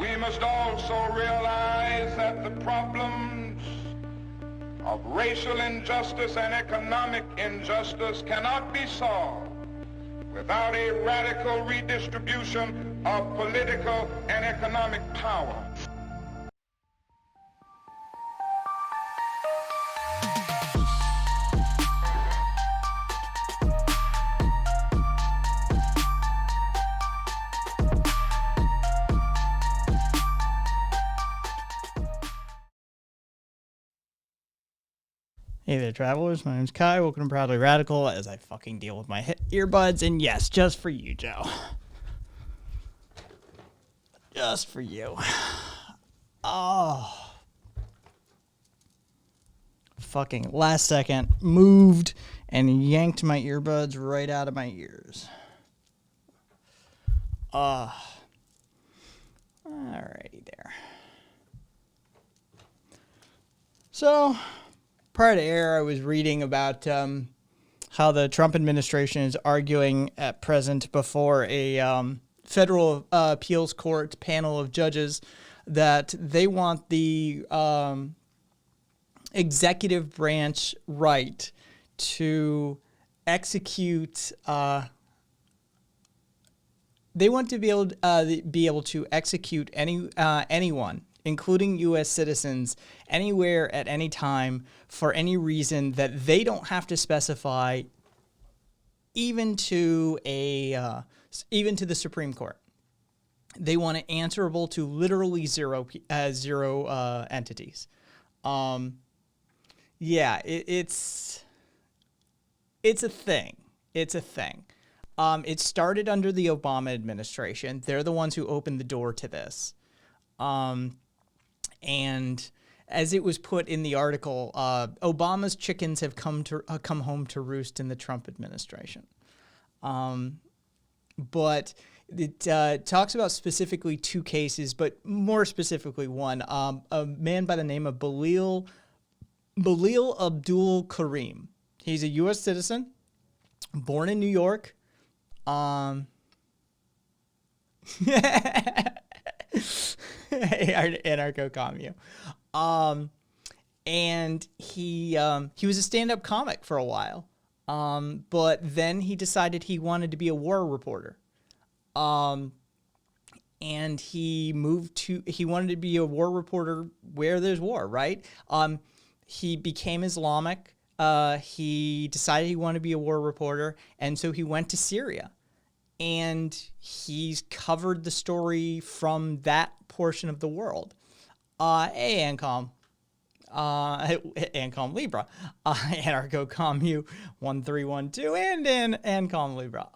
We must also realize that the problems of racial injustice and economic injustice cannot be solved without a radical redistribution of political and economic power. Hey there, travelers. My name's Kai. Welcome to Proudly Radical as I fucking deal with my earbuds. And yes, just for you, Joe. Just for you. Oh. Fucking last second moved and yanked my earbuds right out of my ears. Alrighty there. So, prior to air, I was reading about how the Trump administration is arguing at present before a federal appeals court panel of judges that they want the executive branch right to execute. They want to be able to execute anyone, including U.S. citizens, anywhere at any time for any reason that they don't have to specify, even to the Supreme Court. They want it answerable to literally zero entities. It's a thing. It's a thing. It started under the Obama administration. They're the ones who opened the door to this. And as it was put in the article, Obama's chickens have come home to roost in the Trump administration. But it talks about specifically two cases, but more specifically one. A man by the name of Bilal Abdul Karim. He's a U.S. citizen, born in New York. Anarcho-commune. And he was a stand-up comic for a while. But then he decided he wanted to be a war reporter. And he wanted to be a war reporter where there's war, right? He became Islamic. He decided he wanted to be a war reporter. And so he went to Syria. And he's covered the story from that portion of the world. Hey, Ancom. Ancom Libra. Anarcho-commune 1312 and Ancom Libra.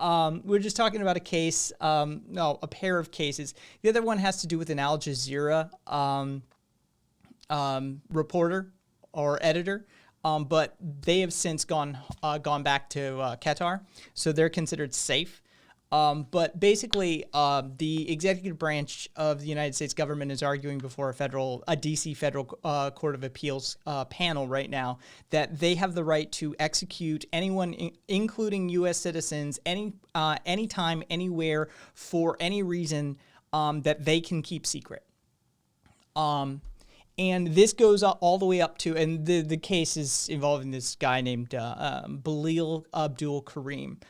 We're just talking about a case, a pair of cases. The other one has to do with an Al Jazeera reporter or editor. But they have since gone back to Qatar, so they're considered safe. But basically, the executive branch of the United States government is arguing before a DC federal court of appeals panel right now that they have the right to execute anyone, including U.S. citizens, anytime, anywhere, for any reason that they can keep secret. And this goes all the way up to, and the case is involving this guy named Bilal Abdul Karim.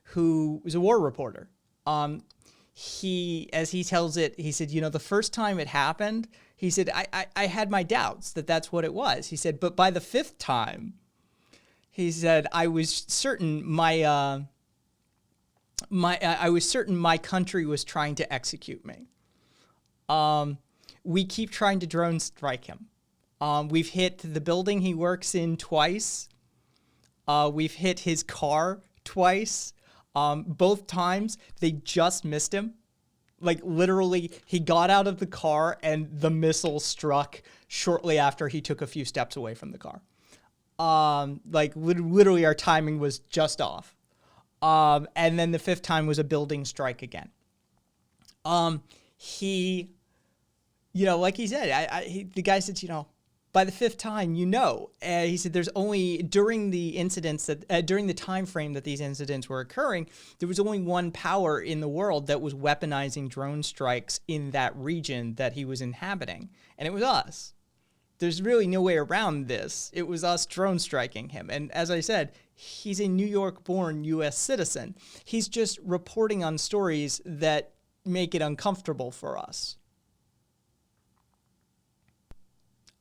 Who was a war reporter. As he tells it, he said, the first time it happened, he said, I had my doubts that that's what it was. He said, but by the fifth time, he said, I was certain my country was trying to execute me. We keep trying to drone strike him. We've hit the building he works in twice. We've hit his car twice. Both times, they just missed him. Like, literally, he got out of the car and the missile struck shortly after he took a few steps away from the car. Literally, our timing was just off. And then the fifth time was a building strike again. He, like he said, the guy said, by the fifth time, he said there's only during the incidents that during the time frame that these incidents were occurring, there was only one power in the world that was weaponizing drone strikes in that region that he was inhabiting, and it was us. There's really no way around this. It was us drone striking him. And as I said, he's a New York-born U.S. citizen. He's just reporting on stories that make it uncomfortable for us.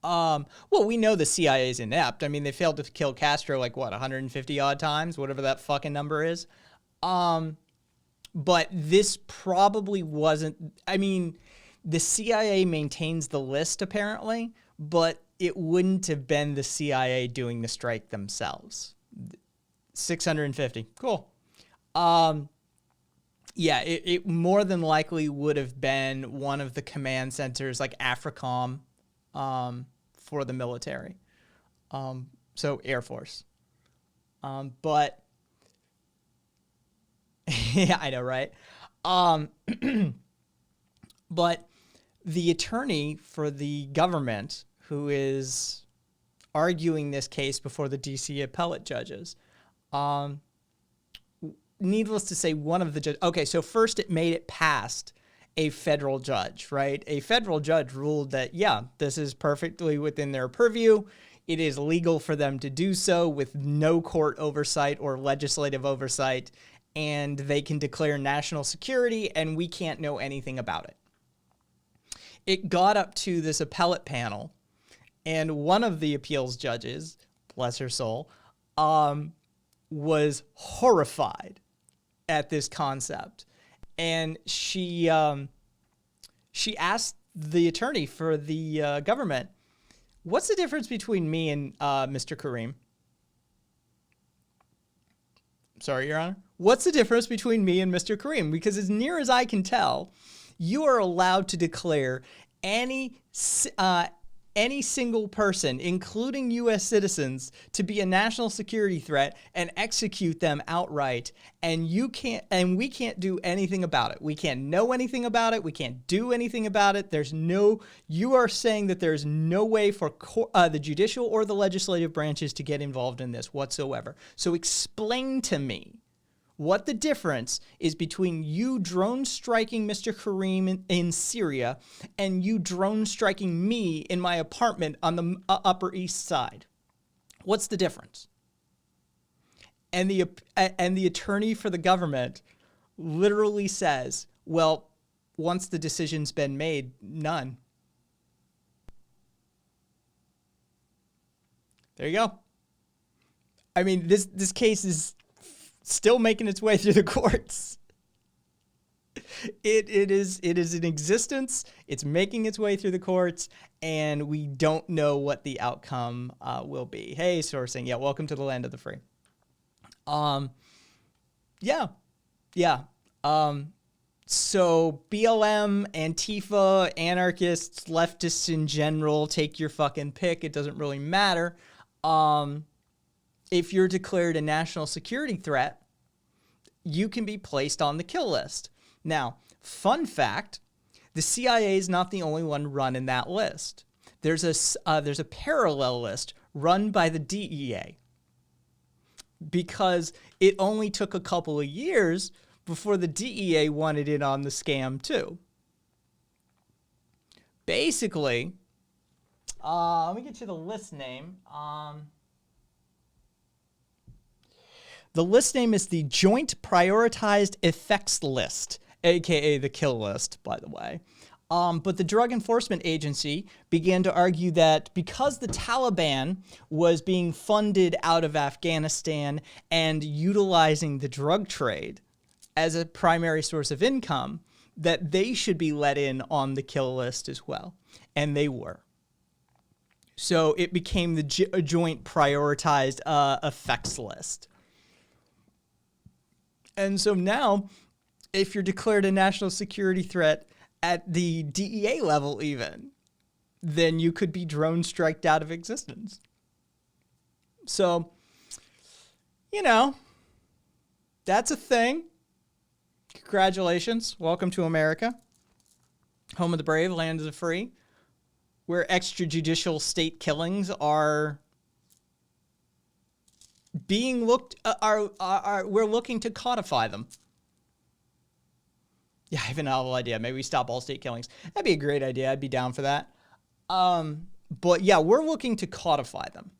Well, we know the CIA is inept. I mean, they failed to kill Castro 150 odd times, whatever that fucking number is. But this probably wasn't. I mean, the CIA maintains the list apparently, but it wouldn't have been the CIA doing the strike themselves. 650. Cool. Yeah, it more than likely would have been one of the command centers like AFRICOM for the military. So Air Force. But yeah, I know, right? But the attorney for the government who is arguing this case before the DC appellate judges, needless to say, one of the judges. Okay, so first it made it past a federal judge, right? A federal judge ruled that, yeah, this is perfectly within their purview. It is legal for them to do so with no court oversight or legislative oversight, and they can declare national security, and we can't know anything about it. It got up to this appellate panel, and one of the appeals judges, bless her soul, was horrified at this concept. And she asked the attorney for the government, what's the difference between me and Mr. Kareem? Sorry, Your Honor. What's the difference between me and Mr. Kareem? Because as near as I can tell, you are allowed to declare any single person, including U.S. citizens, to be a national security threat and execute them outright. And we can't do anything about it. We can't know anything about it. We can't do anything about it. You are saying that there's no way for the judicial or the legislative branches to get involved in this whatsoever. So explain to me what the difference is between you drone striking Mr. Kareem in Syria and you drone striking me in my apartment on the Upper East Side. What's the difference? And the attorney for the government literally says, well, once the decision's been made, none. There you go. I mean, this case is still making its way through the courts. It is in existence. It's making its way through the courts, and we don't know what the outcome will be. Hey, sourcing. Yeah, welcome to the land of the free. Yeah. So BLM, Antifa, anarchists, leftists in general, take your fucking pick. It doesn't really matter. If you're declared a national security threat, you can be placed on the kill list. Now, fun fact, the CIA is not the only one running that list. There's a parallel list run by the DEA, because it only took a couple of years before the DEA wanted in on the scam too. Basically, let me get you the list name. The list name is the Joint Prioritized Effects List, aka the kill list, by the way. But the Drug Enforcement Agency began to argue that because the Taliban was being funded out of Afghanistan and utilizing the drug trade as a primary source of income, that they should be let in on the kill list as well. And they were. So it became the Joint Prioritized Effects List. And so now, if you're declared a national security threat at the DEA level even, then you could be drone striked out of existence. So, that's a thing. Congratulations. Welcome to America. Home of the brave, land of the free. where extrajudicial state killings are being looked are we're looking to codify them. Yeah, I have a novel idea. Maybe we stop all state killings. That'd be a great idea. I'd be down for that. But yeah, we're looking to codify them.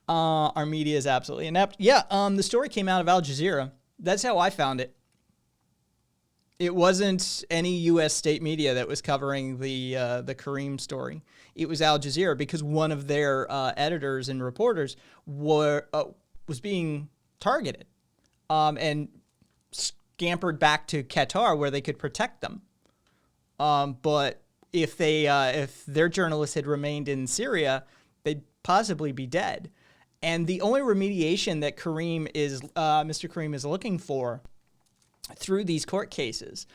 Our media is absolutely inept. Yeah, the story came out of Al Jazeera. That's how I found it. It wasn't any U.S. state media that was covering the Kareem story. It was Al Jazeera because one of their editors and reporters was being targeted, and scampered back to Qatar where they could protect them. But if their journalists had remained in Syria, they'd possibly be dead. And the only remediation that Mr. Kareem is looking for through these court cases,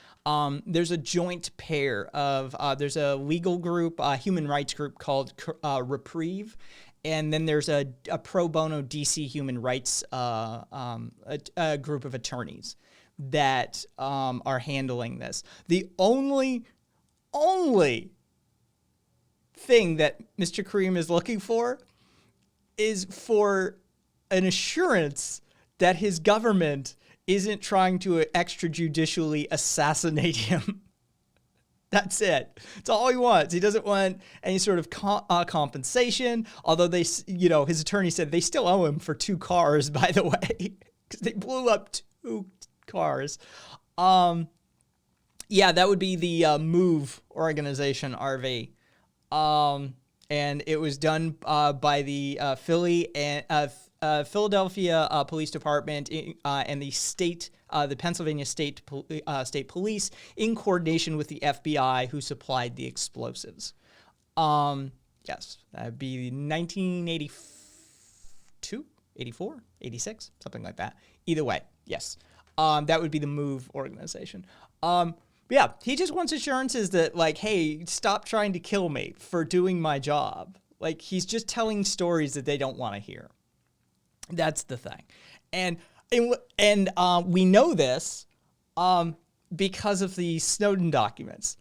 there's a joint pair of, there's a legal group, a human rights group called Reprieve, and then there's a pro bono DC human rights a group of attorneys that are handling this. The only thing that Mr. Kareem is looking for is for an assurance that his government isn't trying to extrajudicially assassinate him. That's it. That's all he wants. He doesn't want any sort of compensation, although his attorney said they still owe him for 2 cars, by the way, because they blew up 2 cars. Yeah, that would be the MOVE organization, RV. And it was done by the Philadelphia Police Department and the Pennsylvania State Police in coordination with the FBI, who supplied the explosives. Yes, that'd be 1982, 84, 86, something like that. Either way, yes. That would be the MOVE organization. Yeah, he just wants assurances that, like, hey, stop trying to kill me for doing my job. Like, he's just telling stories that they don't want to hear. That's the thing. And we know this because of the Snowden documents.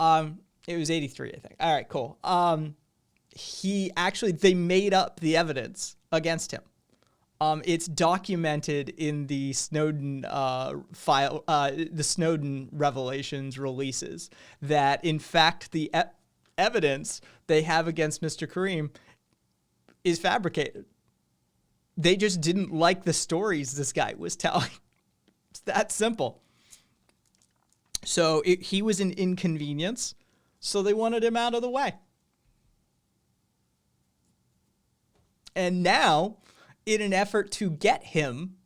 It was 83, I think. All right, cool. They made up the evidence against him. It's documented in the Snowden file, the Snowden revelations releases, that in fact the evidence they have against Mr. Kareem is fabricated. They just didn't like the stories this guy was telling. It's that simple. So he was an inconvenience, so they wanted him out of the way. And now, in an effort to get him,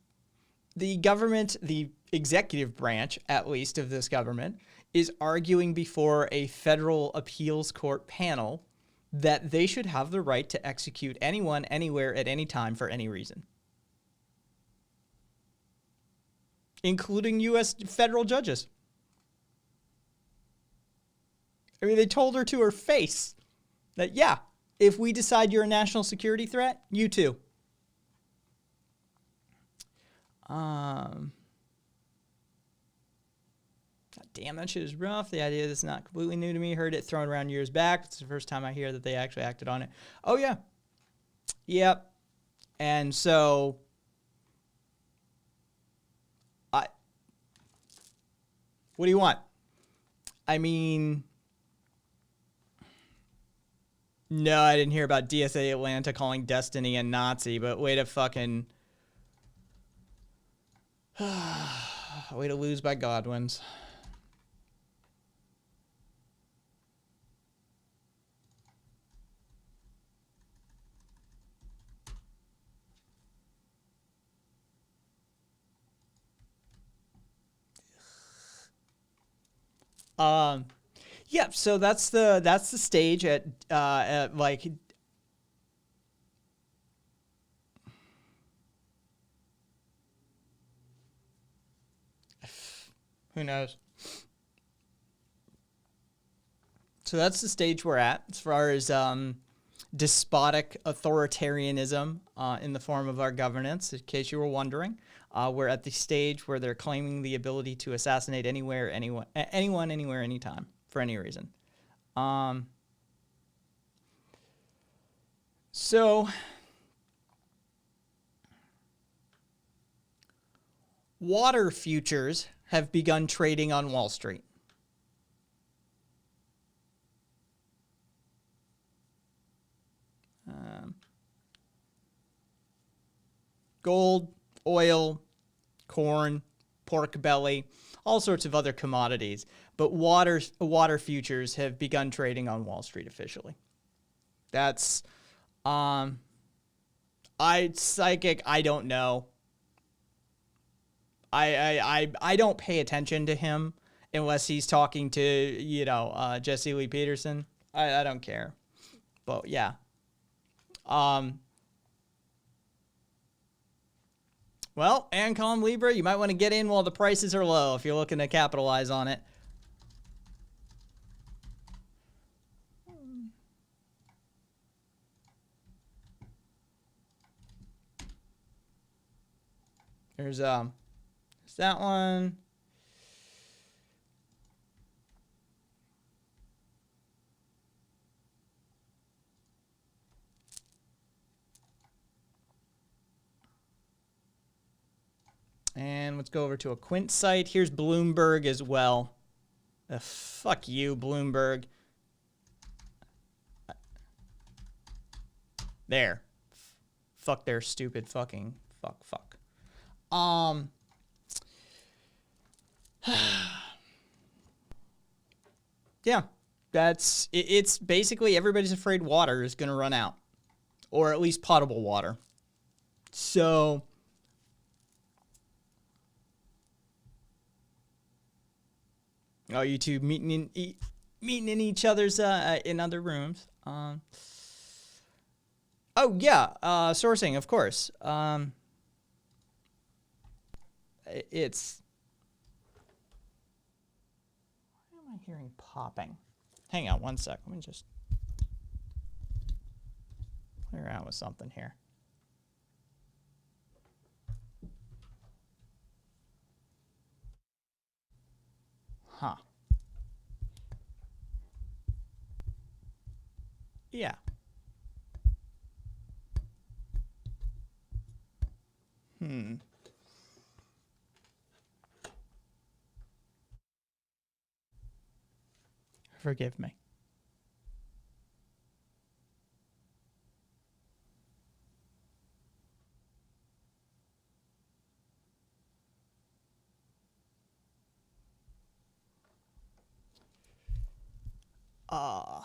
the government, the executive branch, at least, of this government, is arguing before a federal appeals court panel that they should have the right to execute anyone, anywhere, at any time, for any reason. Including U.S. federal judges. I mean, they told her to her face that, yeah, if we decide you're a national security threat, you too. God damn, that shit is rough. The idea that's not completely new to me. Heard it thrown around years back. It's the first time I hear that they actually acted on it. Oh, yeah. Yep. And so what do you want? I mean, no, I didn't hear about DSA Atlanta calling Destiny a Nazi, but way to fucking way to lose by Godwins. Yeah, so that's the stage at like who knows. So that's the stage we're at as far as despotic authoritarianism in the form of our governance, in case you were wondering. We're at the stage where they're claiming the ability to assassinate anyone, anywhere, anytime, for any reason. So water futures have begun trading on Wall Street. Gold, oil, corn, pork belly, all sorts of other commodities. But water futures have begun trading on Wall Street officially. That's, psychic, I don't know. I don't pay attention to him unless he's talking to, Jesse Lee Peterson. I don't care. But yeah. Well, Ancom Libra, you might want to get in while the prices are low if you're looking to capitalize on it. There's that one. And let's go over to a Quint site. Here's Bloomberg as well. Fuck you, Bloomberg. There. Fuck their stupid fucking fuck. Yeah. It's basically everybody's afraid water is going to run out. Or at least potable water. So oh, you two meeting in each other's in other rooms. Oh yeah, sourcing, of course. It's. Why am I hearing popping? Hang on one sec. Let me just play around with something here. Huh. Yeah. Forgive me. All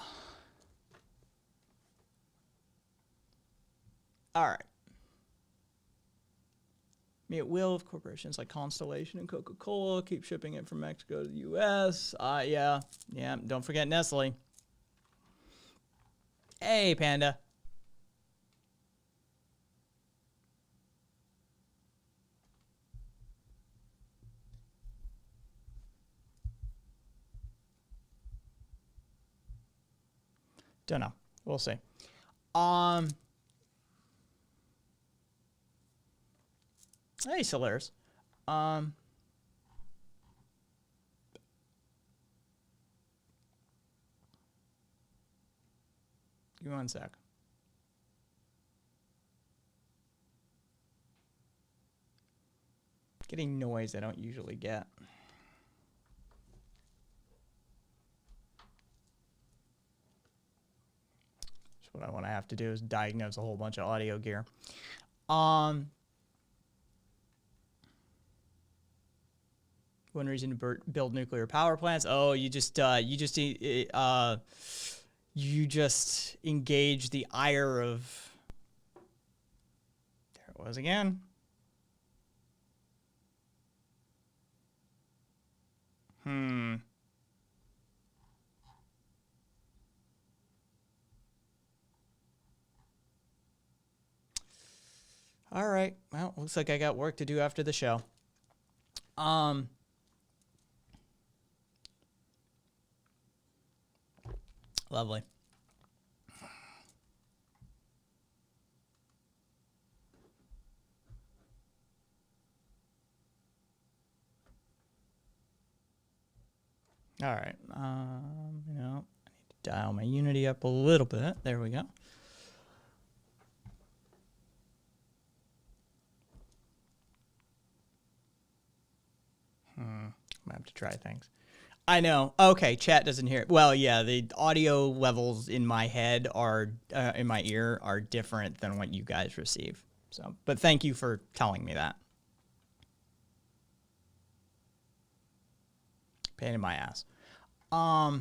right. It will if corporations like Constellation and Coca-Cola keep shipping it from Mexico to the U.S. Yeah. Don't forget Nestle. Hey, Panda. Don't know. We'll see. Hey, Solaris. Give me one sec. Getting noise I don't usually get. So what I want to have to do is diagnose a whole bunch of audio gear. One reason to build nuclear power plants. Oh, you just engage the ire of. There it was again. All right. Well, looks like I got work to do after the show. Lovely. All right. You know, I need to dial my Unity up a little bit. There we go. I'm gonna have to try things. I know. Okay, chat doesn't hear it. Well, yeah, the audio levels in my head are in my ear are different than what you guys receive. So, but thank you for telling me that. Pain in my ass. All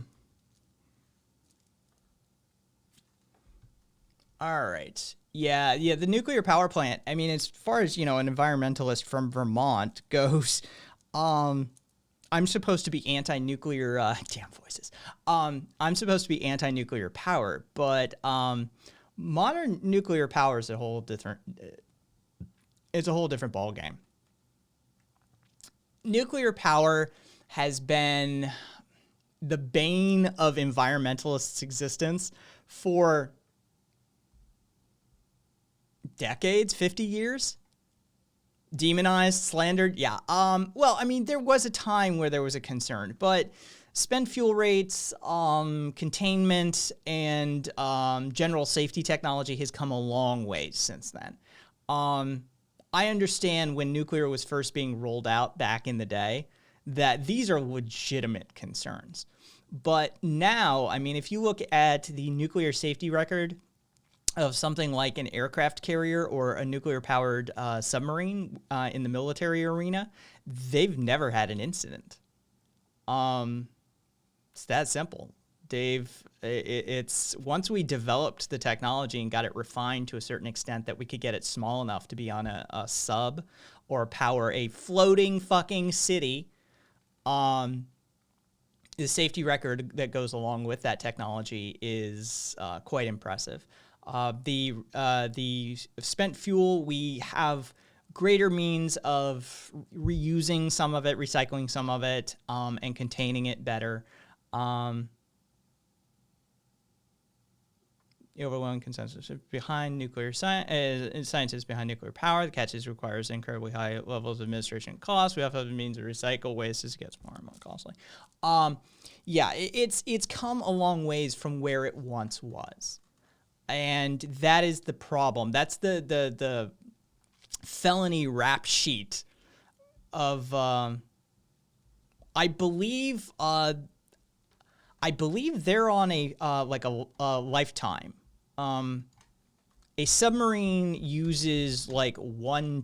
right. Yeah, the nuclear power plant. I mean, as far as, you know, an environmentalist from Vermont goes, I'm supposed to be anti-nuclear, damn voices. I'm supposed to be anti-nuclear power, but modern nuclear power is a whole different ball game. Nuclear power has been the bane of environmentalists' existence for decades, 50 years. Demonized, slandered, yeah. Well, I mean, there was a time where there was a concern, but spent fuel rates, containment, and general safety technology has come a long way since then. I understand when nuclear was first being rolled out back in the day that these are legitimate concerns. But now, I mean, if you look at the nuclear safety record of something like an aircraft carrier or a nuclear-powered submarine in the military arena, they've never had an incident. It's that simple. It's once we developed the technology and got it refined to a certain extent that we could get it small enough to be on a sub or power a floating fucking city, the safety record that goes along with that technology is quite impressive. The spent fuel, we have greater means of reusing some of it, recycling some of it, and containing it better. The overwhelming consensus behind nuclear scientists behind nuclear power. The catch is requires incredibly high levels of administration costs. We have to have the means to recycle waste as it gets more and more costly. Yeah, it's come a long ways from where it once was. And that is the problem. That's the felony rap sheet of I believe they're on a lifetime. A submarine uses one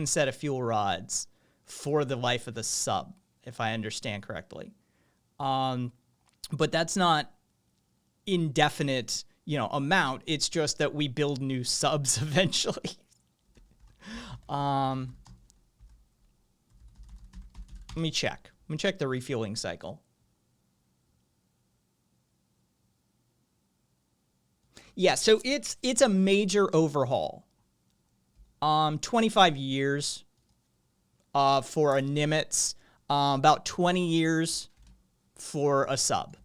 set of fuel rods for the life of the sub, if I understand correctly. But that's not indefinite, amount. It's just that we build new subs eventually. Let me check the refueling cycle. Yeah, so it's a major overhaul. 25 years for a Nimitz, about 20 years for a sub.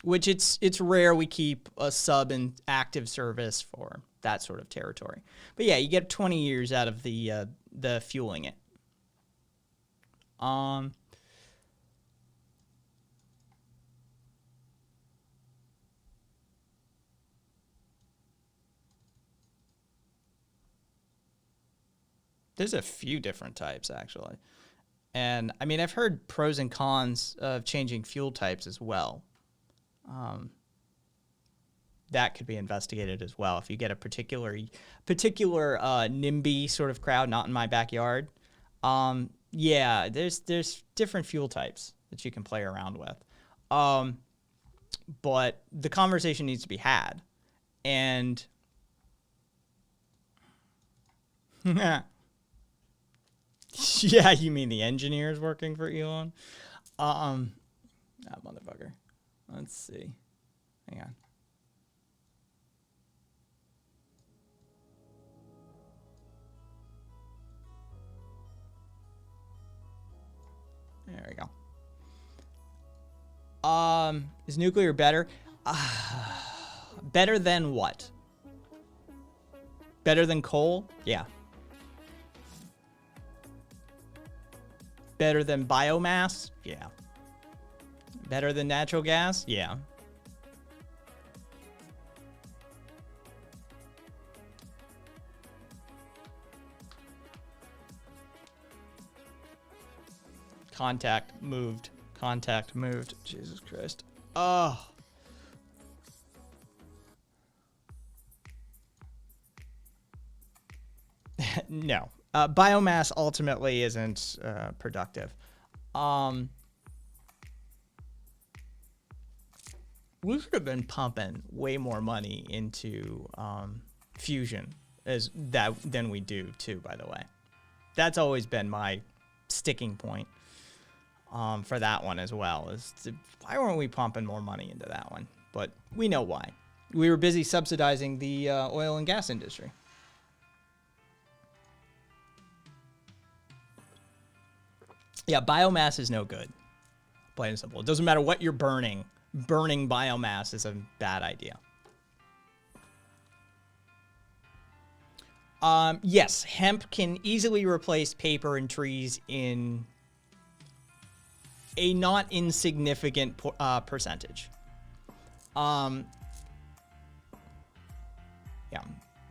Which it's rare we keep a sub in active service for that sort of territory. But yeah, you get 20 years out of the fueling it. There's a few different types, actually. And, I mean, I've heard pros and cons of changing fuel types as well. That could be investigated as well. If you get a particular NIMBY sort of crowd, not in my backyard, yeah, there's different fuel types that you can play around with. But the conversation needs to be had. And... yeah, you mean the engineers working for Elon? That motherfucker. Let's see. Hang on. There we go. Is nuclear better? Better than what? Better than coal? Yeah. Better than biomass? Yeah. Better than natural gas? Yeah. Contact moved. Contact moved. Jesus Christ. Oh. No. Biomass ultimately isn't productive. We should have been pumping way more money into fusion than we do too, by the way. That's always been my sticking point for that one as well. Why weren't we pumping more money into that one? But we know why. We were busy subsidizing the oil and gas industry. Yeah, biomass is no good. Plain and simple. It doesn't matter what you're burning. Burning biomass is a bad idea. Yes, hemp can easily replace paper and trees in a not insignificant percentage. Yeah,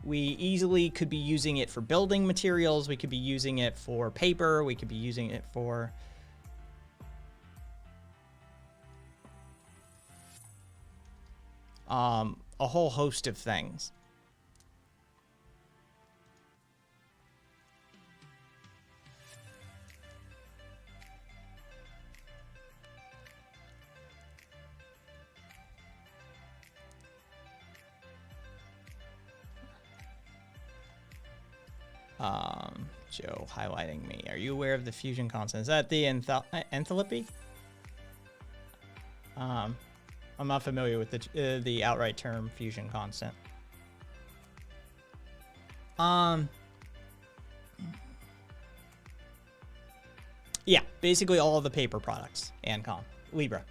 we easily could be using it for building materials. We could be using it for paper. We could be using it for a whole host of things. Joe highlighting me. Are you aware of the fusion constant? Is that the enthalpy? I'm not familiar with the outright term fusion constant. Yeah, basically all of the paper products. Ancom, Libra.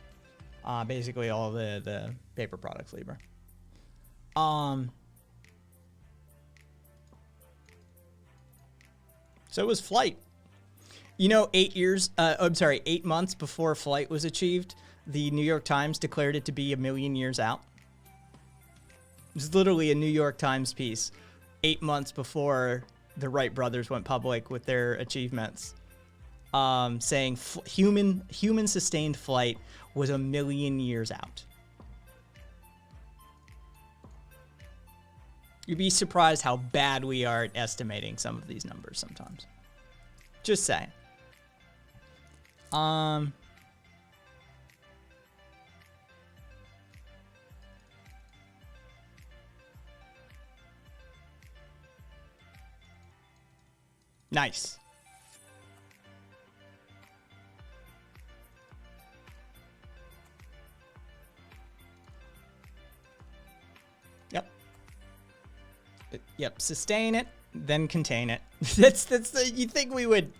Basically all of the paper products, Libra. So it was flight. You know, 8 months before flight was achieved, the New York Times declared it to be 1,000,000 years out. It's literally a New York Times piece 8 months before the Wright brothers went public with their achievements, saying human sustained flight was 1,000,000 years out. You'd be surprised how bad we are at estimating some of these numbers sometimes. Just saying. Nice. Yep, sustain it, then contain it. That's you'd think we would,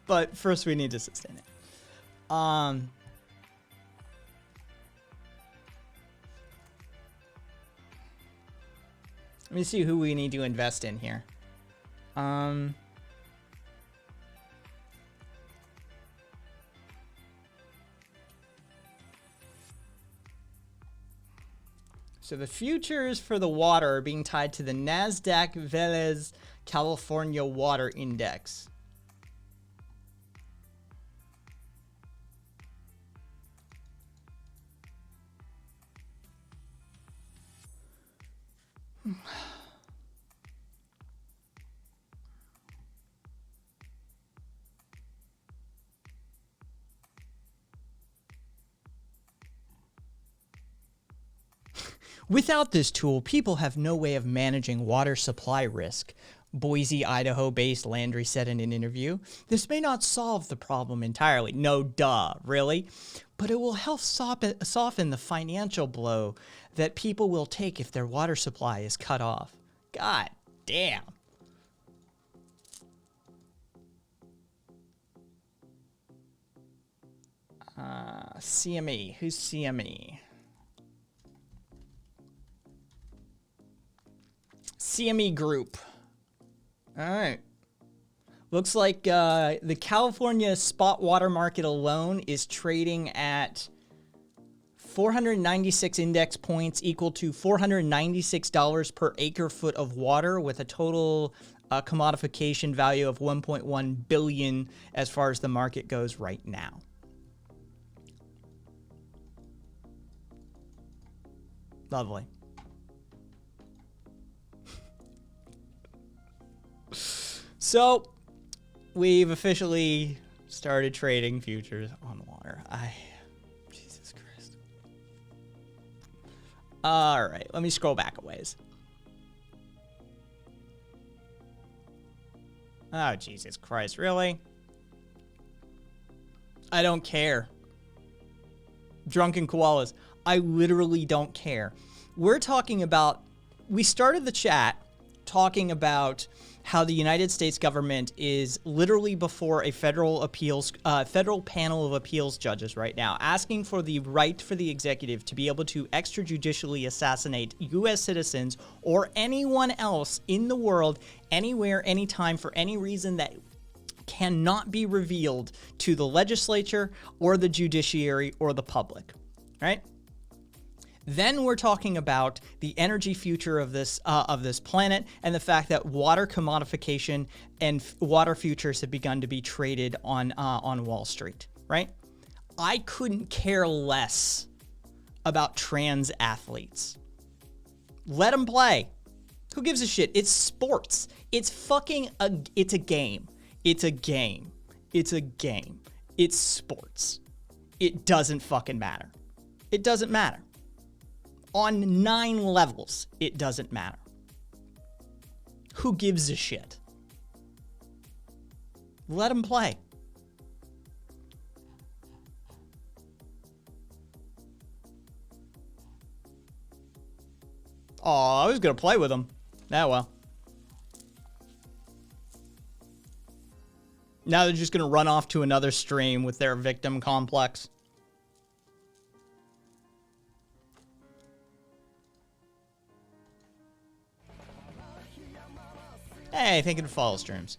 but first we need to sustain it. Let me see who we need to invest in here. So the futures for the water are being tied to the NASDAQ Velez California Water Index. Without this tool, people have no way of managing water supply risk. Boise, Idaho-based Landry said in an interview. This may not solve the problem entirely. No, duh, really? But it will help soften the financial blow that people will take if their water supply is cut off. God damn. CME. Who's CME? CME Group. All right. Looks like the California spot water market alone is trading at 496 index points, equal to $496 per acre foot of water, with a total commodification value of 1.1 billion as far as the market goes right now. Lovely. So, we've officially started trading futures on water. Jesus Christ. All right, let me scroll back a ways. Oh, Jesus Christ, really? I don't care. Drunken koalas. I literally don't care. We're talking about, we started the chat talking about how the United States government is literally before a federal panel of appeals judges right now, asking for the right for the executive to be able to extrajudicially assassinate U.S. citizens or anyone else in the world, anywhere, anytime, for any reason that cannot be revealed to the legislature or the judiciary or the public, right? Then we're talking about the energy future of this planet and the fact that water commodification and water futures have begun to be traded on Wall Street, right? I couldn't care less about trans athletes. Let them play. Who gives a shit? It's sports. It's it's a game. It's a game. It's a game. It's sports. It doesn't fucking matter. It doesn't matter. On 9 levels, it doesn't matter. Who gives a shit? Let them play. Oh, I was going to play with them. Ah, well. Now they're just going to run off to another stream with their victim complex. Hey, thinking of follow streams.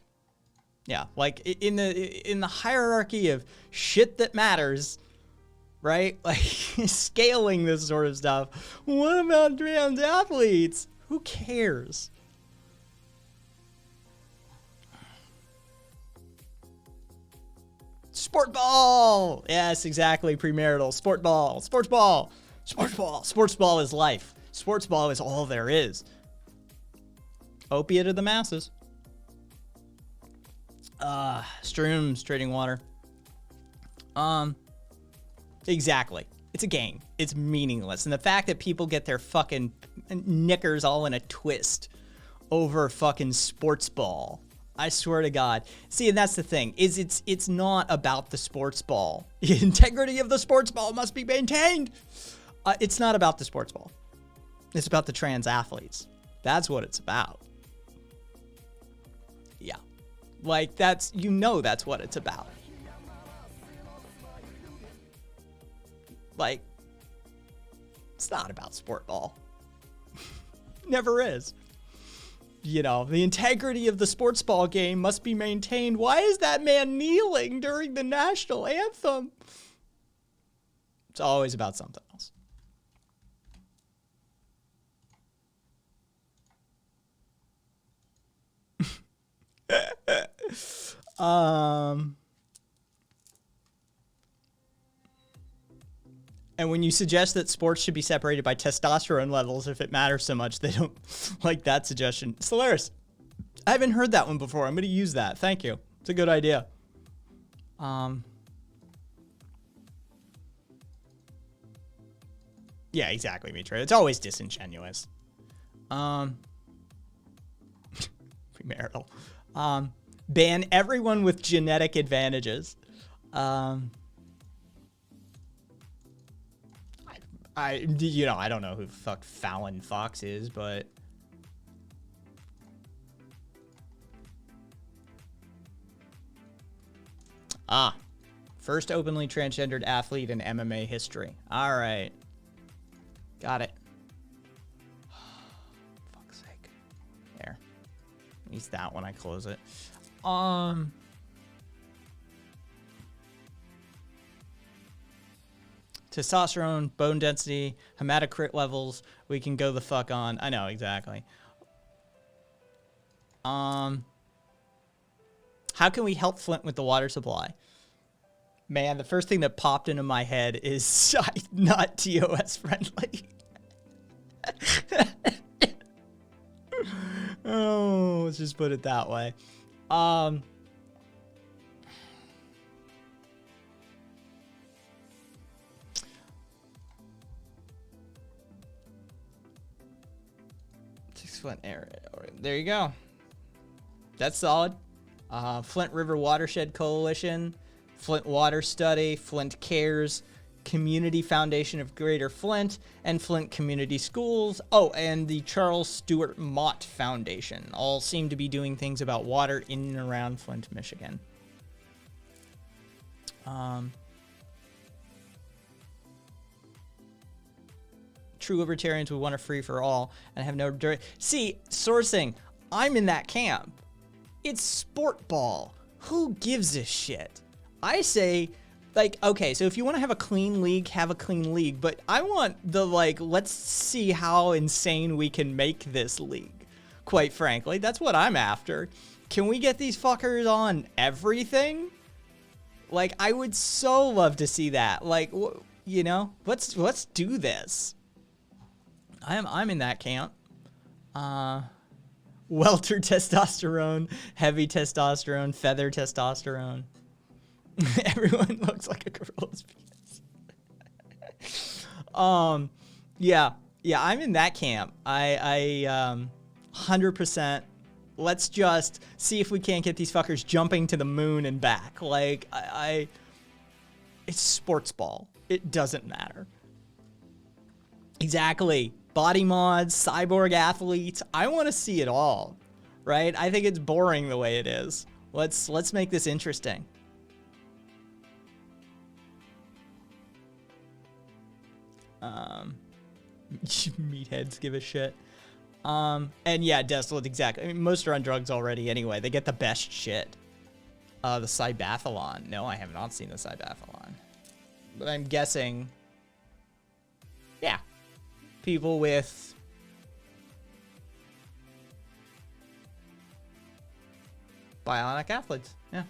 Yeah, like in the hierarchy of shit that matters, right? Like scaling this sort of stuff. What about trans athletes? Who cares? Sport ball. Yes, exactly. Premarital. Sport ball. Sports ball. Sports ball. Sports ball is life. Sports ball is all there is. Opiate of the masses. Strooms trading water. Exactly. It's a game. It's meaningless. And the fact that people get their fucking knickers all in a twist over fucking sports ball. I swear to God. See, and that's the thing, is it's not about the sports ball. The integrity of the sports ball must be maintained. It's not about the sports ball. It's about the trans athletes. That's what it's about. Yeah. Like, that's what it's about. Like, it's not about sport ball. Never is. You know, the integrity of the sports ball game must be maintained. Why is that man kneeling during the national anthem? It's always about something else. And when you suggest that sports should be separated by testosterone levels, if it matters so much, they don't like that suggestion. Solaris, I haven't heard that one before. I'm going to use that. Thank you. It's a good idea. Yeah, exactly, Mitra. It's always disingenuous. Premarital. Ban everyone with genetic advantages. I don't know who the fuck Fallon Fox is, but first openly transgendered athlete in MMA history. All right, got it. Fuck's sake. There, at least that when I close it. Testosterone, bone density, hematocrit levels, we can go the fuck on. I know, exactly. How can we help Flint with the water supply? Man, the first thing that popped into my head is not TOS friendly. Oh, let's just put it that way. Flint area. There you go. That's solid. Flint River Watershed Coalition, Flint Water Study, Flint Cares, Community Foundation of Greater Flint, and Flint Community Schools. Oh, and the Charles Stewart Mott Foundation all seem to be doing things about water in and around Flint, Michigan. True libertarians would want a free for all and have no dirt. See, sourcing, I'm in that camp. It's sport ball. Who gives a shit? I say, like, okay, so if you want to have a clean league, have a clean league. But I want the, like, let's see how insane we can make this league. Quite frankly, that's what I'm after. Can we get these fuckers on everything? Like, I would so love to see that. Like, you know, let's do this. I'm in that camp. Welter testosterone, heavy testosterone, feather testosterone. Everyone looks like a gorilla's penis. Yeah, I'm in that camp. I 100%. Let's just see if we can't get these fuckers jumping to the moon and back. Like, it's sports ball. It doesn't matter. Exactly. Body mods, cyborg athletes. I want to see it all, right? I think it's boring the way it is. Let's make this interesting. Meatheads give a shit. And yeah, Desolate, exactly. I mean, most are on drugs already anyway. They get the best shit. The Cybathlon. No, I have not seen the Cybathlon. But I'm guessing, yeah, people with bionic athletes. Yeah.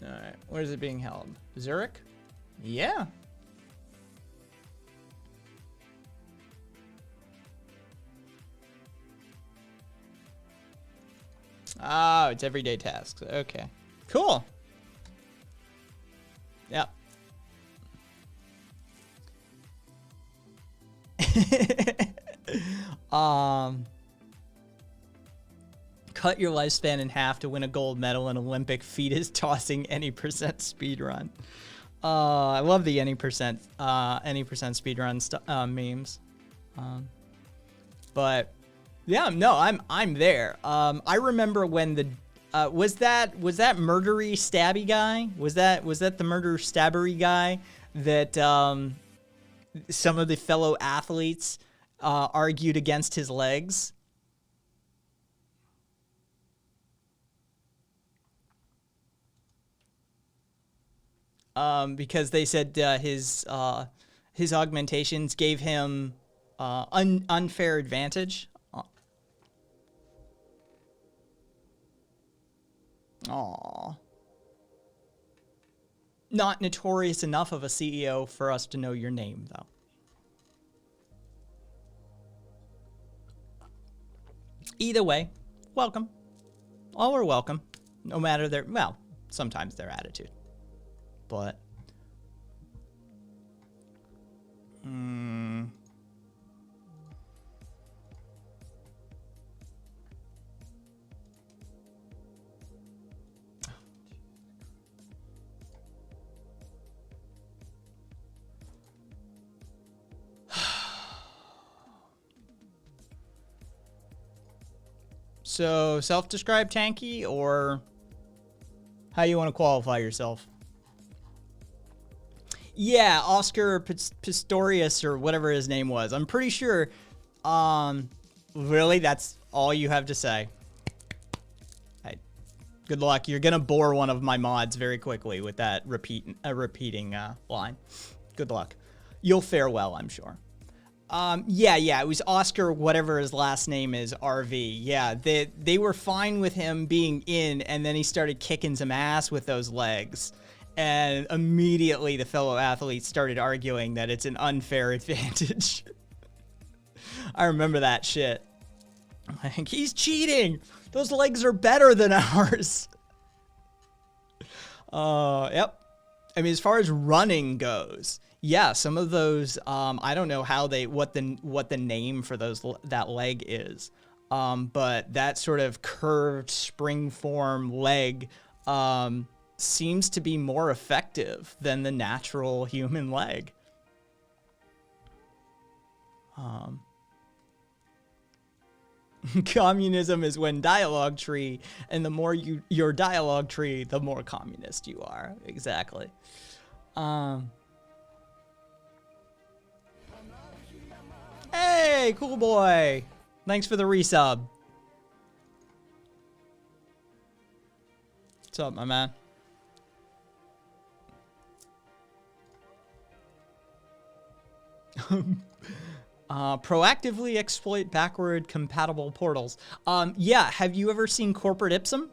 All right. Where is it being held? Zurich? Yeah. Oh, it's everyday tasks. Okay. Cool. Yep. Cut your lifespan in half to win a gold medal in Olympic fetus tossing any percent speed run. I love the any percent speed run memes. But yeah, no, I'm there. I remember when the was that murdery stabby guy? Was that the murder stabbery guy that some of the fellow athletes argued against his legs? Because they said his augmentations gave him unfair advantage. Aww. Not notorious enough of a CEO for us to know your name, though. Either way, welcome. All are welcome, no matter their, well, sometimes their attitude. But, so self-described tanky, or how you want to qualify yourself? Yeah, Oscar Pistorius or whatever his name was. I'm pretty sure. Really, that's all you have to say. I Good luck. You're gonna bore one of my mods very quickly with that repeating line. Good luck. You'll fare well, I'm sure. Yeah, it was Oscar, whatever his last name is, RV. Yeah, they were fine with him being in, and then he started kicking some ass with those legs. And immediately the fellow athletes started arguing that it's an unfair advantage. I remember that shit. Like, he's cheating. Those legs are better than ours. Yep. I mean, as far as running goes, yeah, some of those, I don't know how what the name for that leg is. But that sort of curved spring form leg, seems to be more effective than the natural human leg. Communism is when dialogue tree, and the more your dialogue tree, the more communist you are. Exactly. Hey, cool boy. Thanks for the resub. What's up, my man? Proactively exploit backward compatible portals. Yeah, have you ever seen Corporate Ipsum,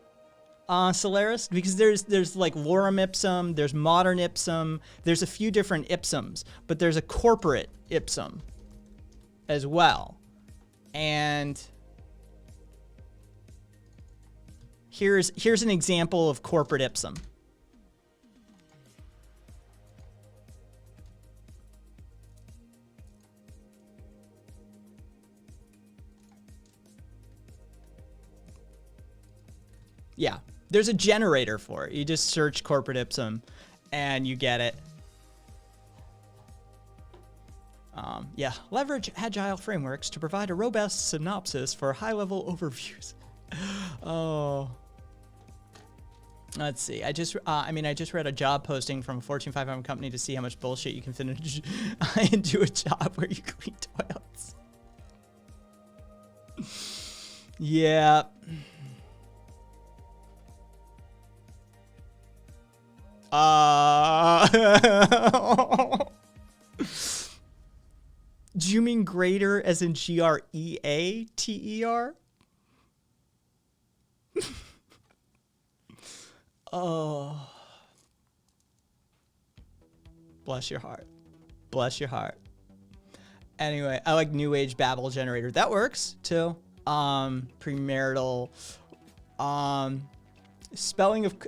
Solaris? Because there's like Lorem Ipsum, there's Modern Ipsum, there's a few different Ipsums, but there's a Corporate Ipsum as well. And here's an example of Corporate Ipsum. Yeah, there's a generator for it. You just search Corporate Ipsum and you get it. Yeah, leverage agile frameworks to provide a robust synopsis for high-level overviews. Oh. Let's see. I just read a job posting from a Fortune 500 company to see how much bullshit you can fit into a job where you clean toilets. Yeah. Do you mean greater as in Greater? Oh. Bless your heart. Bless your heart. Anyway, I like New Age Babel generator. That works too. Premarital. Speaking of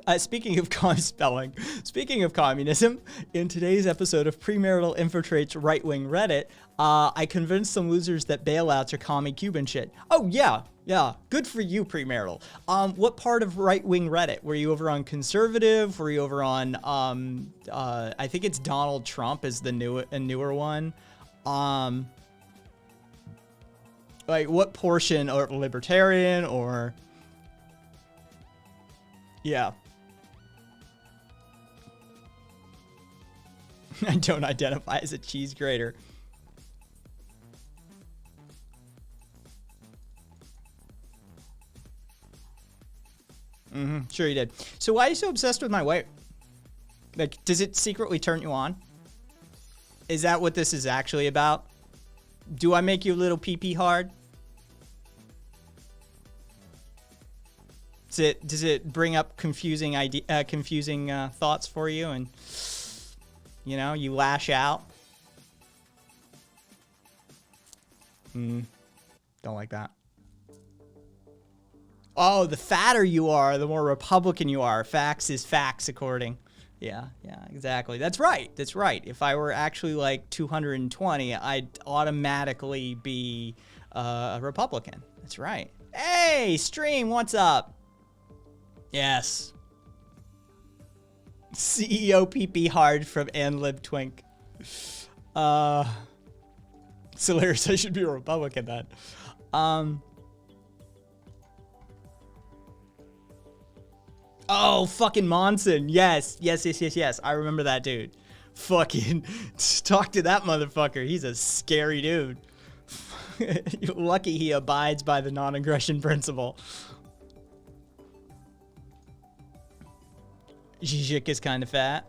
communism, in today's episode of Premarital Infiltrates Right-Wing Reddit, I convinced some losers that bailouts are commie Cuban shit. Oh, yeah. Good for you, Premarital. What part of right-wing Reddit? Were you over on conservative? Were you over on, I think it's Donald Trump is the newer one. Like, what portion, or libertarian, or... Yeah. I don't identify as a cheese grater. Sure you did. So why are you so obsessed with my weight? Like, does it secretly turn you on? Is that what this is actually about? Do I make you a little pee-pee hard? Does it bring up confusing thoughts for you, and you know, you lash out? Don't like that. Oh, the fatter you are, the more Republican you are. Facts is facts according. Yeah, exactly. That's right. If I were actually like 220, I'd automatically be a Republican. That's right. Hey, stream, what's up? Yes. CEO PP hard from AnLib Twink. Solaris, I should be a Republican then. Oh, fucking Monson. Yes. I remember that dude. Fucking talk to that motherfucker. He's a scary dude. You're lucky he abides by the non-aggression principle. Zizek is kind of fat.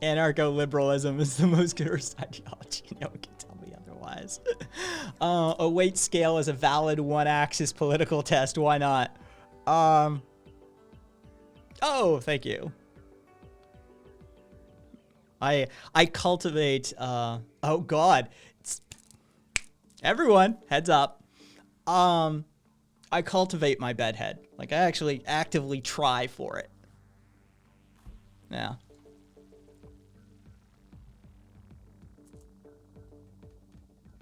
Anarcho-liberalism is the most cursed ideology. No one can tell me otherwise. A weight scale is a valid one-axis political test. Why not? Oh, thank you. I cultivate. Oh God, everyone, heads up. I cultivate my bedhead. Like I actually actively try for it. Yeah.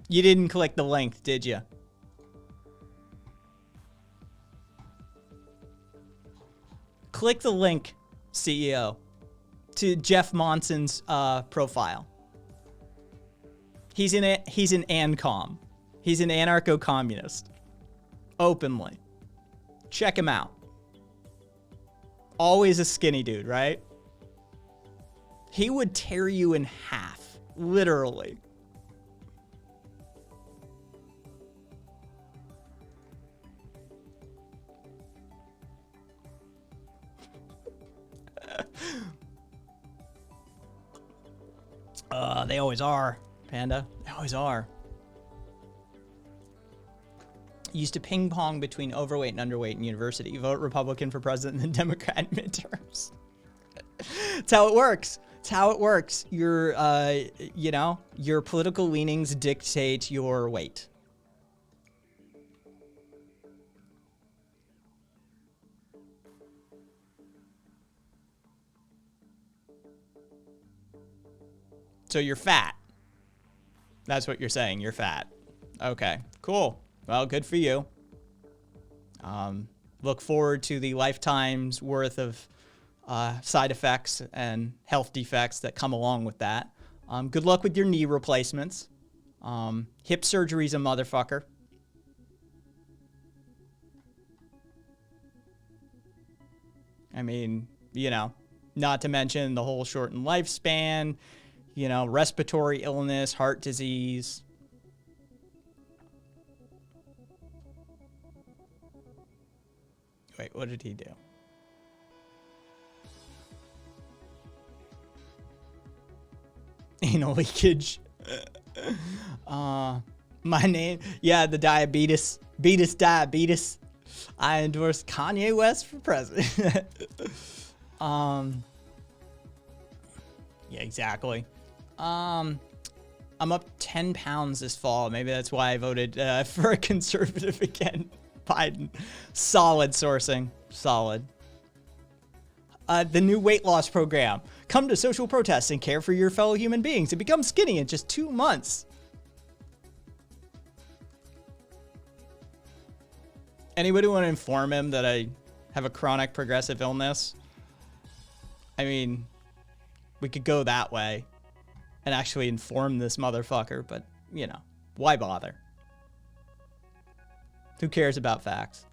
You didn't click the link, did you? Click the link, CEO, to Jeff Monson's profile. He's an ANCOM. He's an anarcho-communist. Openly. Check him out. Always a skinny dude, right? He would tear you in half, literally. They always are, Panda. They always are. Used to ping pong between overweight and underweight in university. Vote Republican for president and then Democrat in midterms. It's how it works. It's how it works. Your, you know, your political leanings dictate your weight. So you're fat. That's what you're saying. You're fat. Okay, cool. Well, good for you. Look forward to the lifetime's worth of side effects and health defects that come along with that. Good luck with your knee replacements. Hip surgery's a motherfucker. I mean, you know, not to mention the whole shortened lifespan, you know, respiratory illness, heart disease. Wait, what did he do? Anal leakage. My name, yeah, the diabetes, diabetes. I endorse Kanye West for president. Yeah, exactly. I'm up 10 pounds this fall. Maybe that's why I voted for a conservative again. Biden. Solid sourcing. Solid. The new weight loss program. Come to social protests and care for your fellow human beings and become skinny in just 2 months. Anybody want to inform him that I have a chronic progressive illness? I mean, we could go that way and actually inform this motherfucker, but, you know, why bother? Who cares about facts?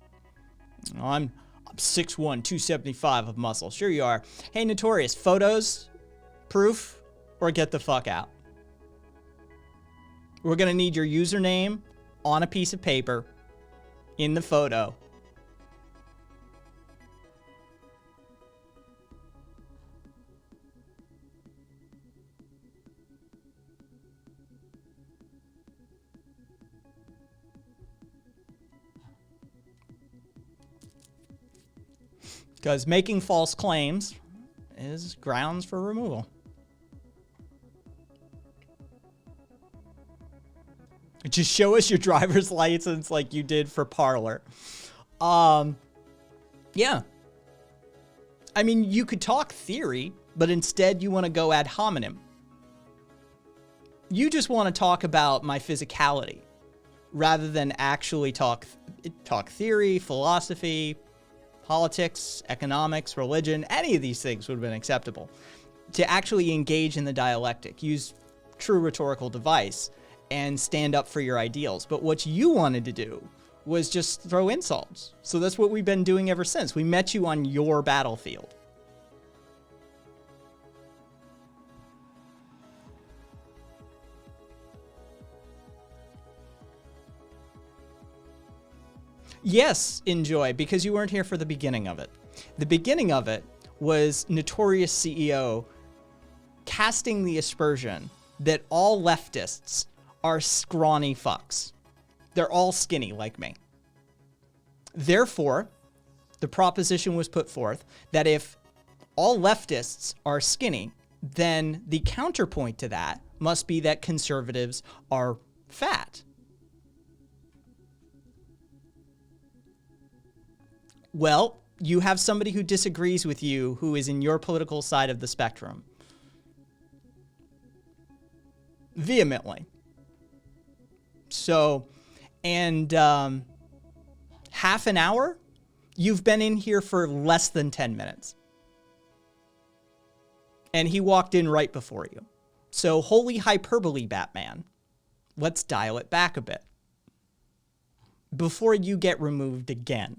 Oh, I'm 6'1", 275 of muscle. Sure you are. Hey, Notorious, photos, proof, or get the fuck out. We're going to need your username on a piece of paper in the photo. Because making false claims is grounds for removal. Just show us your driver's license like you did for Parler. Yeah. I mean, you could talk theory, but instead you want to go ad hominem. You just want to talk about my physicality rather than actually talk theory, philosophy, politics, economics, religion. Any of these things would have been acceptable. To actually engage in the dialectic, use true rhetorical device, and stand up for your ideals. But what you wanted to do was just throw insults. So that's what we've been doing ever since. We met you on your battlefield. Yes, enjoy, because you weren't here for the beginning of it. The beginning of it was Notorious CEO casting the aspersion that all leftists are scrawny fucks. They're all skinny like me. Therefore, the proposition was put forth that if all leftists are skinny, then the counterpoint to that must be that conservatives are fat. Well, you have somebody who disagrees with you who is in your political side of the spectrum. Vehemently. So, and half an hour? You've been in here for less than 10 minutes. And he walked in right before you. So, holy hyperbole, Batman. Let's dial it back a bit. Before you get removed again.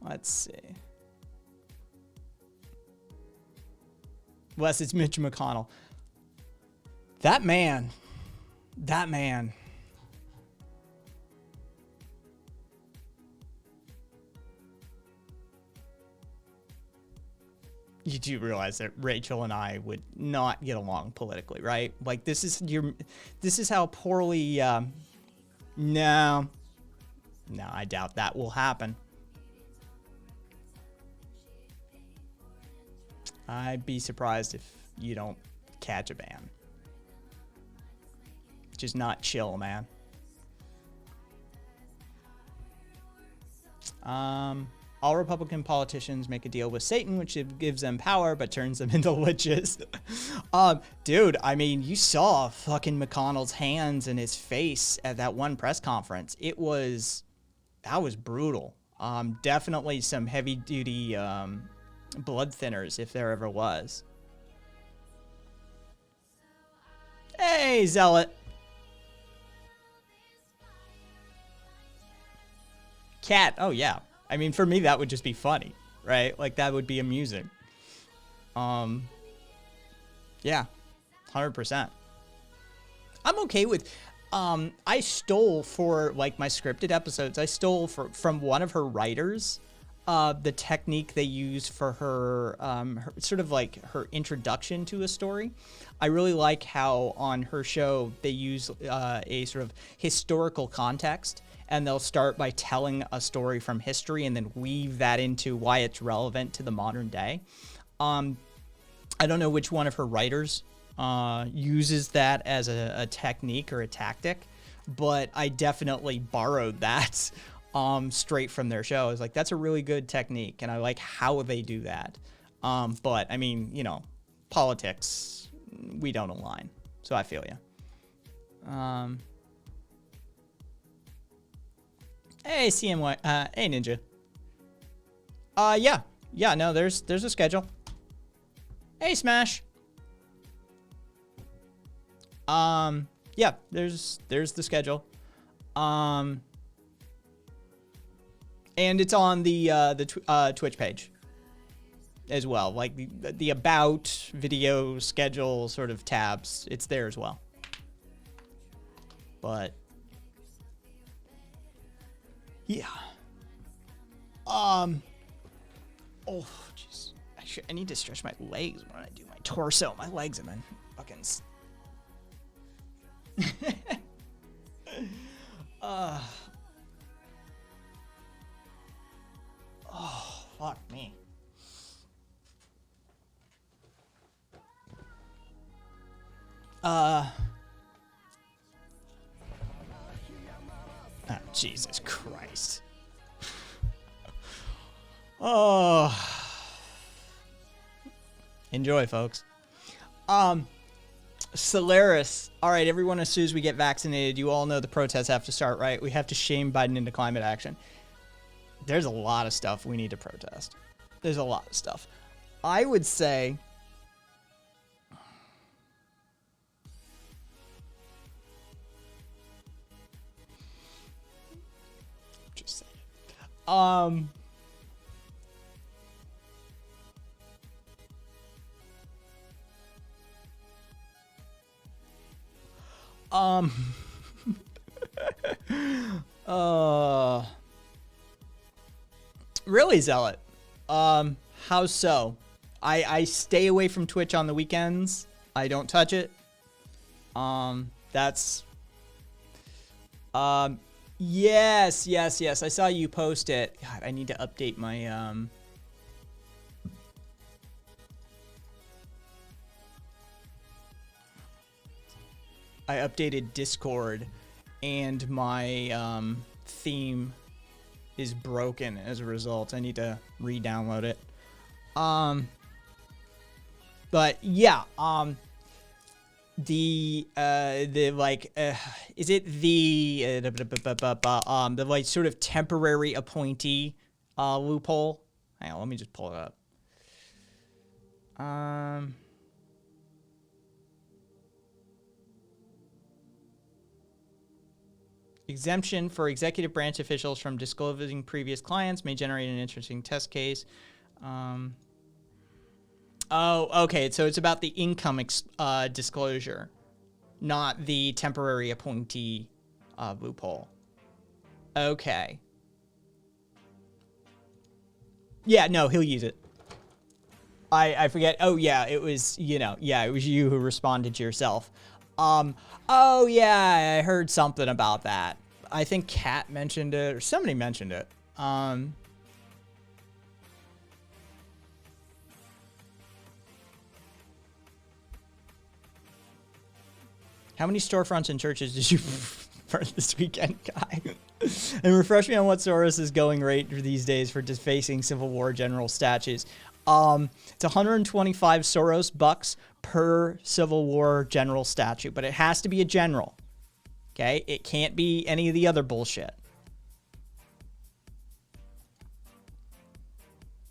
Let's see. Wes, it's Mitch McConnell. That man. You do realize that Rachel and I would not get along politically, right? Like this is how poorly. No, I doubt that will happen. I'd be surprised if you don't catch a ban. Just not chill, man. All Republican politicians make a deal with Satan, which gives them power, but turns them into witches. Dude, I mean, you saw fucking McConnell's hands and his face at that one press conference. That was brutal. Definitely some heavy duty, blood thinners if there ever was. Hey, Zealot. Cat. Oh, yeah. I mean, for me, that would just be funny, right? Like, that would be amusing. Yeah. 100%. I'm okay with... I stole for, like, my scripted episodes, I stole from one of her writers... the technique they use for her, sort of like her introduction to a story. I really like how on her show they use a sort of historical context, and they'll start by telling a story from history and then weave that into why it's relevant to the modern day. I don't know which one of her writers uses that as a technique or a tactic, but I definitely borrowed that straight from their show. I was like, that's a really good technique, and I like how they do that. But I mean, you know, politics, we don't align, so I feel you. Hey CMY, hey Ninja. Yeah, no, there's a schedule. Hey Smash. Yeah, there's the schedule. And it's on the Twitch page as well. Like the about video schedule sort of tabs. It's there as well. But yeah. Oh, jeez. I need to stretch my legs when I do my torso. My legs have been fucking. Oh, fuck me. Oh, Jesus Christ. Oh. Enjoy, folks. Solaris. All right, everyone, as soon as we get vaccinated, you all know the protests have to start, right? We have to shame Biden into climate action. There's a lot of stuff we need to protest. There's a lot of stuff. I would say... Just saying. Really, Zealot? How so? I stay away from Twitch on the weekends. I don't touch it. That's... Yes. I saw you post it. God, I need to update my, I updated Discord, and my, theme is broken as a result. I need to re-download it. But yeah, the like, is it the like sort of temporary appointee loophole? Hang on, let me just pull it up. Exemption for executive branch officials from disclosing previous clients may generate an interesting test case. Oh, okay. So it's about the income disclosure, not the temporary appointee loophole. Okay. Yeah, no, he'll use it. I forget. Oh, yeah, it was, it was you who responded to yourself. Oh, yeah, I heard something about that. I think Kat mentioned it, or somebody mentioned it. How many storefronts and churches did you burn this weekend, Guy? And refresh me on what Soros' going rate these days for defacing Civil War general statues. It's 125 Soros bucks per Civil War general statue, but it has to be a general. Okay? It can't be any of the other bullshit.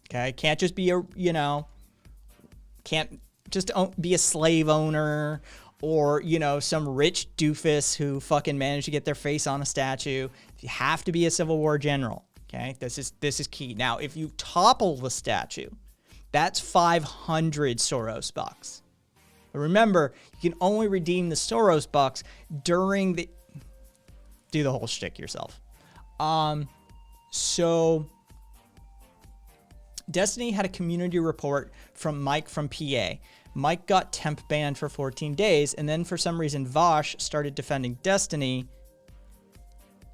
Okay? Can't just be can't just be a slave owner or, some rich doofus who fucking managed to get their face on a statue. You have to be a Civil War general. Okay? This is key. Now, if you topple the statue, that's 500 Soros bucks. But remember, you can only redeem the Soros bucks during the... Do the whole shtick yourself. So... Destiny had a community report from Mike from PA. Mike got temp banned for 14 days, and then for some reason Vosh started defending Destiny.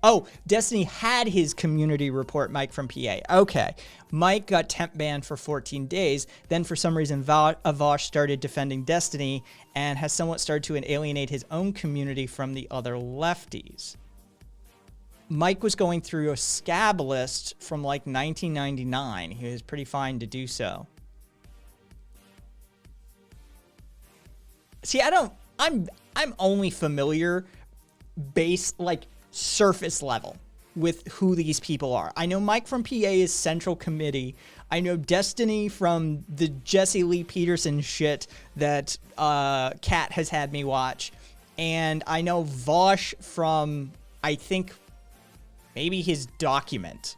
Oh, Destiny had his community report, Mike from PA. Okay. Mike got temp banned for 14 days. Then for some reason, Vosh started defending Destiny and has somewhat started to alienate his own community from the other lefties. Mike was going through a scab list from like 1999. He was pretty fine to do so. See, I'm only familiar surface level with who these people are. I know Mike from PA is Central Committee. I know Destiny from the Jesse Lee Peterson shit that Kat has had me watch. And I know Vosh from, I think, maybe his document.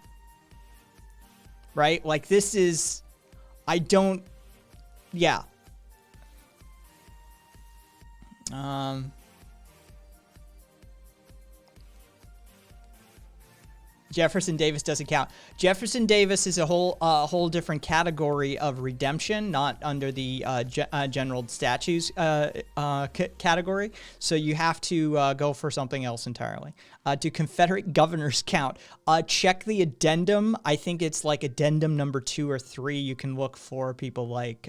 Right? Like, this is... Yeah. Jefferson Davis doesn't count. Jefferson Davis is a whole different category of redemption, not under the general statues category. So you have to go for something else entirely. Do Confederate governors count? Check the addendum. I think it's like addendum number 2 or 3. You can look for people like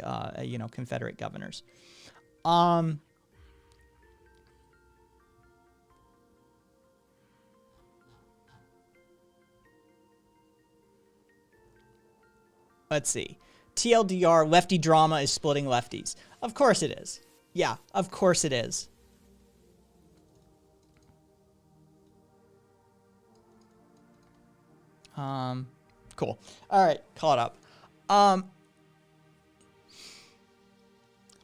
Confederate governors. Let's see. TLDR, lefty drama is splitting lefties. Of course it is. Yeah, of course it is. Cool. All right, caught up.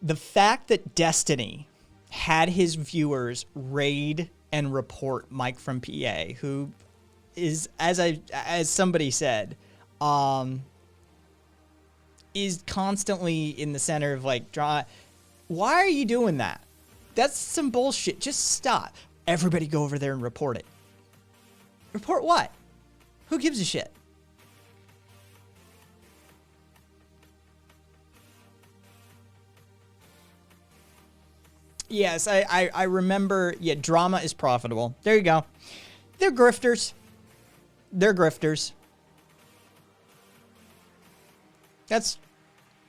The fact that Destiny had his viewers raid and report Mike from PA, who is, as somebody said, is constantly in the center of like draw. Why are you doing that? That's some bullshit. Just stop. Everybody go over there and report it. Report what? Who gives a shit? Yes, I remember. Yeah, drama is profitable. There you go. They're grifters. They're grifters. There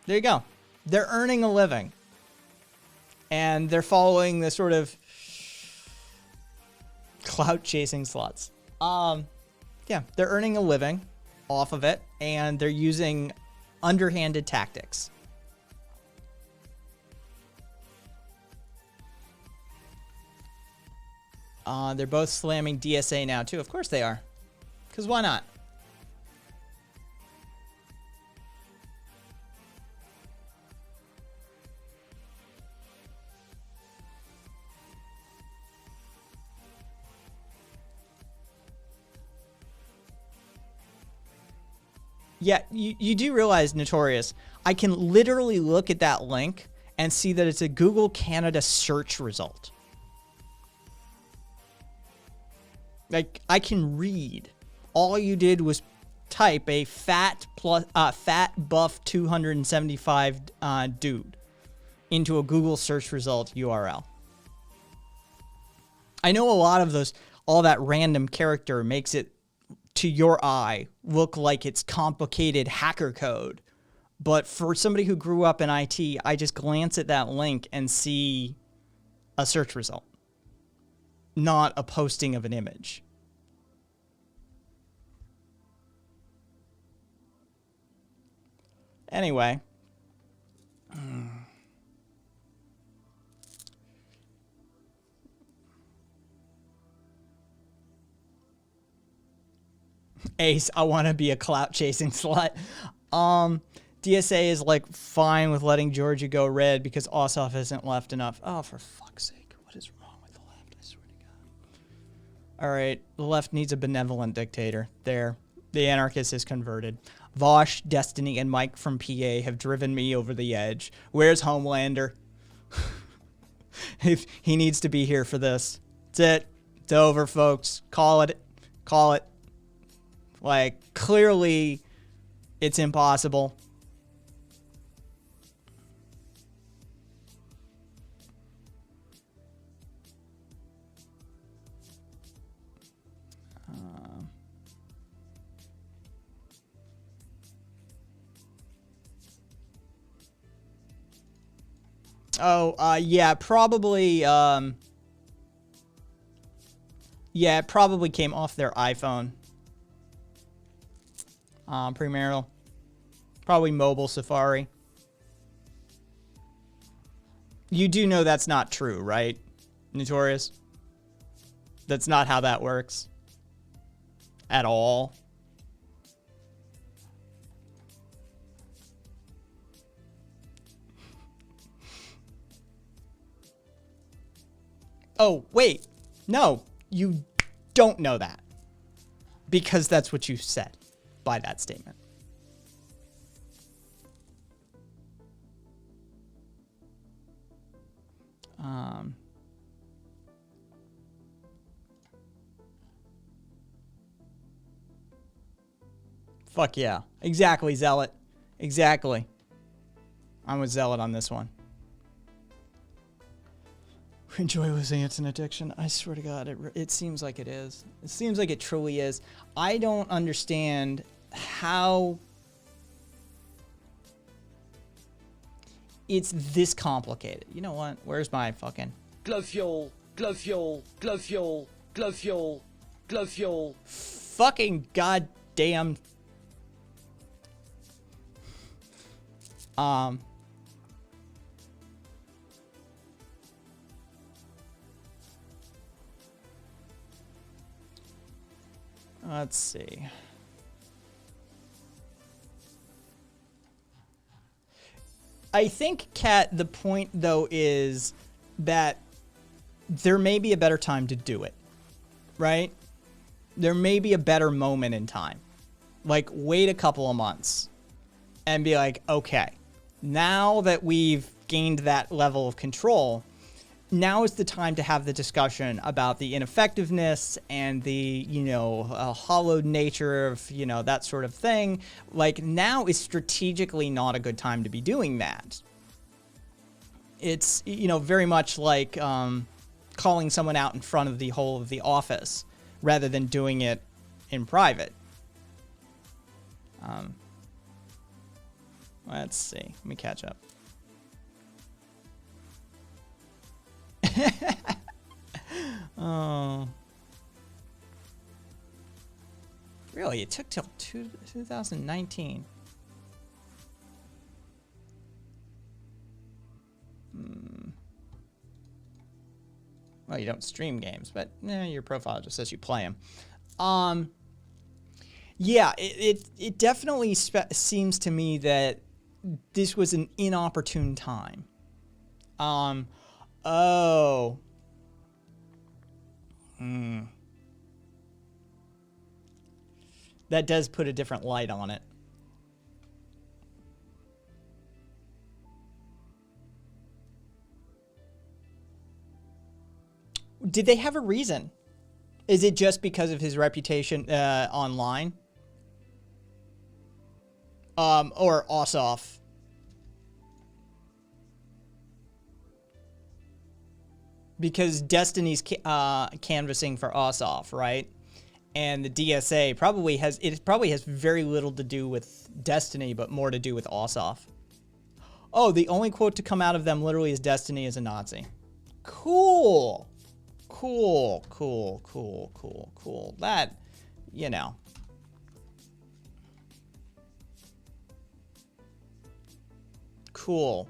you go. They're earning a living. And they're following the sort of clout chasing sluts. Yeah, they're earning a living off of it, and they're using underhanded tactics. They're both slamming DSA now, too. Of course they are. Because why not? Yeah, you do realize, Notorious, I can literally look at that link and see that it's a Google Canada search result. Like, I can read. All you did was type a fat buff 275 dude into a Google search result URL. I know a lot of those, all that random character makes it, to your eye, look like it's complicated hacker code. But for somebody who grew up in IT, I just glance at that link and see a search result, not a posting of an image. Anyway. Ace, I want to be a clout chasing slut. DSA is like fine with letting Georgia go red because Ossoff isn't left enough. Oh, for fuck's sake. What is wrong with the left? I swear to God. All right. The left needs a benevolent dictator. There. The anarchist is converted. Vosh, Destiny, and Mike from PA have driven me over the edge. Where's Homelander? If he needs to be here for this. That's it. It's over, folks. Call it. Call it. Like, clearly, it's impossible. Yeah, probably, yeah, it probably came off their iPhone. Premarital. Probably mobile Safari. You do know that's not true, right, Notorious? That's not how that works. At all. Oh, wait. No, you don't know that. Because that's what you said by that statement. Fuck yeah. Exactly, Zealot. Exactly. I'm with Zealot on this one. Enjoy losing, it's an addiction. I swear to God, it seems like it is. It seems like it truly is. I don't understand how it's this complicated. You know what? Where's my fucking... Glow fuel, glow fuel, glow fuel, glow fuel, glow fuel. Fucking goddamn... Let's see. I think, Kat, the point, though, is that there may be a better time to do it, right? There may be a better moment in time. Like, wait a couple of months and be like, okay, now that we've gained that level of control, now is the time to have the discussion about the ineffectiveness and the, hollowed nature of, that sort of thing. Like, now is strategically not a good time to be doing that. It's, very much like calling someone out in front of the whole of the office rather than doing it in private. Let's see. Let me catch up. Oh. Really? It took till 2019. Well, you don't stream games, but your profile just says you play them. Yeah, it definitely seems to me that this was an inopportune time. Oh. That does put a different light on it. Did they have a reason? Is it just because of his reputation online? Or Ossoff? Because Destiny's canvassing for Ossoff, right? And the DSA probably has very little to do with Destiny, but more to do with Ossoff. Oh, the only quote to come out of them literally is Destiny is a Nazi. Cool. Cool. That, Cool.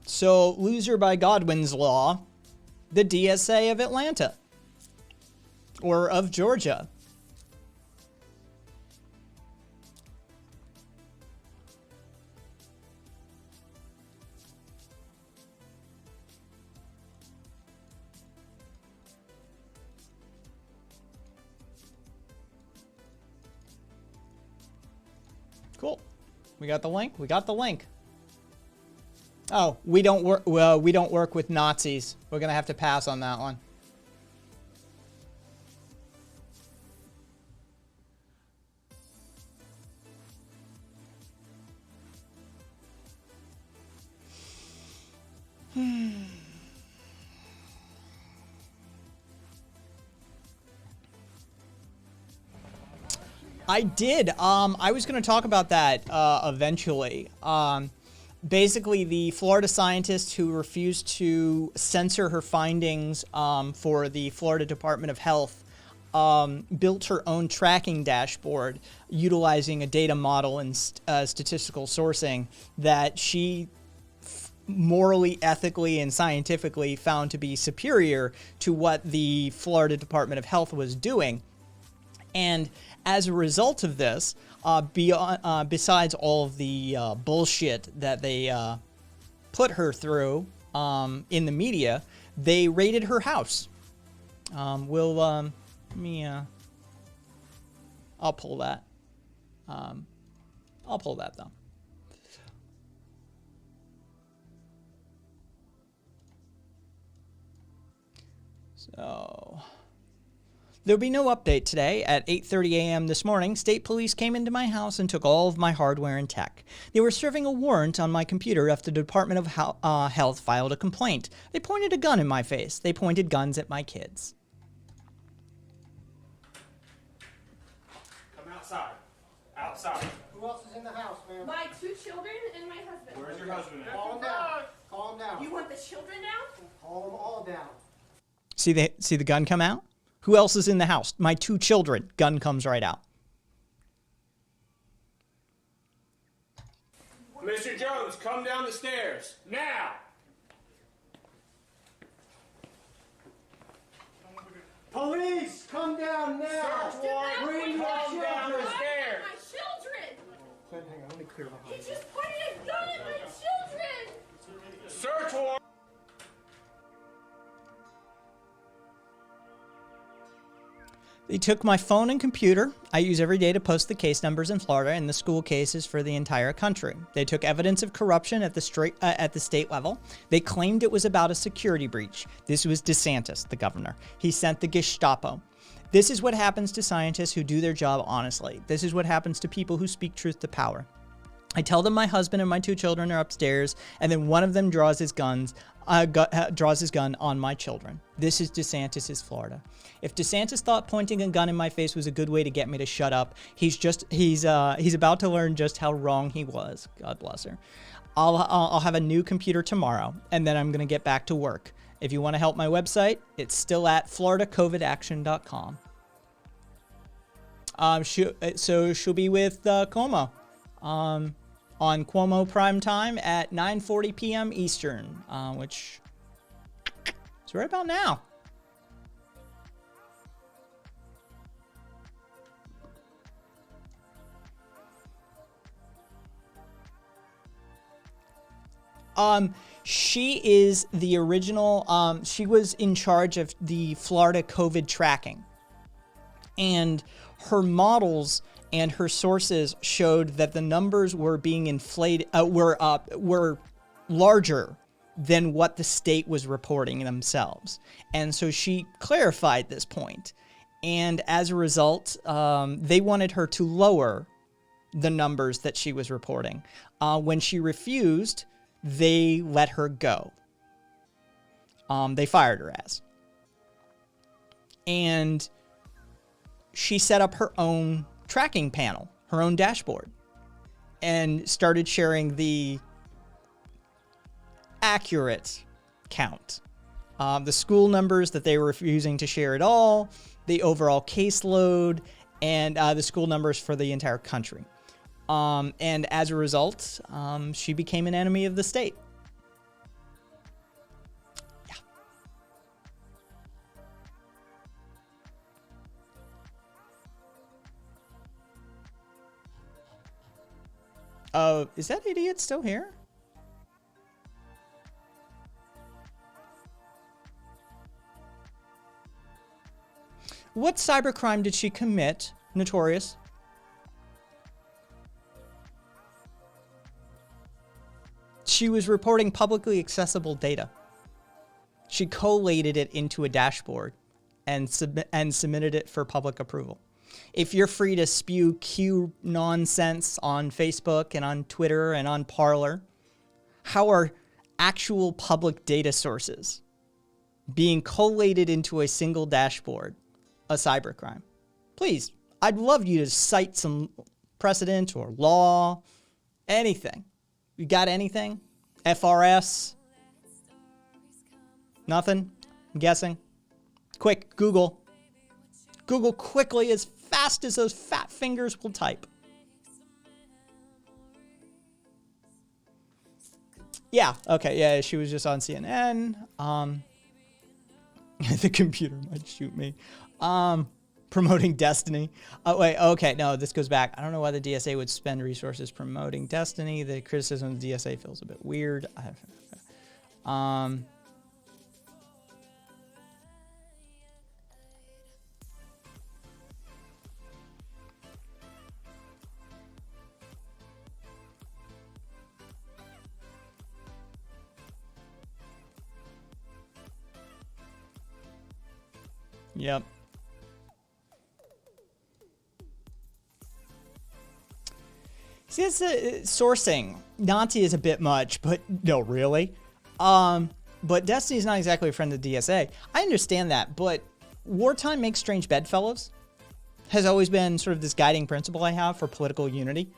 So, loser by Godwin's law, the DSA of Atlanta. Or of Georgia. Cool. We got the link? We got the link. Oh, we don't work. Well, we don't work with Nazis. We're gonna have to pass on that one. I did. I was going to talk about that eventually. Basically, the Florida scientist who refused to censor her findings for the Florida Department of Health built her own tracking dashboard utilizing a data model and statistical sourcing that she morally, ethically, and scientifically found to be superior to what the Florida Department of Health was doing. And as a result of this, besides all of the bullshit that they put her through in the media, they raided her house. I'll pull that. I'll pull that though. So there'll be no update today. At 8:30 a.m. this morning, state police came into my house and took all of my hardware and tech. They were serving a warrant on my computer after the Department of Health filed a complaint. They pointed a gun in my face. They pointed guns at my kids. Come outside. Outside. Who else is in the house, ma'am? My 2 children and my husband. Where's your husband at? Calm down. Calm down. You want the children now? Calm them all down. See the gun come out? Who else is in the house? My 2 children. Gun comes right out. Mr. Jones, come down the stairs. Now! Police, come down now. Search warrant. Bring your Come down the children. stairs. My children! Hang on, let me clear the He house. just pointed a gun at my children! Search warrant. They took my phone and computer I use every day to post the case numbers in Florida and the school cases for the entire country. They took evidence of corruption at the state level. They claimed it was about a security breach. This was DeSantis, the governor. He sent the Gestapo. This is what happens to scientists who do their job honestly. This is what happens to people who speak truth to power. I tell them my husband and my 2 children are upstairs, and then one of them draws his gun on my children. This is DeSantis' Florida. If DeSantis thought pointing a gun in my face was a good way to get me to shut up, he's about to learn just how wrong he was. God bless her. I'll have a new computer tomorrow, and then I'm gonna get back to work. If you want to help my website, it's still at floridacovidaction.com. So she'll be with Cuomo. On Cuomo Prime Time at 9:40 p.m. Eastern, which is right about now. She is the original, she was in charge of the Florida COVID tracking. And her models and her sources showed that the numbers were being inflated, were larger than what the state was reporting themselves. And so she clarified this point. And as a result, they wanted her to lower the numbers that she was reporting. When she refused, they let her go. They fired her ass. And she set up her own tracking panel, her own dashboard, and started sharing the accurate count. The school numbers that they were refusing to share at all, the overall caseload, and the school numbers for the entire country. And as a result, she became an enemy of the state. Yeah. Is that idiot still here? What cybercrime did she commit? Notorious. She was reporting publicly accessible data. She collated it into a dashboard and submitted it for public approval. If you're free to spew Q nonsense on Facebook and on Twitter and on Parler, how are actual public data sources being collated into a single dashboard a cybercrime? Please, I'd love you to cite some precedent or law, anything. You got anything? FRS? Nothing? I'm guessing. Quick, Google. Google quickly as fast as those fat fingers will type. Yeah, okay, yeah, she was just on CNN. The computer might shoot me. Promoting Destiny. Oh, wait, okay, no, this goes back. I don't know why the DSA would spend resources promoting Destiny. The criticism of the DSA feels a bit weird. Yep. See, it's sourcing. Nazi is a bit much, but no, really. But Destiny's not exactly a friend of the DSA. I understand that, but wartime makes strange bedfellows has always been sort of this guiding principle I have for political unity.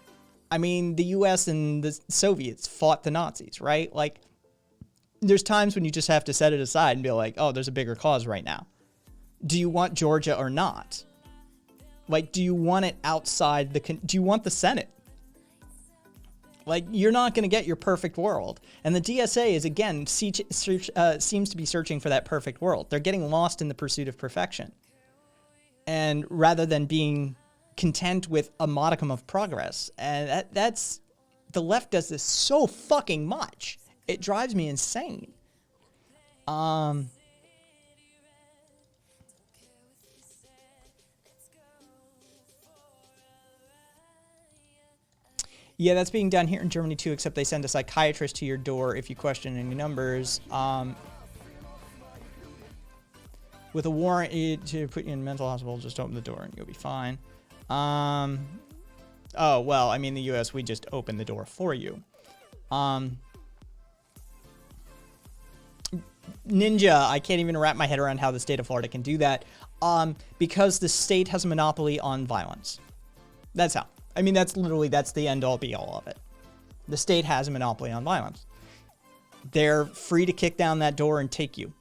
I mean, the US and the Soviets fought the Nazis, right? Like, there's times when you just have to set it aside and be like, oh, there's a bigger cause right now. Do you want Georgia or not? Like, do you want it outside do you want the Senate? Like, you're not going to get your perfect world. And the DSA is, again, seems to be searching for that perfect world. They're getting lost in the pursuit of perfection. And rather than being content with a modicum of progress. And that's, the left does this so fucking much. It drives me insane. Yeah, that's being done here in Germany too, except they send a psychiatrist to your door if you question any numbers. With a warrant to put you in a mental hospital, just open the door and you'll be fine. Oh, well, I mean, the U.S., we just open the door for you. Ninja, I can't even wrap my head around how the state of Florida can do that. Because the state has a monopoly on violence. That's how. I mean, that's the end all be all of it. The state has a monopoly on violence. They're free to kick down that door and take you.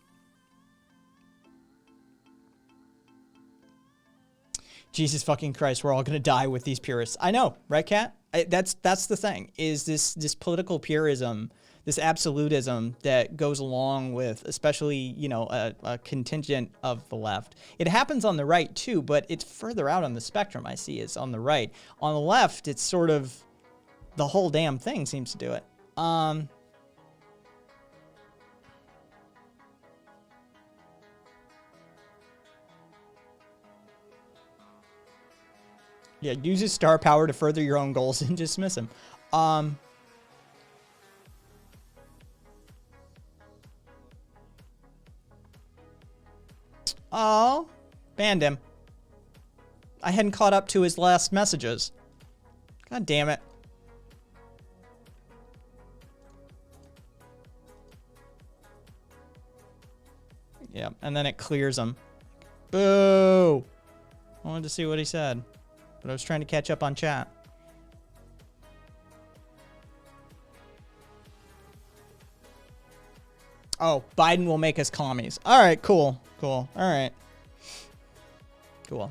Jesus fucking Christ, we're all gonna die with these purists. I know, right, Kat? That's the thing, is this political purism, this absolutism that goes along with, especially, you know, a contingent of the left. It happens on the right too, but it's further out on the spectrum. I see it's on the right. On the left, it's sort of the whole damn thing seems to do it. Yeah, use his star power to further your own goals and dismiss him. Oh, banned him. I hadn't caught up to his last messages. God damn it. Yeah, and then it clears him. Boo! I wanted to see what he said, but I was trying to catch up on chat. Oh, Biden will make us commies. All right, cool. Cool. All right. Cool.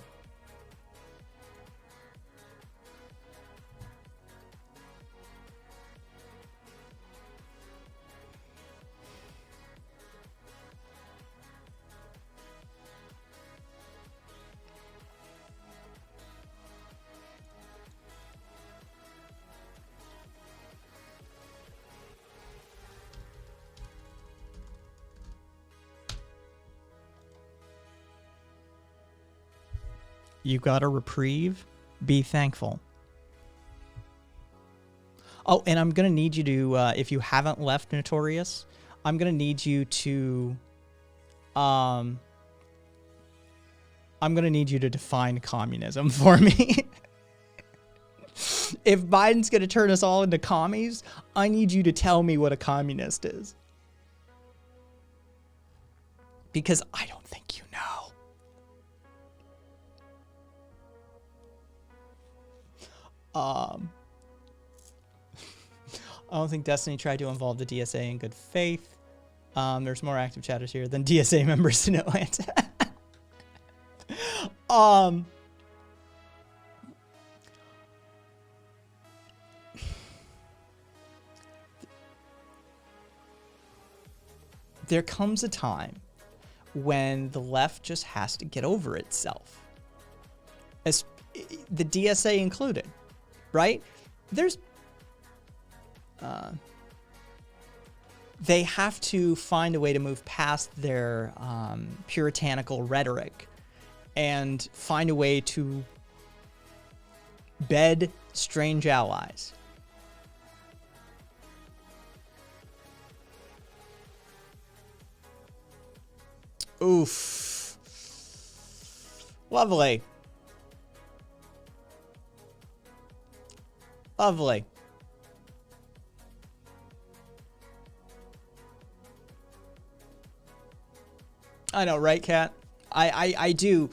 You got a reprieve? Be thankful. Oh, and I'm going to need you to, if you haven't left Notorious, I'm going to need you to, I'm going to need you to define communism for me. If Biden's going to turn us all into commies, I need you to tell me what a communist is. Because I don't think you know. I don't think Destiny tried to involve the DSA in good faith. There's more active chatters here than DSA members in Atlanta. There comes a time when the left just has to get over itself. As the DSA included. Right? There's... they have to find a way to move past their puritanical rhetoric and find a way to bed strange allies. Oof. Lovely. Lovely. I know, right, Kat? I do.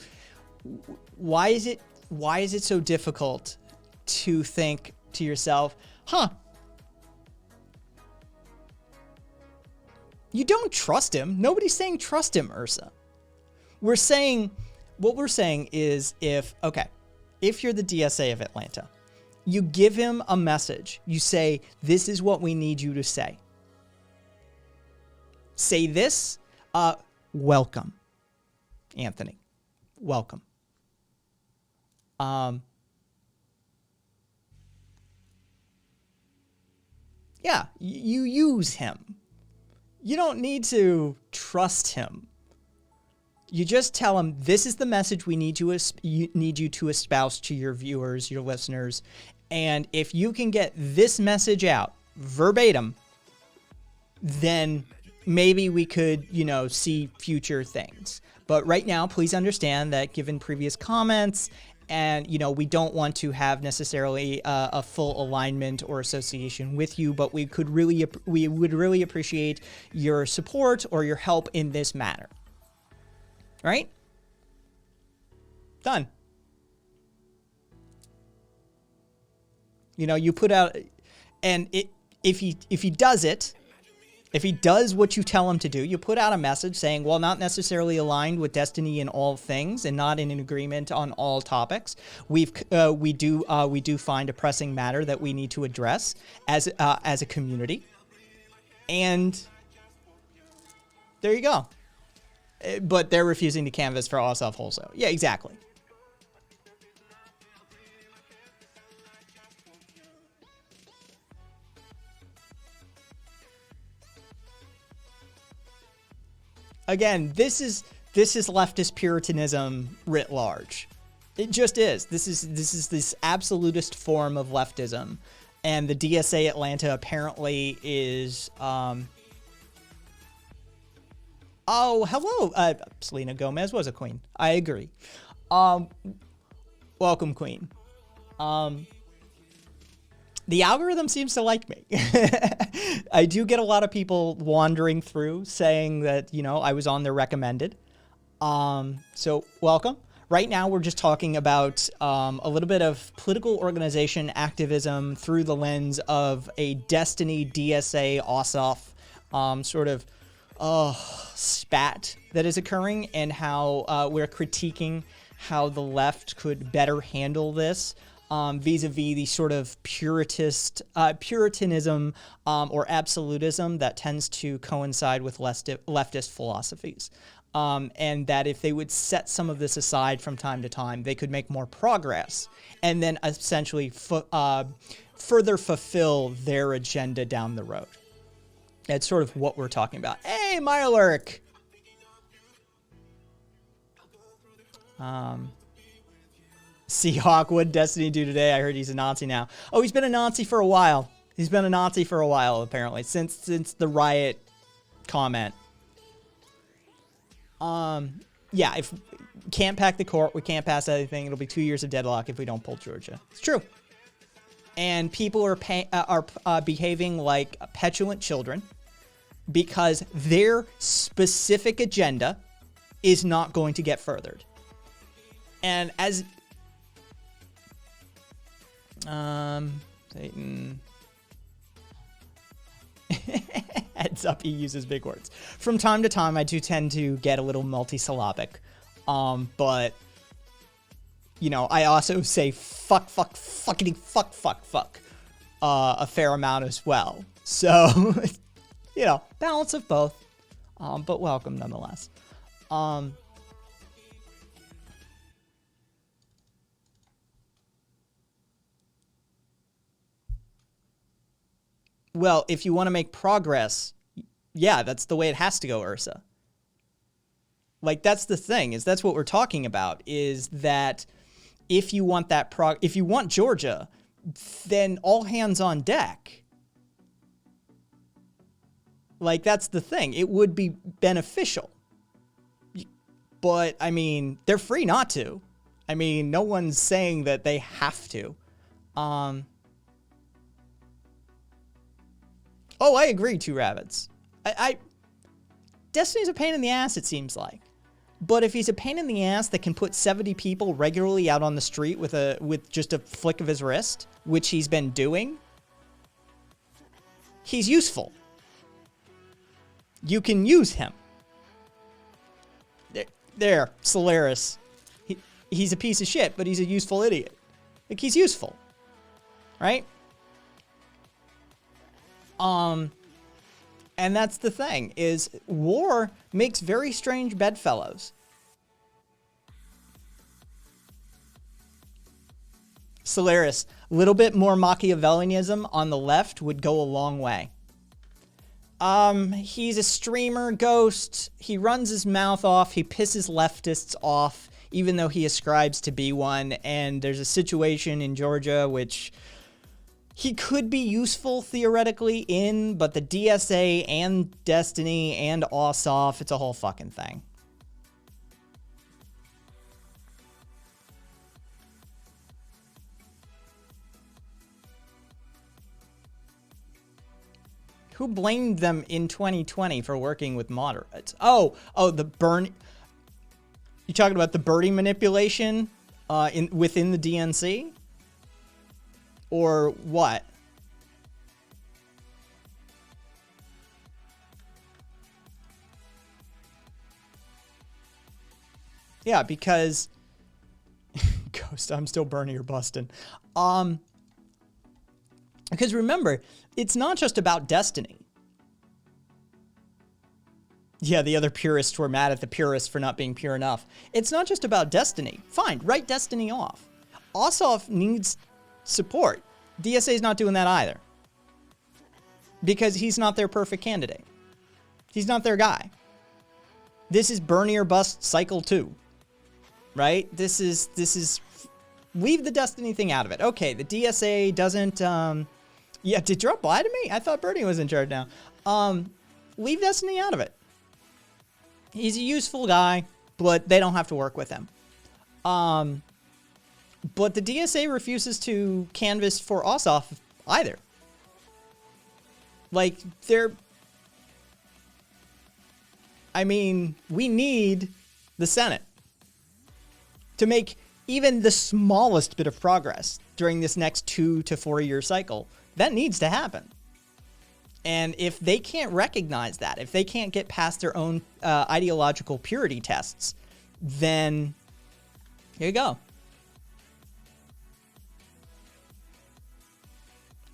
Why is it so difficult to think to yourself, huh? You don't trust him. Nobody's saying trust him, Ursa. What we're saying is if you're the DSA of Atlanta, you give him a message. You say, this is what we need you to say. Say this, welcome, Anthony. Welcome. Yeah, you use him. You don't need to trust him. You just tell him, this is the message we need you to espouse to your viewers, your listeners, And if you can get this message out verbatim, then maybe we could, see future things. But right now, please understand that given previous comments, and, we don't want to have necessarily a full alignment or association with you, but we would really appreciate your support or your help in this matter. Right? Done. You put out, and if he does it, if he does what you tell him to do, you put out a message saying, well, not necessarily aligned with Destiny in all things and not in an agreement on all topics. We do find a pressing matter that we need to address as a community. And there you go. But they're refusing to canvass for all self-wholesale. Yeah, exactly. Again, this is leftist Puritanism writ large. It just is. This is this absolutist form of leftism, and the DSA Atlanta apparently is. Oh, hello. Selena Gomez was a queen. I agree. Welcome, queen. The algorithm seems to like me. I do get a lot of people wandering through saying that, I was on their recommended. So welcome. Right now, we're just talking about a little bit of political organization activism through the lens of a Destiny DSA OSSOF sort of spat that is occurring, and how we're critiquing how the left could better handle this. Vis-a-vis the sort of Puritanism or absolutism that tends to coincide with leftist philosophies. And that if they would set some of this aside from time to time, they could make more progress and then essentially further fulfill their agenda down the road. That's sort of what we're talking about. Hey, Mylurk! Seahawk, what did Destiny do today? I heard he's a Nazi now. Oh, he's been a Nazi for a while. He's been a Nazi for a while, apparently, since the riot comment. Yeah, if we can't pack the court, we can't pass anything. It'll be 2 years of deadlock if we don't pull Georgia. It's true. And people are behaving like petulant children because their specific agenda is not going to get furthered. And as Satan heads up, he uses big words. From time to time, I do tend to get a little multisyllabic. But I also say fuck, fuckity, fuck, a fair amount as well. So, balance of both. But welcome nonetheless. Well, if you want to make progress, yeah, that's the way it has to go, Ursa. Like, that's the thing, is that's what we're talking about, is that if you want that if you want Georgia, then all hands on deck. Like, that's the thing. It would be beneficial. But, I mean, they're free not to. I mean, no one's saying that they have to. Oh, I agree, Two Rabbits. Destiny's a pain in the ass, it seems like. But if he's a pain in the ass that can put 70 people regularly out on the street with just a flick of his wrist, which he's been doing, he's useful. You can use him. There, Solaris. He's a piece of shit, but he's a useful idiot. Like, he's useful. Right? And that's the thing, is war makes very strange bedfellows. Solaris, a little bit more Machiavellianism on the left would go a long way. He's a streamer, Ghost. He runs his mouth off. He pisses leftists off, even though he ascribes to be one. And there's a situation in Georgia which he could be useful theoretically in, but the DSA and Destiny and Ossoff, it's a whole fucking thing. Who blamed them in 2020 for working with moderates? Oh, the burn. You talking about the birdie manipulation within the DNC? Or what? Yeah, because Ghost, I'm still burning or busting. Because remember, it's not just about Destiny. Yeah, the other purists were mad at the purists for not being pure enough. It's not just about Destiny. Fine, write Destiny off. Ossoff needs support. DSA is not doing that either. Because he's not their perfect candidate. He's not their guy. This is Bernie or bust cycle 2. Right? This is leave the Destiny thing out of it. Okay, the DSA doesn't yeah, did Trump lie to me? I thought Bernie was in charge now. Leave Destiny out of it. He's a useful guy, but they don't have to work with him. But the DSA refuses to canvass for Ossoff either. Like, I mean, we need the Senate to make even the smallest bit of progress during this next 2 to 4 year cycle. That needs to happen. And if they can't recognize that, if they can't get past their own ideological purity tests, then here you go.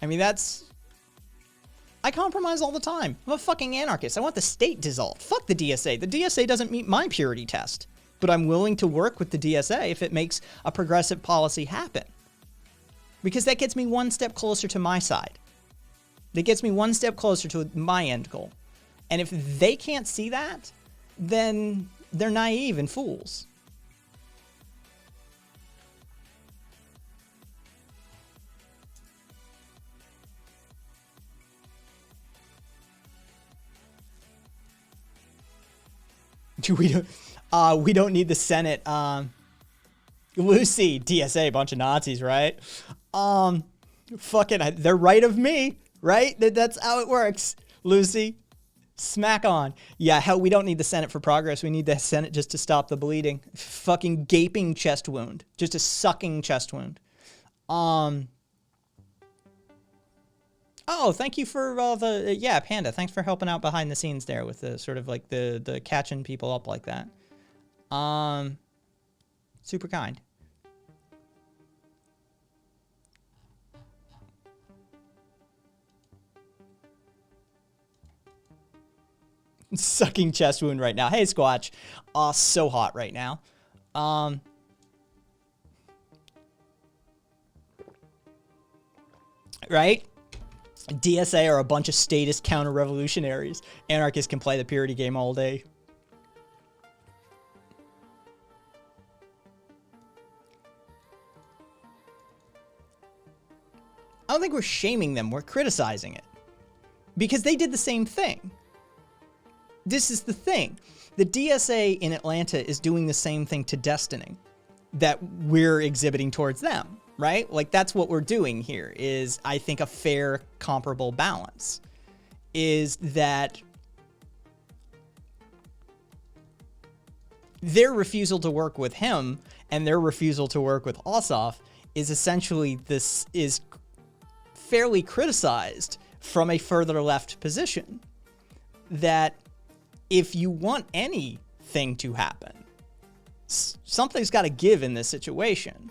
I mean, I compromise all the time. I'm a fucking anarchist. I want the state dissolved. Fuck the DSA. The DSA doesn't meet my purity test. But I'm willing to work with the DSA if it makes a progressive policy happen. Because that gets me one step closer to my side. That gets me one step closer to my end goal. And if they can't see that, then they're naive and fools. We don't need the Senate. Lucy, DSA, bunch of Nazis, right? Fucking, they're right of me, right? That's how it works. Lucy, smack on. Yeah, hell, we don't need the Senate for progress. We need the Senate just to stop the bleeding. Fucking gaping chest wound. Just a sucking chest wound. Oh, thank you for yeah, Panda. Thanks for helping out behind the scenes there with the sort of like the catching people up like that. Super kind. Sucking chest wound right now. Hey, Squatch. So hot right now. Right? DSA are a bunch of statist counter-revolutionaries. Anarchists can play the purity game all day. I don't think we're shaming them. We're criticizing it. Because they did the same thing. This is the thing. The DSA in Atlanta is doing the same thing to Destiny that we're exhibiting towards them, right? Like, that's what we're doing here is, I think, a fair, comparable balance. Is that their refusal to work with him and their refusal to work with Ossoff is essentially this is fairly criticized from a further left position. That if you want anything to happen, something's got to give in this situation.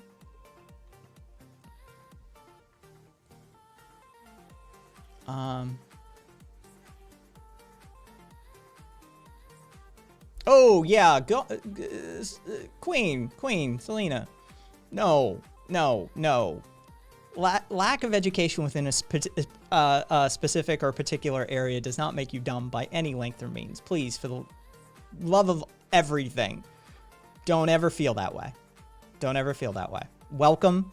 Oh yeah, Queen, Selena. No. Lack of education within a specific or particular area does not make you dumb by any length or means. Please, for the love of everything, don't ever feel that way. Don't ever feel that way. Welcome.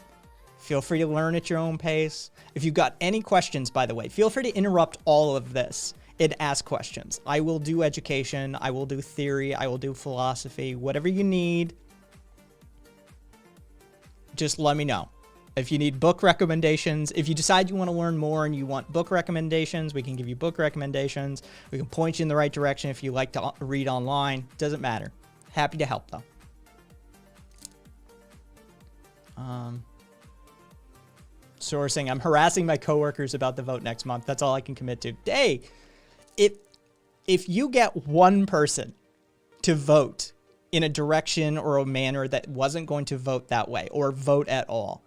Feel free to learn at your own pace. If you've got any questions, by the way, feel free to interrupt all of this and ask questions. I will do education. I will do theory. I will do philosophy. Whatever you need, just let me know. If you need book recommendations, if you decide you want to learn more and you want book recommendations, we can give you book recommendations. We can point you in the right direction if you like to read online. Doesn't matter. Happy to help, though. Sourcing. I'm harassing my coworkers about the vote next month. That's all I can commit to. Hey, if you get one person to vote in a direction or a manner that wasn't going to vote that way or vote at all,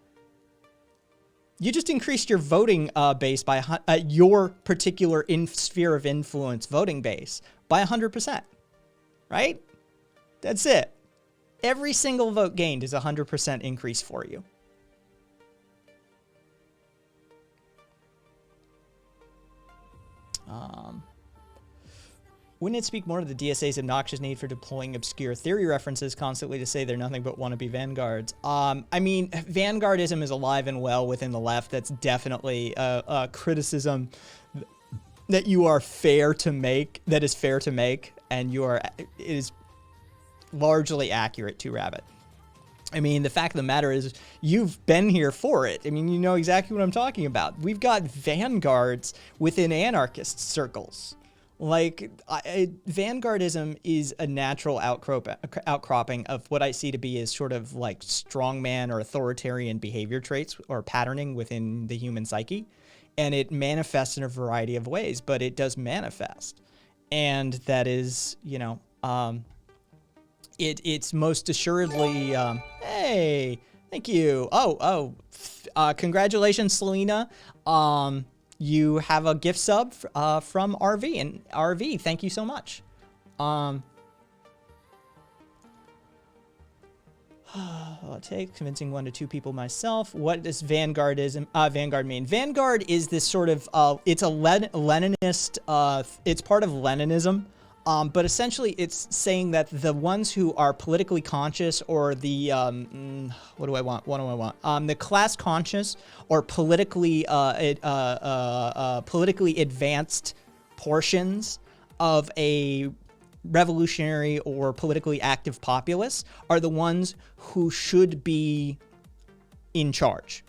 you just increased your voting base by your particular sphere of influence voting base by 100%, right? That's it. Every single vote gained is a 100% increase for you. Wouldn't it speak more to the DSA's obnoxious need for deploying obscure theory references constantly to say they're nothing but wannabe vanguards? I mean, vanguardism is alive and well within the left. That's definitely a criticism that you are fair to make, that is fair to make, and it is largely accurate to Rabbit. I mean, the fact of the matter is you've been here for it. I mean, you know exactly what I'm talking about. We've got vanguards within anarchist circles. Like, vanguardism is a natural outcropping of what I see to be as sort of like strongman or authoritarian behavior traits or patterning within the human psyche. And it manifests in a variety of ways, but it does manifest. And that is, you know, it's most assuredly, hey, thank you. Congratulations, Selena. You have a gift sub from RV, and RV, thank you so much. I'll take convincing 1 to 2 people myself. What does vanguard mean? Vanguard is this sort of it's a Leninist. It's part of Leninism. But essentially, it's saying that the ones who are politically conscious or the what do I want? The class conscious or politically advanced portions of a revolutionary or politically active populace are the ones who should be in charge.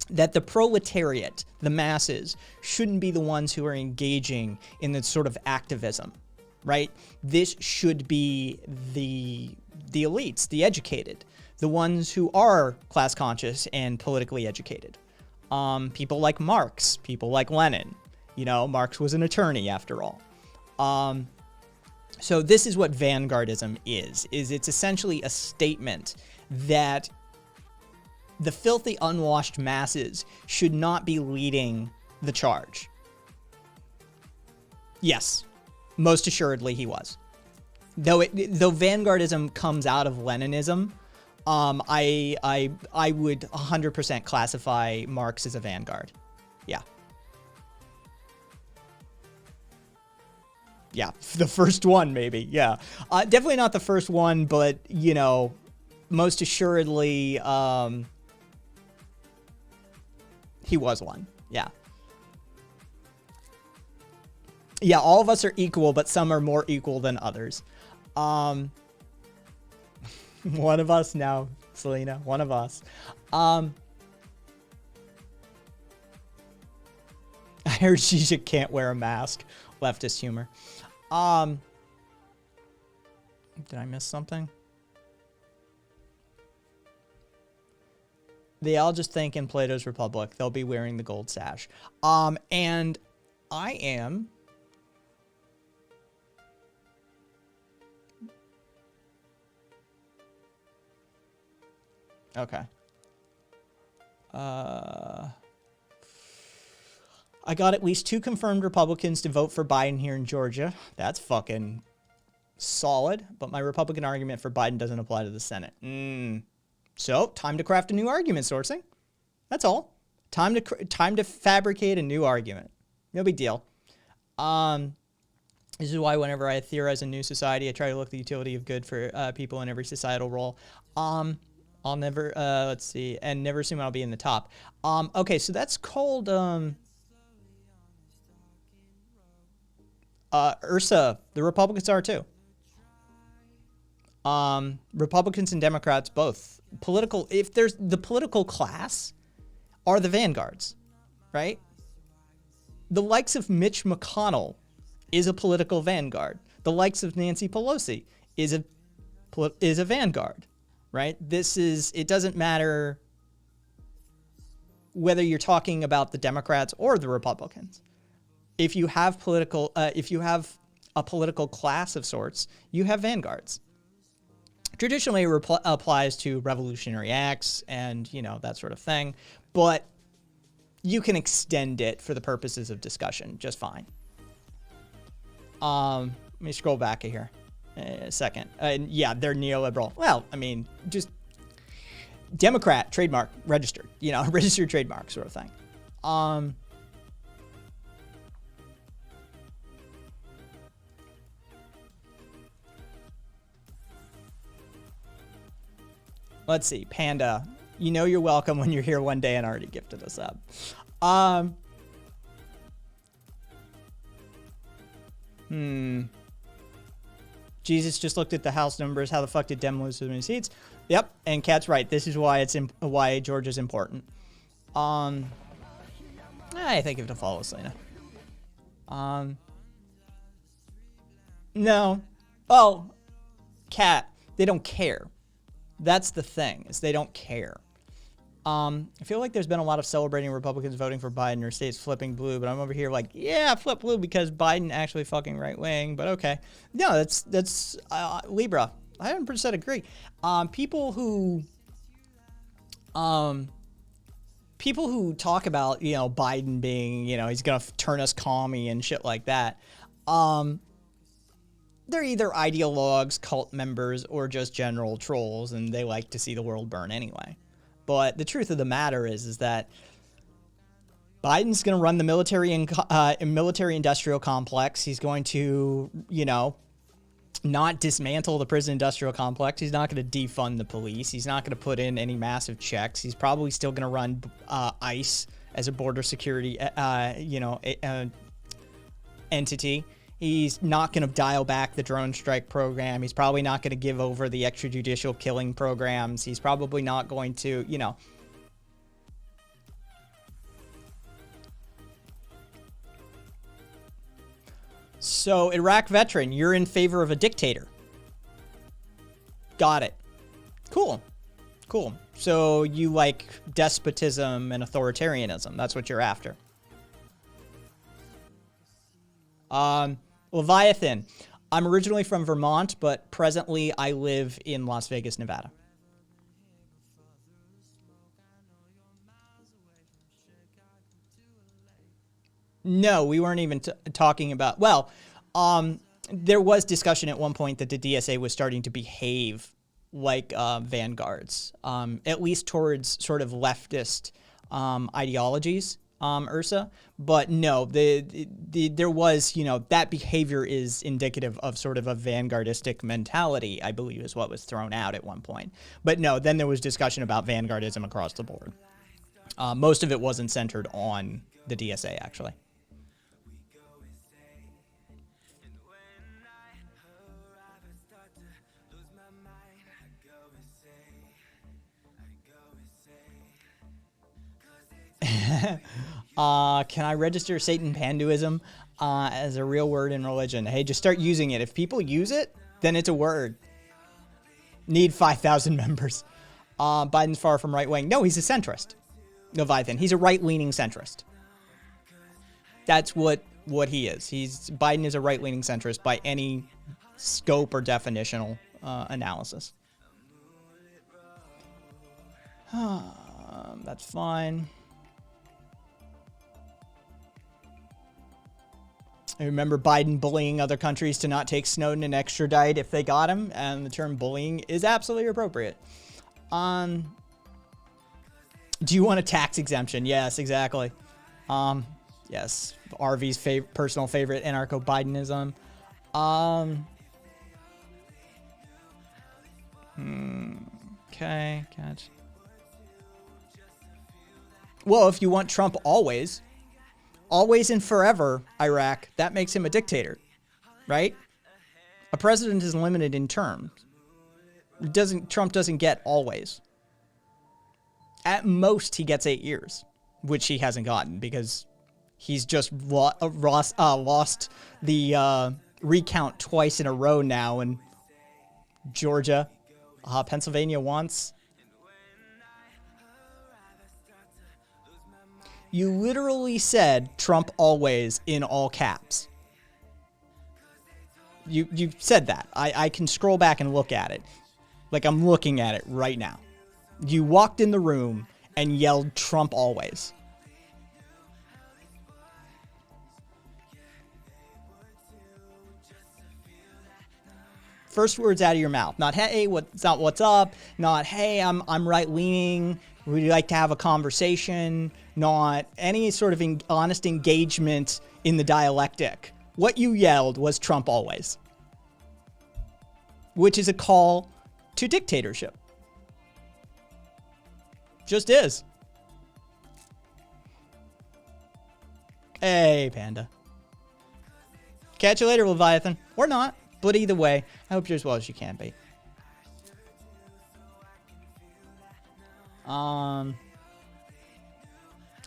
That the proletariat, the masses, shouldn't be the ones who are engaging in this sort of activism. Right? This should be the elites, the educated, the ones who are class conscious and politically educated. People like Marx, people like Lenin. You know, Marx was an attorney after all. So this is what vanguardism is it's essentially a statement that the filthy, unwashed masses should not be leading the charge. Yes. Most assuredly, he was. Though vanguardism comes out of Leninism, I would 100% classify Marx as a vanguard. Yeah. Yeah, the first one, maybe. Yeah. Definitely not the first one, but, you know, most assuredly, he was one. Yeah. Yeah, all of us are equal, but some are more equal than others. One of us now, Selena, one of us. I heard Zizek can't wear a mask. Leftist humor. Did I miss something? They all just think in Plato's Republic they'll be wearing the gold sash. And I am... Okay. I got at least 2 confirmed Republicans to vote for Biden here in Georgia. That's fucking solid. But my Republican argument for Biden doesn't apply to the Senate. So, time to craft a new argument, sourcing. That's all. Time to fabricate a new argument. No big deal. This is why whenever I theorize a new society, I try to look at the utility of good for people in every societal role. I'll never, let's see, and never assume I'll be in the top. Okay, so that's called, Ursa. The Republicans are too. Republicans and Democrats both. If there's the political class are the vanguards, right? The likes of Mitch McConnell is a political vanguard. The likes of Nancy Pelosi is a vanguard, right? It doesn't matter whether you're talking about the Democrats or the Republicans. If you have a political class of sorts, you have vanguards. Traditionally, it applies to revolutionary acts and, that sort of thing, but you can extend it for the purposes of discussion just fine. Let me scroll back here a second. Yeah, they're neoliberal. Well, I mean, just Democrat trademark registered, registered trademark sort of thing. Let's see, Panda. You're welcome when you're here one day and already gifted us up. Jesus just looked at the House numbers. How the fuck did Dem lose so many seats? Yep, and Cat's right. This is why why Georgia's important. I think you have to follow Selena. No. Oh, Cat. They don't care. That's the thing, is they don't care. I feel like there's been a lot of celebrating Republicans voting for Biden or states flipping blue, but I'm over here like, yeah, flip blue because Biden actually fucking right wing, but okay. No, that's Libra. I 100% agree. People who talk about, Biden being, he's going to turn us commie and shit like that. They're either ideologues, cult members, or just general trolls, and they like to see the world burn anyway. But the truth of the matter is that Biden's going to run the military-industrial complex. He's going to, not dismantle the prison-industrial complex. He's not going to defund the police. He's not going to put in any massive checks. He's probably still going to run ICE as a border security, entity. He's not going to dial back the drone strike program. He's probably not going to give over the extrajudicial killing programs. He's probably not going to, So, Iraq veteran, you're in favor of a dictator. Got it. Cool. Cool. So, you like despotism and authoritarianism. That's what you're after. Leviathan. I'm originally from Vermont, but presently I live in Las Vegas, Nevada. No, we weren't even talking about... Well, there was discussion at one point that the DSA was starting to behave like vanguards, at least towards sort of leftist ideologies. Ursa, but no, there was, that behavior is indicative of sort of a vanguardistic mentality, I believe is what was thrown out at one point. But no, then there was discussion about vanguardism across the board. Most of it wasn't centered on the DSA, actually. Can I register Satan Panduism as a real word in religion? Hey, just start using it. If people use it, then it's a word. Need 5,000 members. Biden's far from right wing. No, he's a centrist. Leviathan. He's a right-leaning centrist. That's what he is. Biden is a right-leaning centrist by any scope or definitional analysis. That's fine. I remember Biden bullying other countries to not take Snowden and extradite if they got him, and the term bullying is absolutely appropriate. Do you want a tax exemption? Yes, exactly. Yes, RV's personal favorite, anarcho-Bidenism. Okay, catch. Well, if you want Trump always and forever, Iraq, that makes him a dictator, right? A president is limited in terms. Trump doesn't get always. At most, he gets 8 years, which he hasn't gotten because he's just lost the recount twice in a row now in Georgia, Pennsylvania once. You literally said Trump always in all caps. You said that. I can scroll back and look at it. Like I'm looking at it right now. You walked in the room and yelled Trump always. First words out of your mouth. Not, hey, what's up? Not, hey, I'm right-leaning. Would you like to have a conversation? Not any sort of honest engagement in the dialectic. What you yelled was Trump always. Which is a call to dictatorship. Just is. Hey, Panda. Catch you later, Leviathan. Or not. But either way, I hope you're as well as you can be.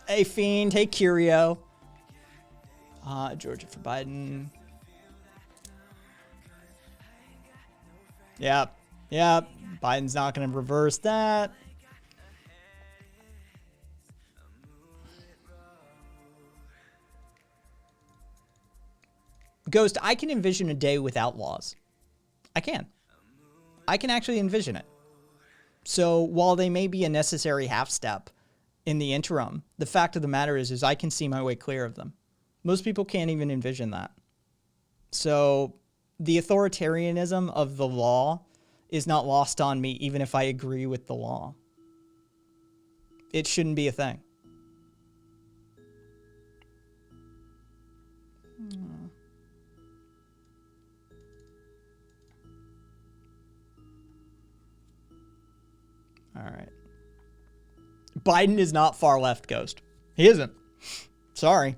Hey, Fiend. Hey, Curio. Georgia for Biden. Yep. Biden's not going to reverse that. Ghost, I can envision a day without laws. I can actually envision it. So while they may be a necessary half step in the interim, the fact of the matter is I can see my way clear of them. Most people can't even envision that. So the authoritarianism of the law is not lost on me, even if I agree with the law. It shouldn't be a thing. All right. Biden is not far left, Ghost. He isn't. Sorry.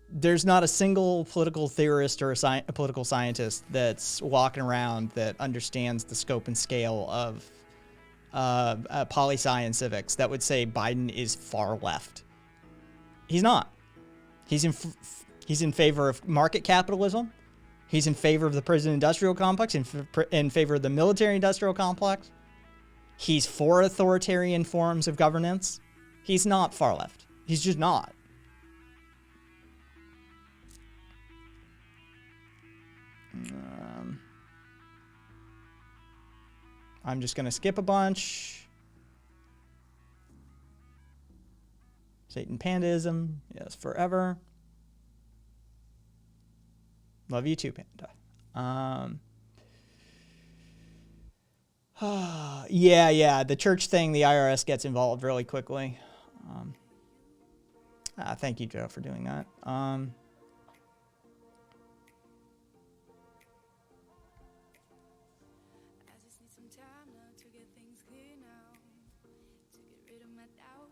There's not a single political theorist or a political scientist that's walking around that understands the scope and scale of poli-sci and civics that would say Biden is far left. He's not. He's in favor of market capitalism. He's in favor of the prison-industrial complex, in favor of the military-industrial complex. He's for authoritarian forms of governance. He's not far left. He's just not. I'm just going to skip a bunch. Satan Pandaism. Yes, forever. Love you too, Panda. Yeah, the church thing, the IRS gets involved really quickly. Thank you, Joe, for doing that.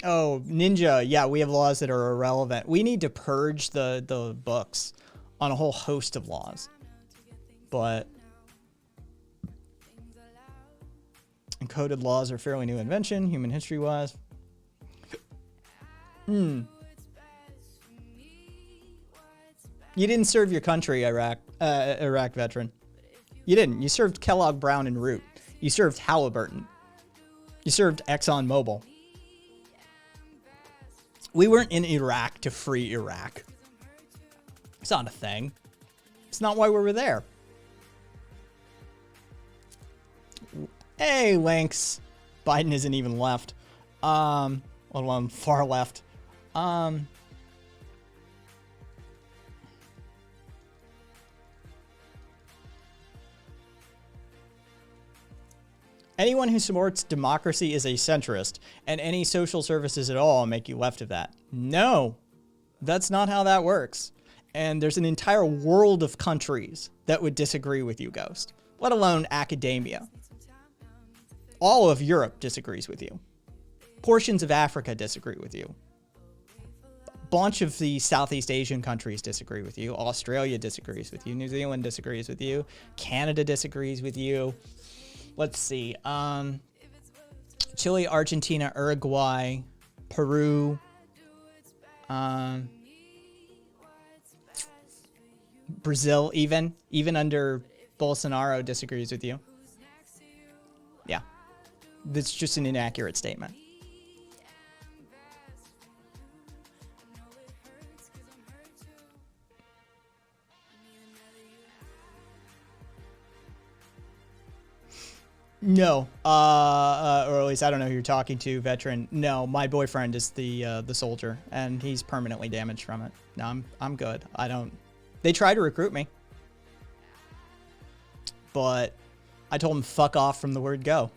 Oh, Ninja, yeah, we have laws that are irrelevant. We need to purge the books on a whole host of laws. But encoded laws are a fairly new invention, human history-wise. You didn't serve your country, Iraq veteran. You didn't. You served Kellogg, Brown, and Root. You served Halliburton. You served ExxonMobil. We weren't in Iraq to free Iraq. It's not a thing. It's not why we were there. Hey, Lynx. Biden isn't even left. Let alone far left. Anyone who supports democracy is a centrist, and any social services at all make you left of that. No, that's not how that works. And there's an entire world of countries that would disagree with you, Ghost, let alone academia. All of Europe disagrees with you. Portions of Africa disagree with you. A bunch of the Southeast Asian countries disagree with you. Australia disagrees with you. New Zealand disagrees with you. Canada disagrees with you. Let's see. Chile, Argentina, Uruguay, Peru, Brazil, even under Bolsonaro disagrees with you. Yeah. That's just an inaccurate statement. No, or at least I don't know who you're talking to, veteran. No, my boyfriend is the soldier, and he's permanently damaged from it. No, I'm good. I don't. They tried to recruit me, but I told them fuck off from the word go.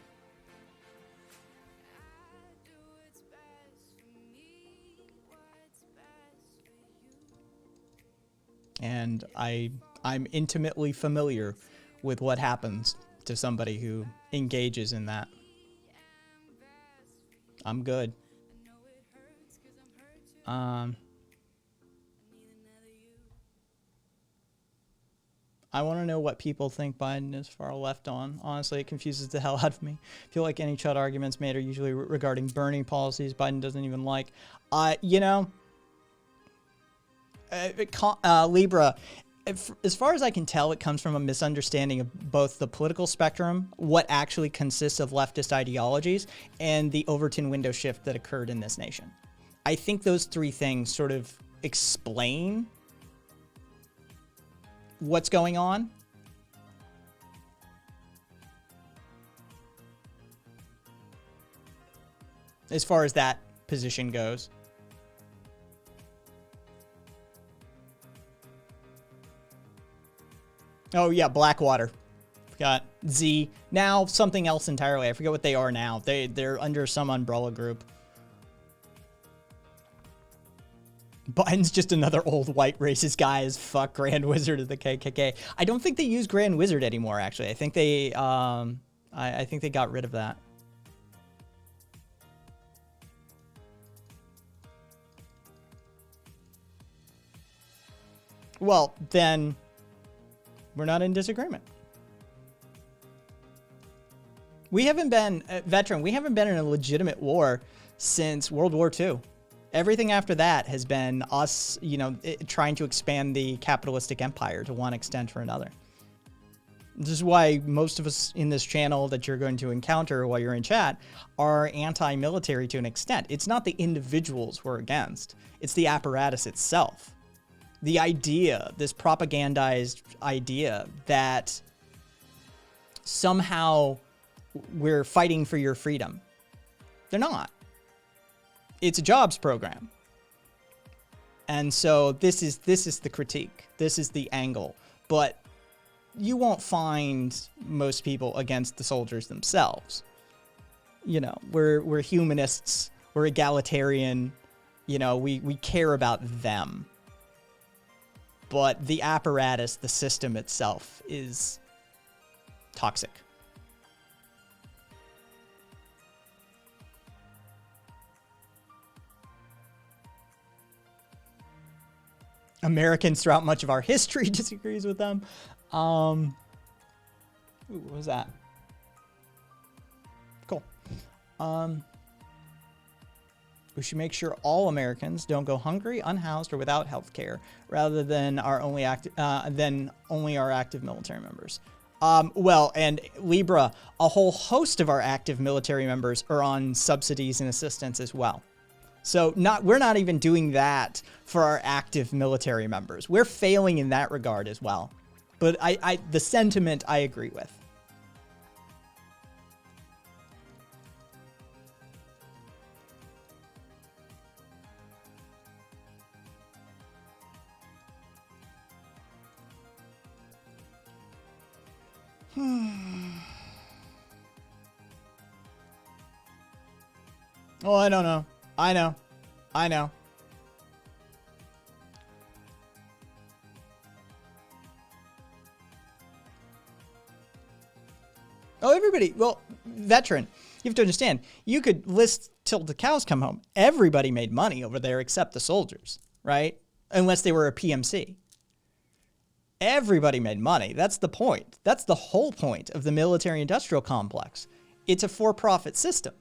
And I'm intimately familiar with what happens to somebody who engages in that. I'm good. I want to know what people think Biden is far left on. Honestly, it confuses the hell out of me. I feel like any chud arguments made are usually regarding Bernie policies Biden doesn't even like. Libra, as far as I can tell, it comes from a misunderstanding of both the political spectrum, what actually consists of leftist ideologies, and the Overton window shift that occurred in this nation. I think those three things sort of explain what's going on. As far as that position goes. Oh yeah, Blackwater. Forgot. Z. Now something else entirely. I forget what they are now. They're under some umbrella group. Biden's just another old white racist guy as fuck Grand Wizard of the KKK. I don't think they use Grand Wizard anymore, actually. I think they I think they got rid of that. Well, then we're not in disagreement. We haven't been, veteran, we haven't been in a legitimate war since World War II. Everything after that has been us, trying to expand the capitalistic empire to one extent or another. This is why most of us in this channel that you're going to encounter while you're in chat are anti-military to an extent. It's not the individuals we're against. It's the apparatus itself. The idea, this propagandized idea that somehow we're fighting for your freedom. They're not. It's a jobs program. And so this is the critique. This is the angle. But you won't find most people against the soldiers themselves. We're humanists, we're egalitarian, we care about them. But the apparatus, the system itself is toxic. Americans throughout much of our history disagrees with them. Ooh, what was that? Cool. We should make sure all Americans don't go hungry, unhoused, or without health care, rather than only our active military members. Well, and Libra, a whole host of our active military members are on subsidies and assistance as well. So we're not even doing that for our active military members. We're failing in that regard as well. But the sentiment I agree with. Oh, I don't know. I know. Oh, everybody. Well, veteran. You have to understand. You could list till the cows come home. Everybody made money over there except the soldiers, right? Unless they were a PMC. Everybody made money. That's the point. That's the whole point of the military-industrial complex. It's a for-profit system.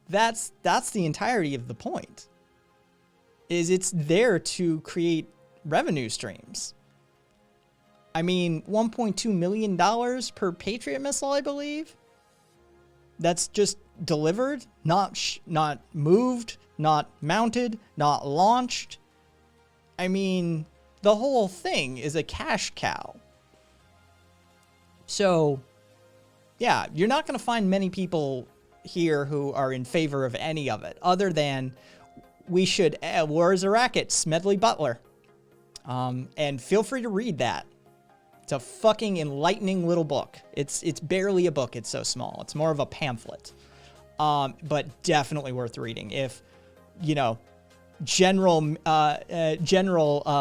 That's the entirety of the point. Is it's there to create revenue streams. I mean, $1.2 million per Patriot missile, I believe. That's just delivered, not moved, not mounted, not launched. I mean, the whole thing is a cash cow. So, yeah, you're not going to find many people here who are in favor of any of it, other than we should, war is a racket, Smedley Butler. And feel free to read that. It's a fucking enlightening little book. It's barely a book, it's so small. It's more of a pamphlet. But definitely worth reading. If, you know, General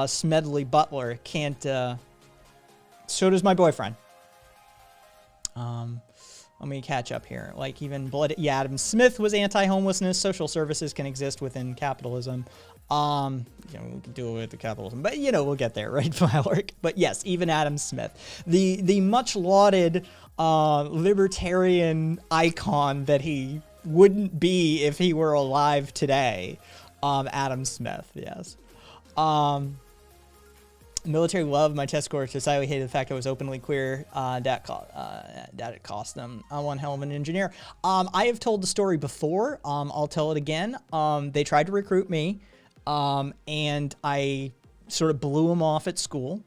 Smedley Butler can't, so does my boyfriend. Let me catch up here. Like even Adam Smith was anti-homelessness. Social services can exist within capitalism. You know, we can do it with the capitalism, but you know, we'll get there, right, Firework? But yes, even Adam Smith, the much lauded libertarian icon that he wouldn't be if he were alive today. Adam Smith, yes. Military loved my test score. Society hated the fact I was openly queer. That it cost them one hell of an engineer. I have told the story before. I'll tell it again. They tried to recruit me, and I sort of blew them off at school.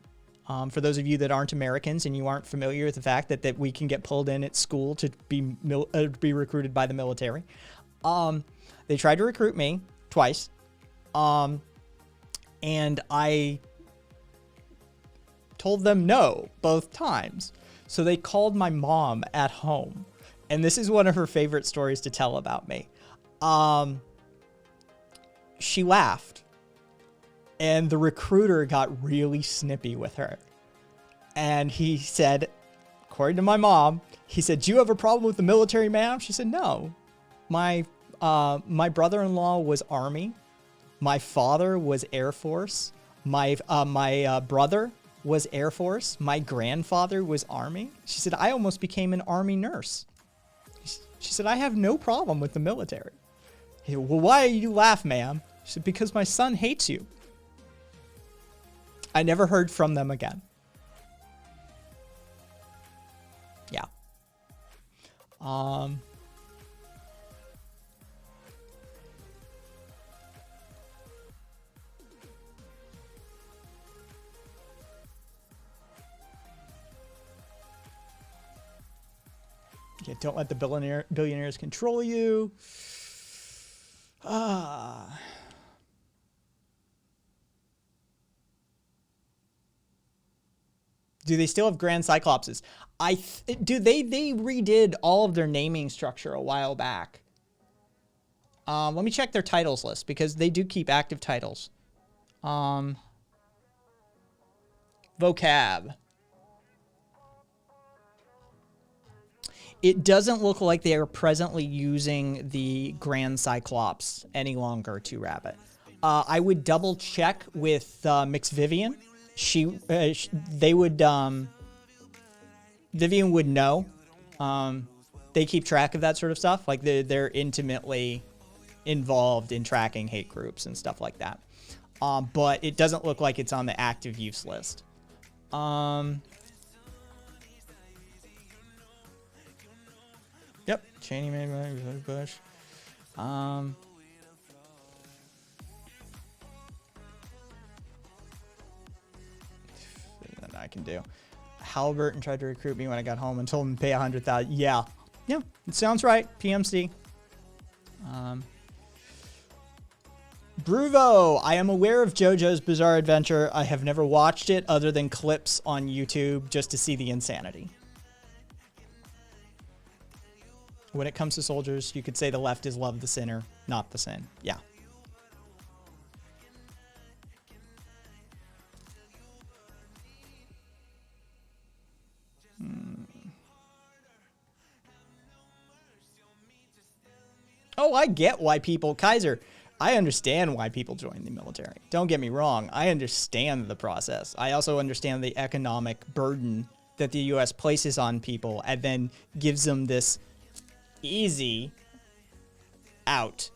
For those of you that aren't Americans and you aren't familiar with the fact that we can get pulled in at school to be recruited by the military, they tried to recruit me twice, and I told them no both times. So they called my mom at home. And this is one of her favorite stories to tell about me. She laughed. And the recruiter got really snippy with her. And he said, according to my mom, he said, "Do you have a problem with the military, ma'am?" She said, "No. My brother-in-law was Army. My father was Air Force. My brother was Air Force. My grandfather was Army." She said, "I almost became an Army nurse." She said, "I have no problem with the military." He said, "Well, why do you laugh, ma'am?" She said, "Because my son hates you." I never heard from them again. Yeah. Yeah, don't let the billionaires control you. Do they still have Grand Cyclopses? They redid all of their naming structure a while back. Let me check their titles list because they do keep active titles. Vocab. It doesn't look like they are presently using the Grand Cyclops any longer, 2Rabbit. I would double check with Mix Vivian. Vivian would know. They keep track of that sort of stuff. Like they're intimately involved in tracking hate groups and stuff like that. But it doesn't look like it's on the active use list. Yep, Cheney made by Bush. That I can do. Halliburton tried to recruit me when I got home and told him to pay $100,000. Yeah, it sounds right. PMC. Bruvo, I am aware of JoJo's Bizarre Adventure. I have never watched it other than clips on YouTube just to see the insanity. When it comes to soldiers, you could say the left is love the sinner, not the sin. Yeah. Oh, I get why people, Kaiser, I understand why people join the military. Don't get me wrong. I understand the process. I also understand the economic burden that the U.S. places on people and then gives them this easy out.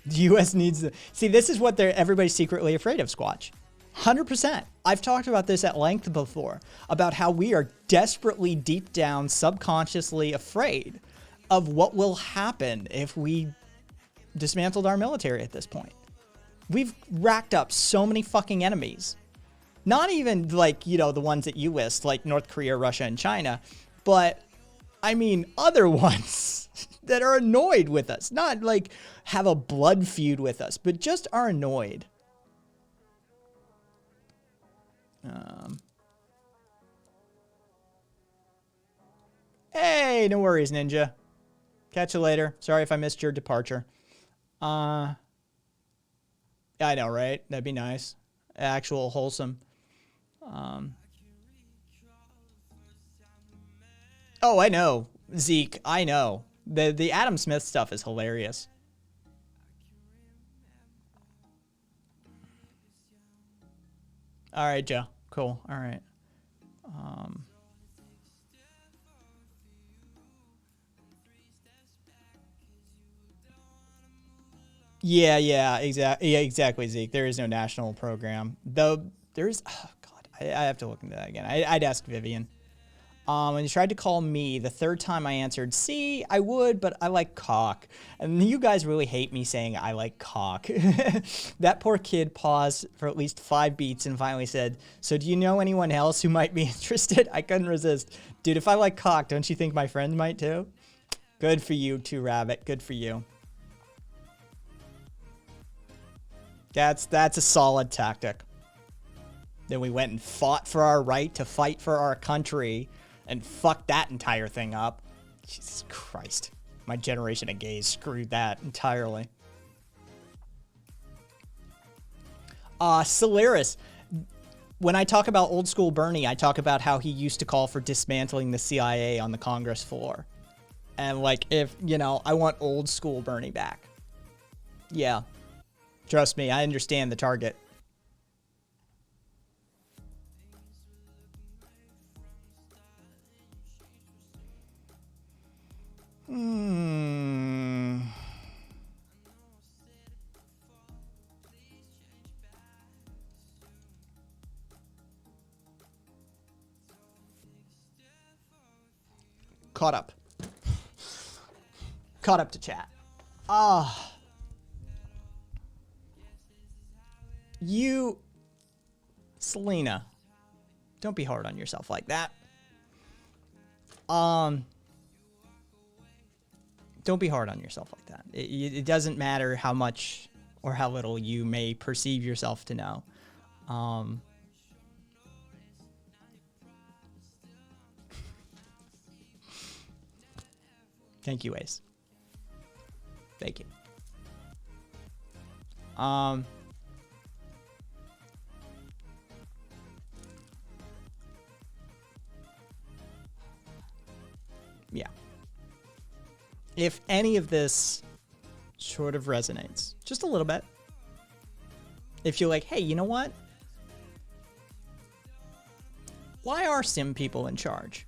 The U.S. needs to see. This is what everybody's secretly afraid of, Squatch. 100%. I've talked about this at length before, about how we are desperately deep down, subconsciously afraid of what will happen if we dismantled our military at this point. We've racked up so many fucking enemies. Not even like, you know, the ones that you list, like North Korea, Russia, and China, but I mean other ones that are annoyed with us. Not like have a blood feud with us, but just are annoyed. Hey, no worries, Ninja. Catch you later. Sorry if I missed your departure. I know, right? That'd be nice. Actual wholesome. Oh, I know, Zeke. I know. The Adam Smith stuff is hilarious. All right, Joe. Cool. All right. Yeah, exactly, Zeke. There is no national program. Though there's, oh God, I have to look into that again. I'd ask Vivian. And you tried to call me. The third time I answered, see, I would, but I like cock. And you guys really hate me saying I like cock. That poor kid paused for at least 5 beats and finally said, so do you know anyone else who might be interested? I couldn't resist. Dude, if I like cock, don't you think my friends might too? Good for you, 2Rabbit. Good for you. That's a solid tactic. Then we went and fought for our right to fight for our country and fucked that entire thing up. Jesus Christ. My generation of gays screwed that entirely. Solaris. When I talk about old school Bernie, I talk about how he used to call for dismantling the CIA on the Congress floor. And like, if, you know, I want old school Bernie back. Yeah. Trust me, I understand the target. Caught up. Caught up to chat. You, Selena, don't be hard on yourself like that. Don't be hard on yourself like that. It doesn't matter how much or how little you may perceive yourself to know. Thank you, Ace. Thank you. Yeah. If any of this sort of resonates, just a little bit. If you're like, hey, you know what? Why are sim people in charge?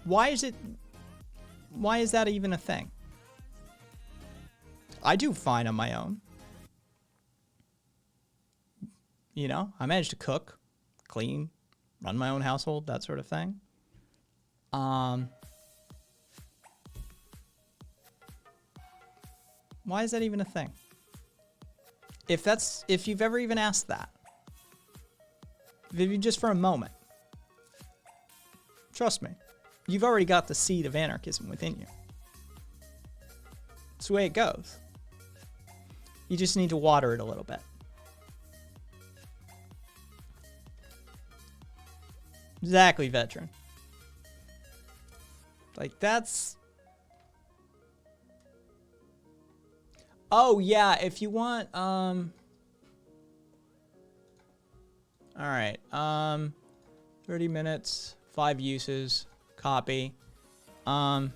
Why is that even a thing? I do fine on my own. You know, I manage to cook, clean, run my own household, that sort of thing. Why is that even a thing? If you've ever even asked that, maybe just for a moment, trust me, you've already got the seed of anarchism within you. It's the way it goes. You just need to water it a little bit. Exactly, veteran. Like, that's... Oh, yeah, if you want, Alright, 30 minutes, 5 uses, copy. I'll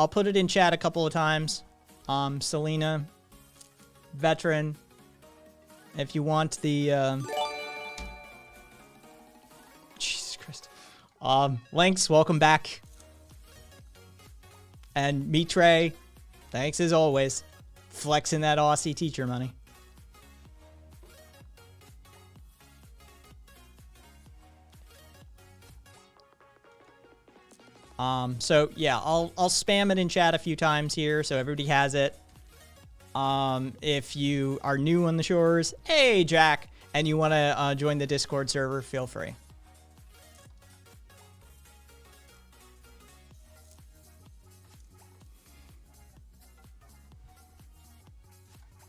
put it in chat a couple of times. Selena, veteran, if you want the, Jesus Christ. Lynx, welcome back. And Mitre, thanks as always. Flexing that Aussie teacher money. So yeah, I'll spam it in chat a few times here so everybody has it. If you are new on the shores, hey Jack, and you want to join the Discord server, feel free.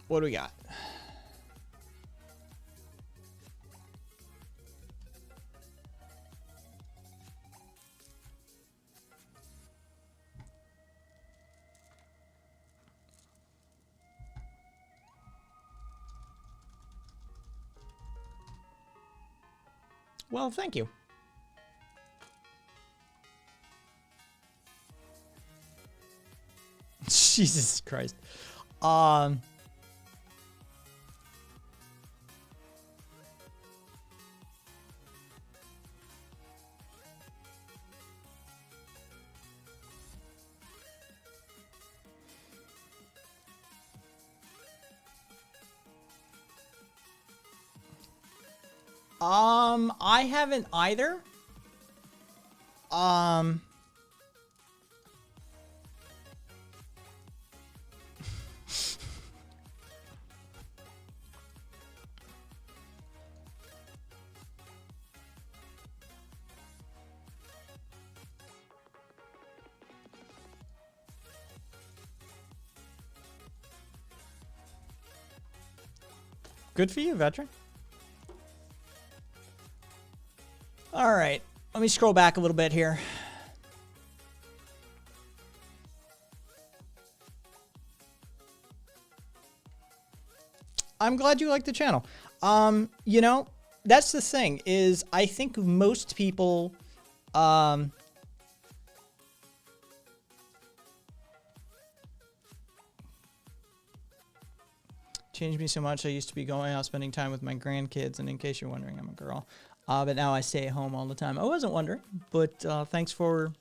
What do we got? Well, thank you. Jesus Christ. I haven't either. Good for you, veteran. All right, let me scroll back a little bit here. I'm glad you like the channel. You know, that's the thing is I think most people, changed me so much. I used to be going out spending time with my grandkids, and in case you're wondering, I'm a girl. But now I stay at home all the time. I wasn't wondering, but thanks for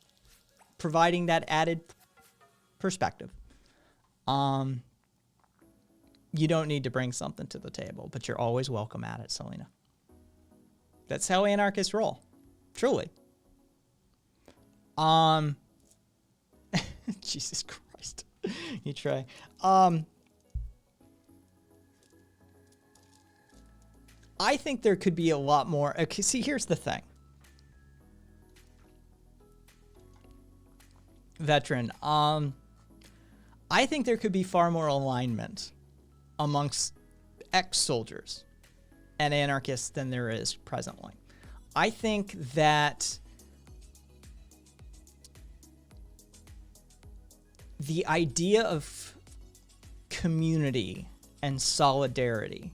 providing that added perspective. You don't need to bring something to the table, but you're always welcome at it, Selena. That's how anarchists roll. Truly. Jesus Christ. You try. I think there could be a lot more. Okay, see, here's the thing. Veteran, I think there could be far more alignment amongst ex-soldiers and anarchists than there is presently. I think that the idea of community and solidarity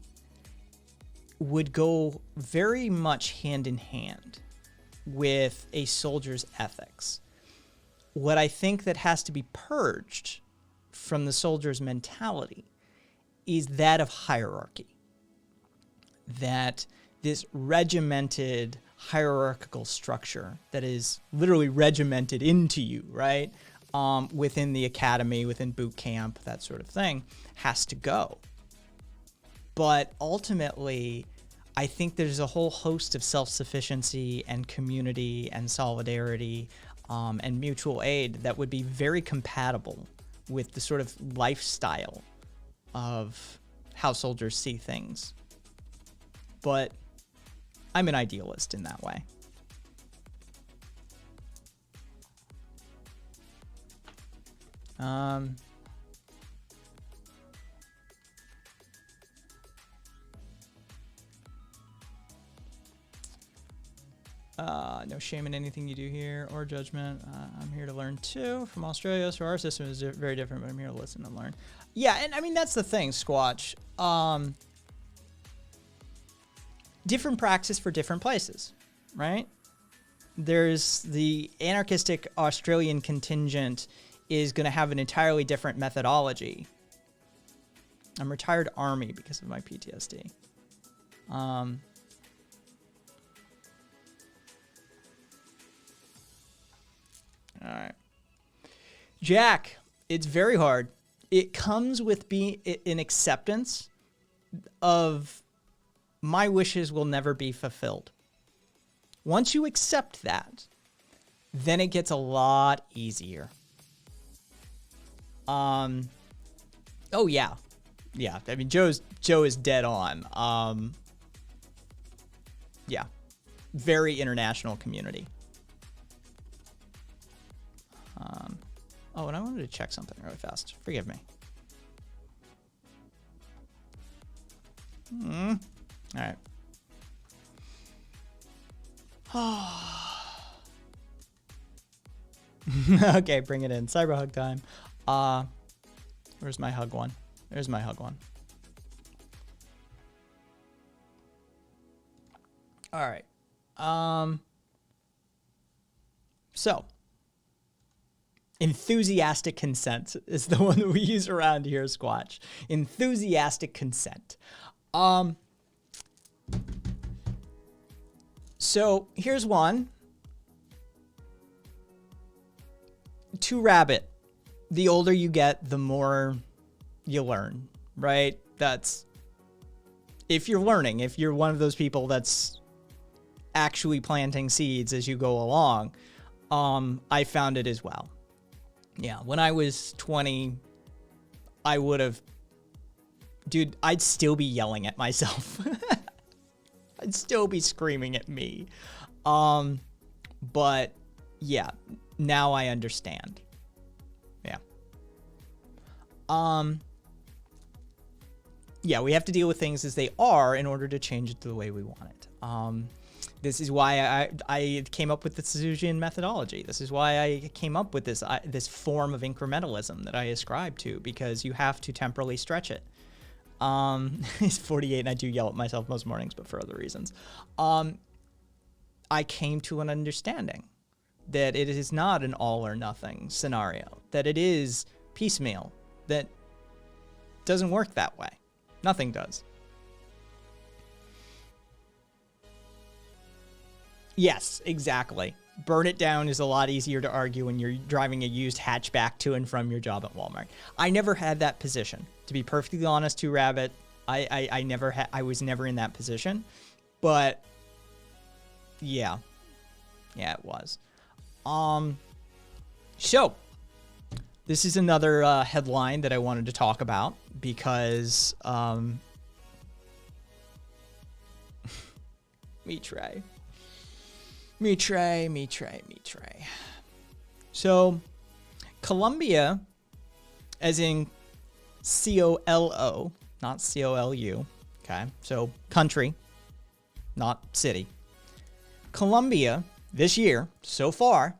would go very much hand in hand with a soldier's ethics. What I think that has to be purged from the soldier's mentality is that of hierarchy. That this regimented hierarchical structure that is literally regimented into you, right? Within the academy, within boot camp, that sort of thing, has to go. But ultimately, I think there's a whole host of self-sufficiency and community and solidarity and mutual aid that would be very compatible with the sort of lifestyle of how soldiers see things. But I'm an idealist in that way. No shame in anything you do here or judgment. I'm here to learn too from Australia, so our system is very different, but I'm here to listen and learn. Yeah, and I mean, that's the thing, Squatch. Different praxis for different places, right? There's the anarchistic Australian contingent is going to have an entirely different methodology. I'm retired Army because of my PTSD. All right. Jack, it's very hard. It comes with being an acceptance of my wishes will never be fulfilled. Once you accept that, then it gets a lot easier. Oh yeah. Yeah, I mean Joe is dead on. Yeah. Very international community. Oh, and I wanted to check something really fast. Forgive me. All right. Okay, bring it in. Cyber hug time. Where's my hug one? There's my hug one. All right. So enthusiastic consent is the one that we use around here, Squatch. Enthusiastic consent. So here's one. 2 Rabbit. The older you get, the more you learn, right? That's if you're learning, if you're one of those people that's actually planting seeds as you go along. I found it as well. Yeah, when I was 20, I would have, dude, I'd still be yelling at myself. I'd still be screaming at me. But yeah, now I understand. Yeah. Yeah, we have to deal with things as they are in order to change it to the way we want it. This is why I came up with the Suzukian methodology. This is why I came up with this form of incrementalism that I ascribe to, because you have to temporally stretch it. He's 48 and I do yell at myself most mornings, but for other reasons. I came to an understanding that it is not an all or nothing scenario, that it is piecemeal, that doesn't work that way. Nothing does. Yes, exactly. Burn it down is a lot easier to argue when you're driving a used hatchback to and from your job at Walmart. I never had that position. To be perfectly honest, 2 Rabbit, I was never in that position. But yeah. Yeah, it was. So this is another headline that I wanted to talk about because me try. So, Colombia, as in C-O-L-O, not C-O-L-U, okay? So, country, not city. Colombia, this year, so far,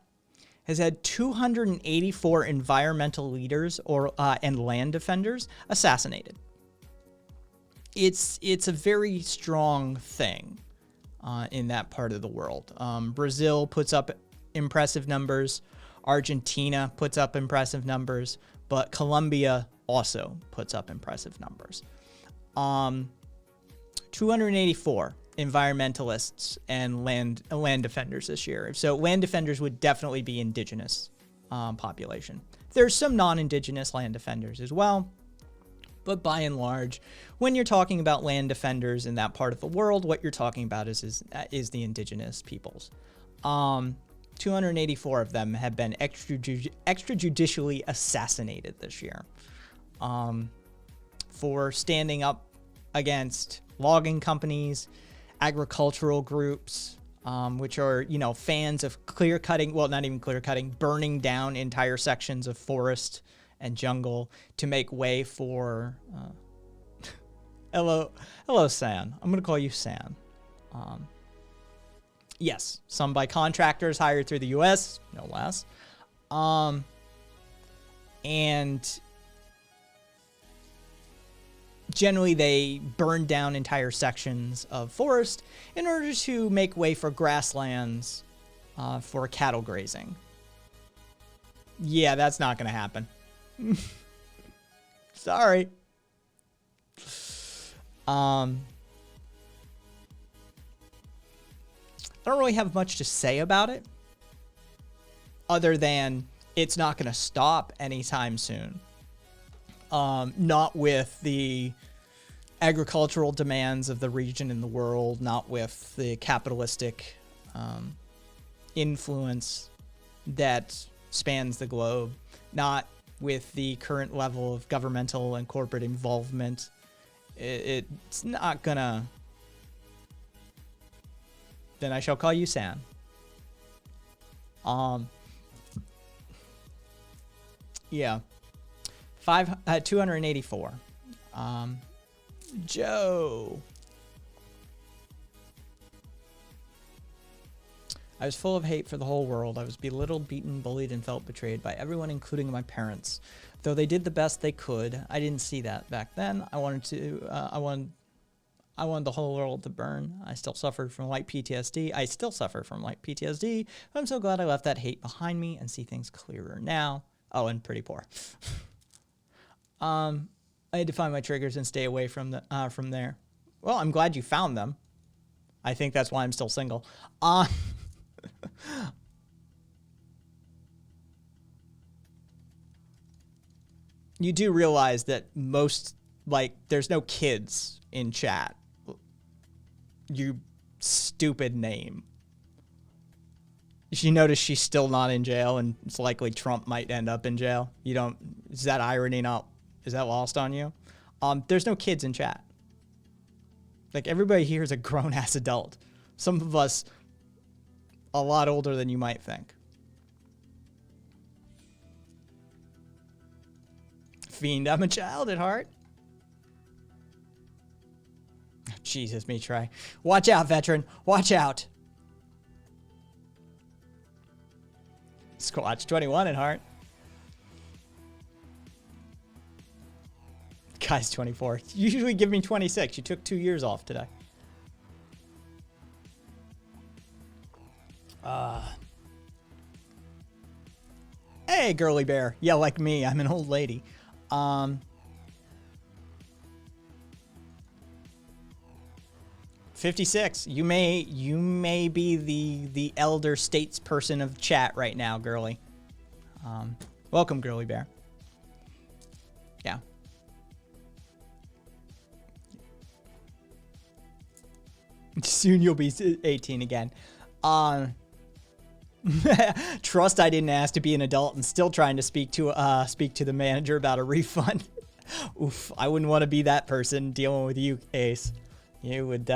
has had 284 environmental leaders and land defenders assassinated. It's a very strong thing. In that part of the world. Brazil puts up impressive numbers. Argentina puts up impressive numbers. But Colombia also puts up impressive numbers. 284 environmentalists and land defenders this year. So land defenders would definitely be indigenous population. There's some non-indigenous land defenders as well. But by and large, when you're talking about land defenders in that part of the world, what you're talking about is the indigenous peoples. 284 of them have been extrajudicially assassinated this year for standing up against logging companies, agricultural groups, which are, fans of clear cutting. Well, not even clear cutting, burning down entire sections of forest and jungle to make way for hello San. I'm gonna call you San. Yes, some by contractors hired through the U.S., no less. And generally they burned down entire sections of forest in order to make way for grasslands for cattle grazing. Yeah, that's not going to happen. Sorry. I don't really have much to say about it, other than it's not going to stop anytime soon. Not with the agricultural demands of the region and the world, not with the capitalistic influence that spans the globe, not with the current level of governmental and corporate involvement. It's not gonna... Then I shall call you Sam. Yeah. 284. Joe. I was full of hate for the whole world. I was belittled, beaten, bullied, and felt betrayed by everyone, including my parents. Though they did the best they could, I didn't see that back then. I wanted the whole world to burn. I still suffered from light PTSD. I still suffer from light PTSD, but I'm so glad I left that hate behind me and see things clearer now. Oh, and pretty poor. I had to find my triggers and stay away from there. Well, I'm glad you found them. I think that's why I'm still single. You do realize that there's no kids in chat. You stupid name. You notice she's still not in jail, and it's likely Trump might end up in jail. Is that irony is that lost on you? There's no kids in chat. Like, everybody here is a grown-ass adult. Some of us a lot older than you might think. Fiend, I'm a child at heart. Jesus, me try. Watch out, veteran. Watch out. Squatch 21 at heart. Guy's 24. You usually give me 26. You took 2 years off today. Hey, girly bear. Yeah, like me. I'm an old lady. 56. You may be the elder statesperson of chat right now, girly. Welcome, girly bear. Yeah. Soon you'll be 18 again. Trust I didn't ask to be an adult and still trying to speak to the manager about a refund. Oof, I wouldn't want to be that person dealing with you, Ace. You would,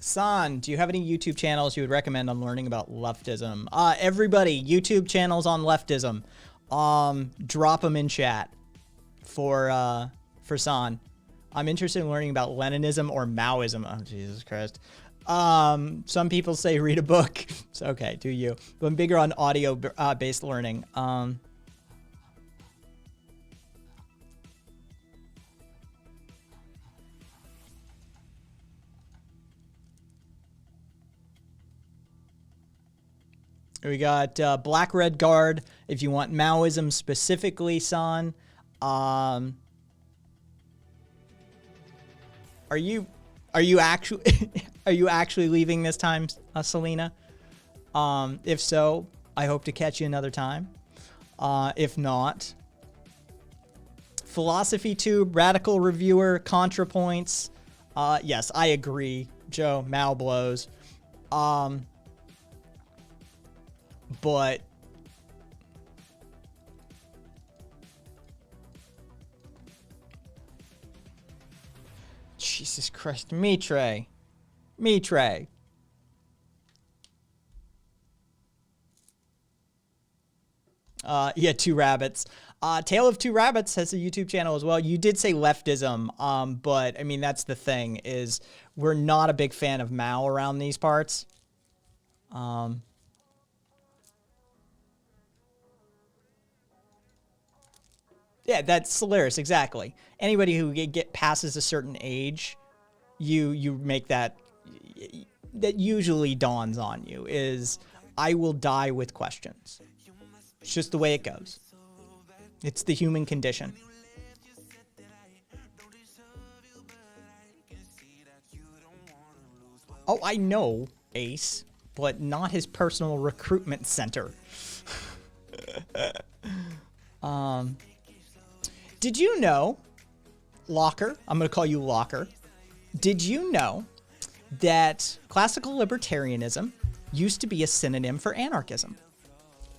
San, do you have any YouTube channels you would recommend on learning about leftism? Everybody, YouTube channels on leftism. Drop them in chat for San. I'm interested in learning about Leninism or Maoism. Oh, Jesus Christ. Some people say read a book. It's okay, do you. But I'm bigger on audio based learning. We got Black Red Guard. If you want Maoism specifically, San. Are you actually leaving this time, Selena? If so, I hope to catch you another time. If not, Philosophy Tube, Radical Reviewer, ContraPoints. Yes, I agree, Joe. Mao blows. But Jesus Christ, Mitre. Yeah, Two Rabbits. Tale of Two Rabbits has a YouTube channel as well. You did say leftism, but I mean, that's the thing, is we're not a big fan of Mao around these parts. Yeah, that's Solaris, exactly. Anybody who passes a certain age, you make that usually dawns on you, is I will die with questions. It's just the way it goes. It's the human condition. Oh, I know, Ace, but not his personal recruitment center. Did you know, Locker, I'm going to call you Locker, did you know that classical libertarianism used to be a synonym for anarchism?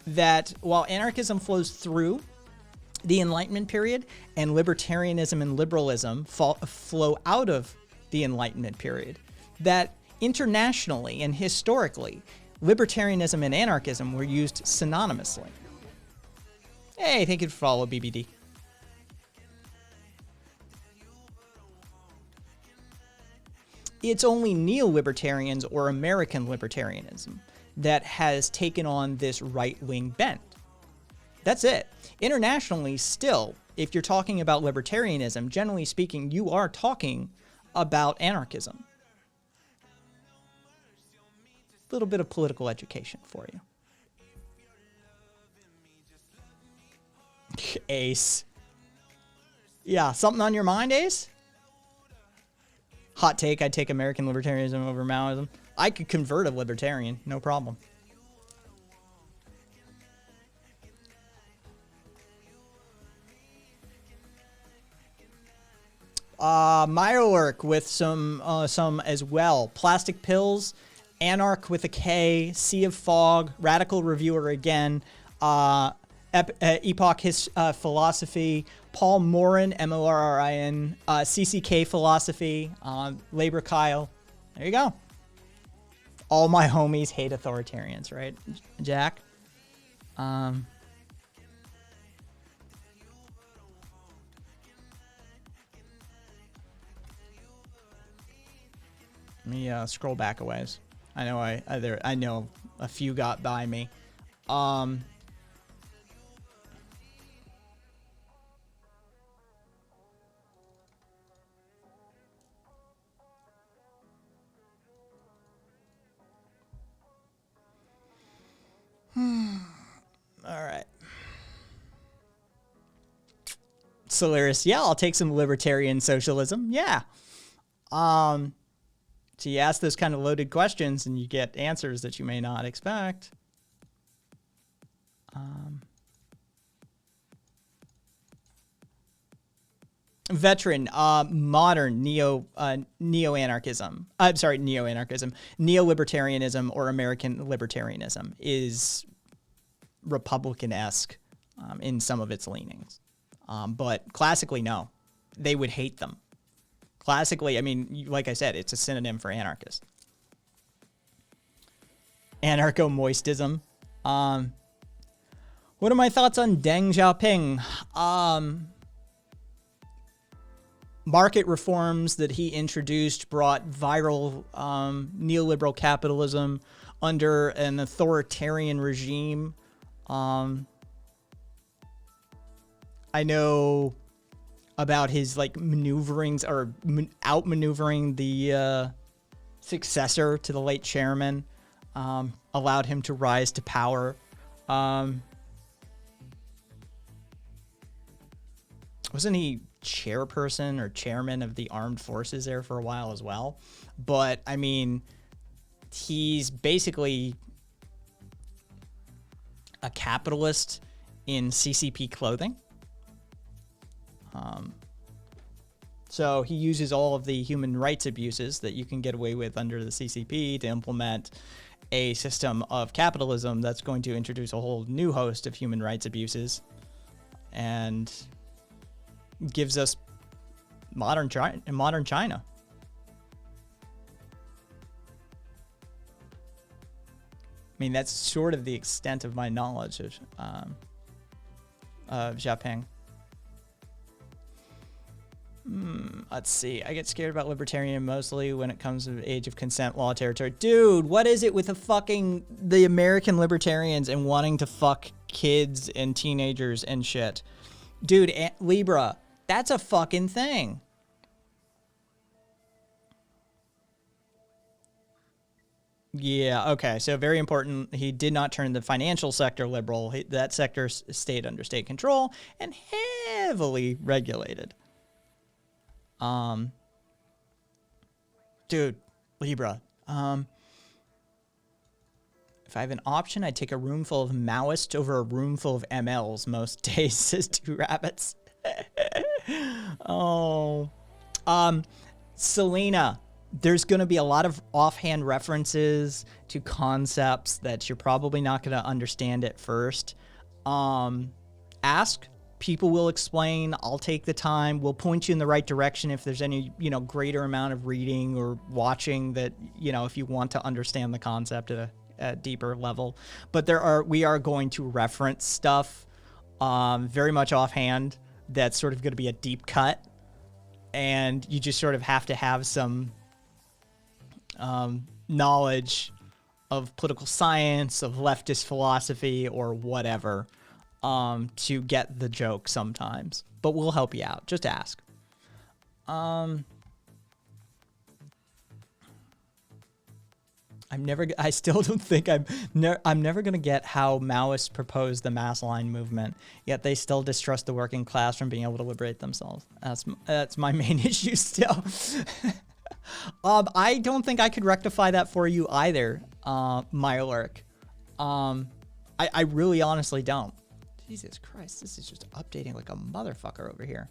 That while anarchism flows through the Enlightenment period and libertarianism and liberalism flow out of the Enlightenment period, that internationally and historically, libertarianism and anarchism were used synonymously. Hey, thank you for follow, BBD. It's only neo-libertarians or American libertarianism that has taken on this right-wing bent. That's it. Internationally, still, if you're talking about libertarianism, generally speaking, you are talking about anarchism. A little bit of political education for you. Ace. Yeah, something on your mind, Ace? Hot take, I'd take American libertarianism over Maoism. I could convert a libertarian, no problem. Meyerwerk with some as well. Plastic Pills, Anarch with a K, Sea of Fog, Radical Reviewer again, Epoch Philosophy, Paul Morin, Morin, CCK Philosophy, Labor Kyle. There you go. All my homies hate authoritarians, right, Jack? Let me scroll back a ways. I know I know a few got by me. All right. Solaris, yeah, I'll take some libertarian socialism. Yeah. So you ask those kind of loaded questions and you get answers that you may not expect. Veteran, modern neo-anarchism. I'm sorry, neo-anarchism. Neo-libertarianism or American libertarianism is Republican-esque in some of its leanings. But classically, no. They would hate them. Classically, I mean, like I said, it's a synonym for anarchist. Anarcho-moistism. What are my thoughts on Deng Xiaoping? Market reforms that he introduced brought viral neoliberal capitalism under an authoritarian regime. I know about his like maneuverings or outmaneuvering the successor to the late chairman, allowed him to rise to power. Wasn't he chairperson or chairman of the armed forces there for a while as well? But I mean, he's basically a capitalist in CCP clothing. So he uses all of the human rights abuses that you can get away with under the CCP to implement a system of capitalism that's going to introduce a whole new host of human rights abuses and gives us modern China. I mean, that's sort of the extent of my knowledge of Xiaoping. Let's see. I get scared about libertarian mostly when it comes to age of consent law territory. Dude, what is it with the American libertarians and wanting to fuck kids and teenagers and shit? Dude, Libra, that's a fucking thing. Yeah, okay. So very important. He did not turn the financial sector liberal. That sector stayed under state control and heavily regulated. Dude, Libra. If I have an option, I'd take a room full of Maoists over a room full of MLs most days, says Two Rabbits. Oh. Selena, there's going to be a lot of offhand references to concepts that you're probably not going to understand at first. Ask. People will explain. I'll take the time. We'll point you in the right direction if there's any, greater amount of reading or watching that, if you want to understand the concept at a deeper level. But we are going to reference stuff very much offhand that's sort of going to be a deep cut. And you just sort of have to have some knowledge of political science, of leftist philosophy, or whatever. To get the joke sometimes, but we'll help you out. Just ask. I still don't think I'm never going to get how Maoists proposed the mass line movement, yet they still distrust the working class from being able to liberate themselves. That's my main issue still. I don't think I could rectify that for you either, Mylurk. I really honestly don't. Jesus Christ, this is just updating like a motherfucker over here.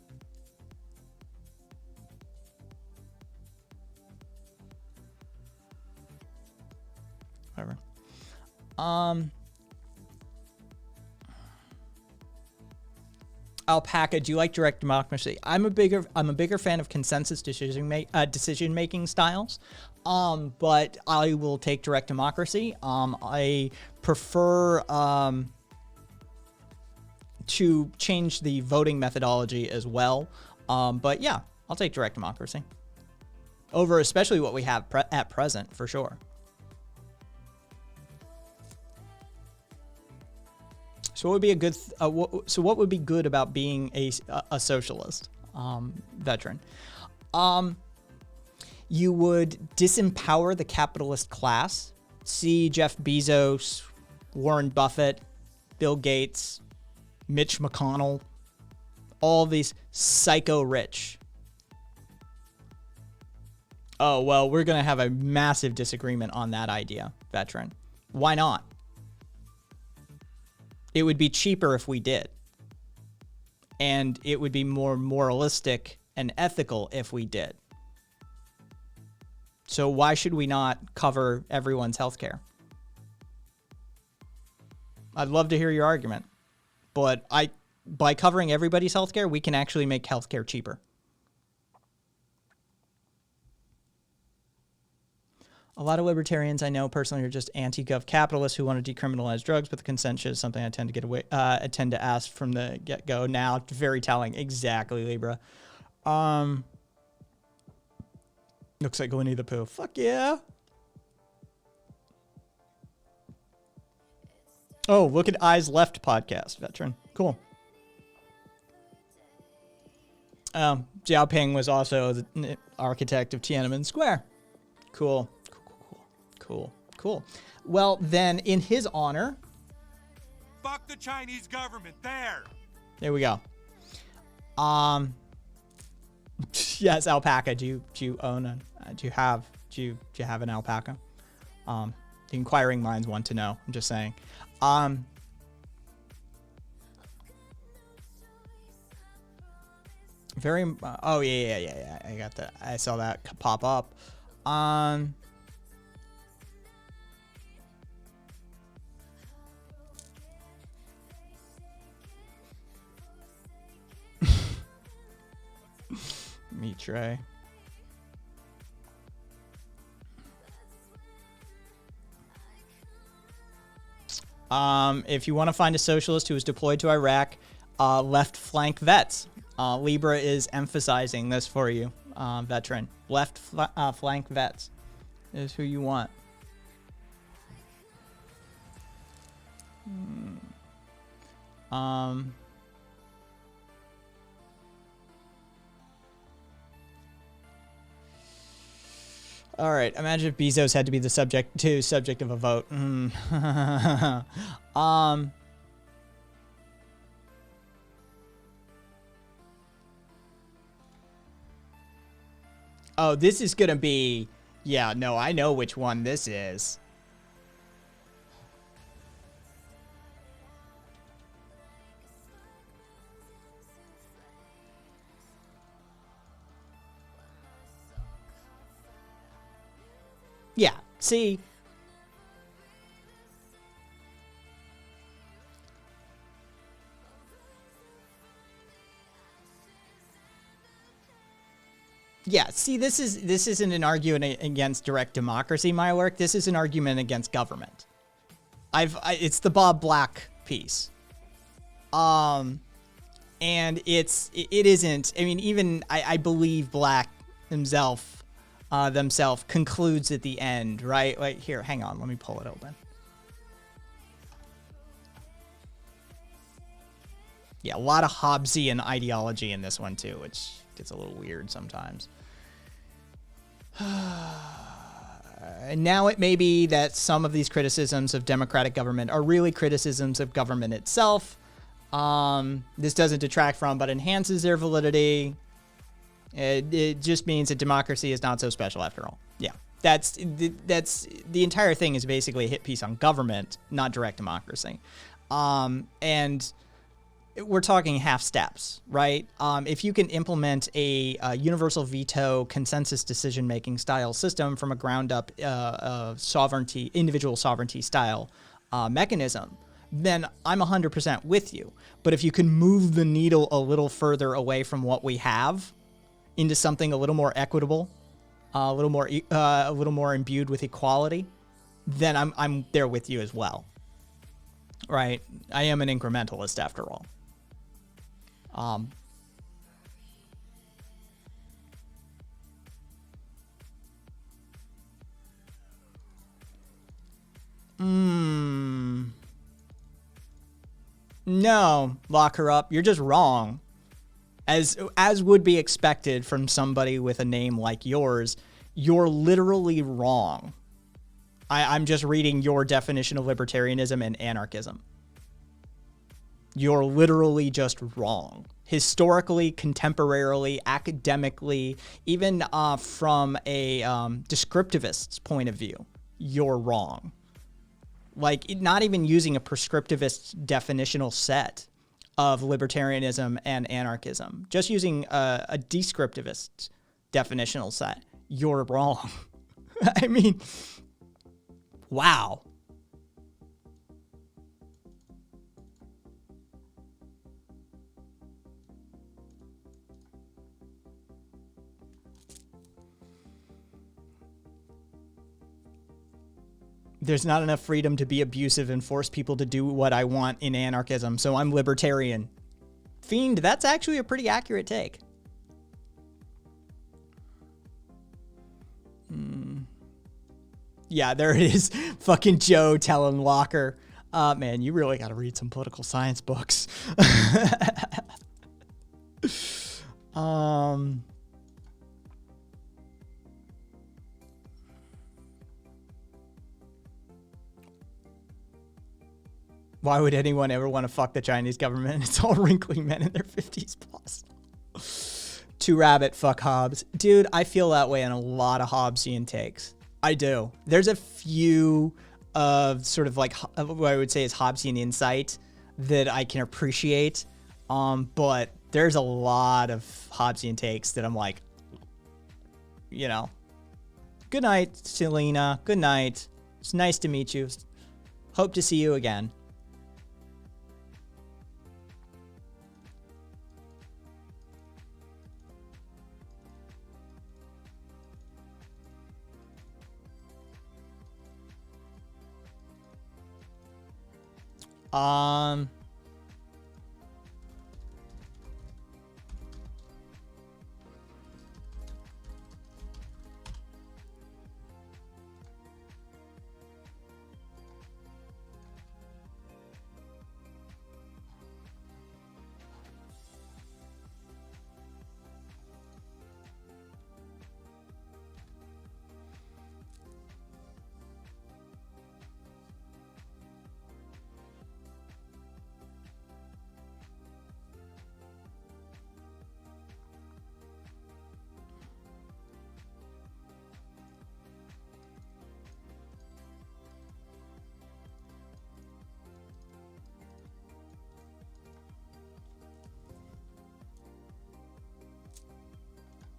Whatever. Alpaca, do you like direct democracy? I'm a bigger fan of consensus decision making styles. But I will take direct democracy. I prefer to change the voting methodology as well. But yeah, I'll take direct democracy over especially what we have at present, for sure. So what would be a good? What would be good about being a socialist veteran? You would disempower the capitalist class. See Jeff Bezos, Warren Buffett, Bill Gates, Mitch McConnell, all these psycho rich. Oh, well, we're going to have a massive disagreement on that idea, veteran. Why not? It would be cheaper if we did. And it would be more moralistic and ethical if we did. So why should we not cover everyone's healthcare? I'd love to hear your argument. But by covering everybody's healthcare, we can actually make healthcare cheaper. A lot of libertarians I know personally are just anti-gov capitalists who want to decriminalize drugs, but the consent shit is something I tend to ask from the get-go. Now, very telling. Exactly, Libra. Looks like Winnie the Pooh. Fuck yeah. Oh, look at Eyes Left podcast, veteran. Cool. Xiaoping was also the architect of Tiananmen Square. Cool. Cool. Well, then, in his honor... Fuck the Chinese government. There we go. Yes, alpaca. Do you own a... Do you have an alpaca? The inquiring minds want to know. I'm just saying. Oh yeah. I got that. I saw that pop up. Meat tray. If you want to find a socialist who was deployed to Iraq, left flank vets. Libra is emphasizing this for you, veteran. Left flank vets is who you want. All right. Imagine if Bezos had to be the subject of a vote. Oh, this is gonna be. Yeah, no, I know which one this is. Yeah, see. Yeah, see, this isn't an argument against direct democracy, my work. This is an argument against government. It's the Bob Black piece. And it isn't. I mean, even I believe Black himself concludes at the end, right? Like, here, hang on, let me pull it open. Yeah, a lot of Hobbesian ideology in this one too, which gets a little weird sometimes. And now it may be that some of these criticisms of democratic government are really criticisms of government itself. This doesn't detract from, but enhances their validity. It just means that democracy is not so special after all. Yeah, that's the entire thing is basically a hit piece on government, not direct democracy. And we're talking half steps, right? If you can implement a universal veto consensus decision-making style system from a ground up individual sovereignty style mechanism, then I'm 100% with you. But if you can move the needle a little further away from what we have into something a little more equitable, a little more imbued with equality, then I'm there with you as well. Right? I am an incrementalist after all. No, lock her up. You're just wrong. As would be expected from somebody with a name like yours, you're literally wrong. I'm just reading your definition of libertarianism and anarchism. You're literally just wrong. Historically, contemporarily, academically, even from a descriptivist's point of view, you're wrong. Like, not even using a prescriptivist definitional set of libertarianism and anarchism, just using a descriptivist definitional set, you're wrong. I mean, wow. There's not enough freedom to be abusive and force people to do what I want in anarchism, so I'm libertarian. Fiend, that's actually a pretty accurate take. Yeah, there it is. Fucking Joe telling Locker, man, you really got to read some political science books. Why would anyone ever want to fuck the Chinese government? It's all wrinkly men in their 50s plus. Two rabbit, fuck Hobbes. Dude, I feel that way in a lot of Hobbesian takes. I do. There's a few of sort of like what I would say is Hobbesian insight that I can appreciate. But there's a lot of Hobbesian takes that I'm like, you know, good night, Selena. Good night. It's nice to meet you. Hope to see you again.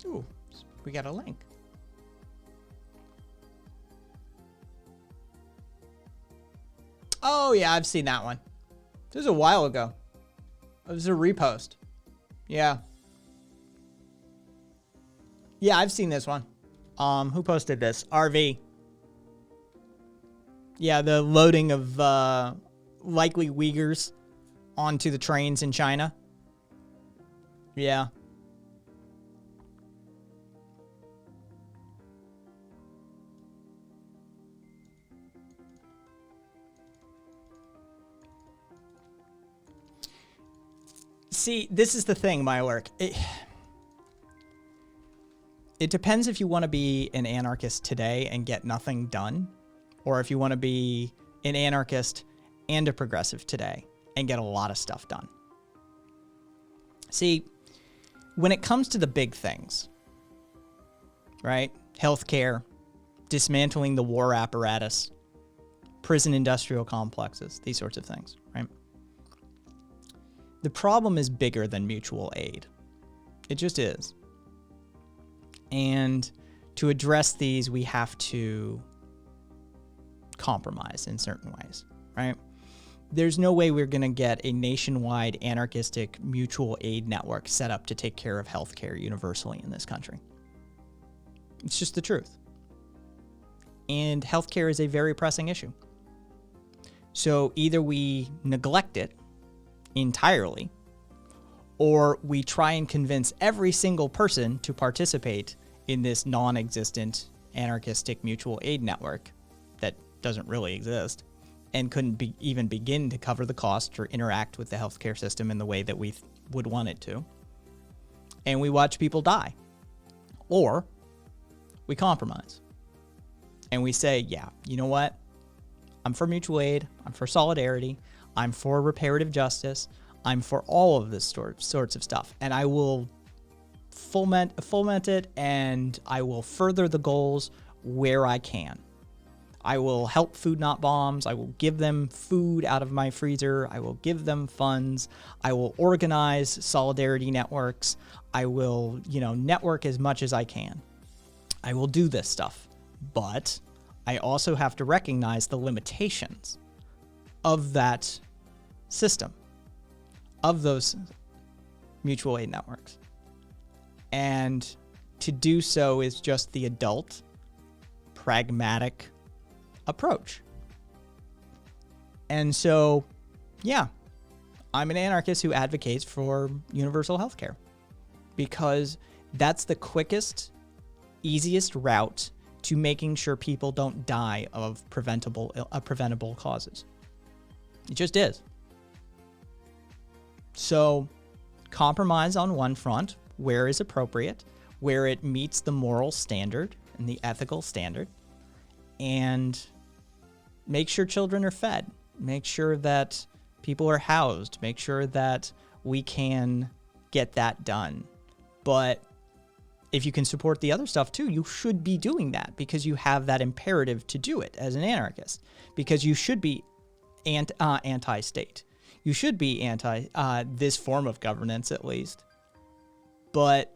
Ooh, we got a link. Oh, yeah, I've seen that one. This was a while ago. It was a repost. Yeah. Yeah, I've seen this one. Who posted this? RV. Yeah, the loading of likely Uyghurs onto the trains in China. Yeah. See, this is the thing, my work. It depends if you want to be an anarchist today and get nothing done, or if you want to be an anarchist and a progressive today and get a lot of stuff done. See, when it comes to the big things, right? Healthcare, dismantling the war apparatus, prison industrial complexes, these sorts of things, right? The problem is bigger than mutual aid. It just is. And to address these, we have to compromise in certain ways, right? There's no way we're going to get a nationwide anarchistic mutual aid network set up to take care of healthcare universally in this country. It's just the truth. And healthcare is a very pressing issue. So either we neglect it entirely, or we try and convince every single person to participate in this non-existent anarchistic mutual aid network that doesn't really exist and couldn't even begin to cover the cost or interact with the healthcare system in the way that we would want it to. And we watch people die. Or we compromise. And we say, yeah, you know what? I'm for mutual aid. I'm for solidarity. I'm for reparative justice. I'm for all of this sorts of stuff. And I will foment it, and I will further the goals where I can. I will help Food Not Bombs. I will give them food out of my freezer. I will give them funds. I will organize solidarity networks. I will, network as much as I can. I will do this stuff. But I also have to recognize the limitations of that system, of those mutual aid networks. And to do so is just the adult, pragmatic approach. And so, yeah, I'm an anarchist who advocates for universal health care because that's the quickest, easiest route to making sure people don't die of preventable causes. It just is. So, compromise on one front where is appropriate, where it meets the moral standard and the ethical standard, and make sure children are fed, make sure that people are housed, make sure that we can get that done. But if you can support the other stuff too, you should be doing that because you have that imperative to do it as an anarchist, because you should be anti-state. You should be anti this form of governance at least. But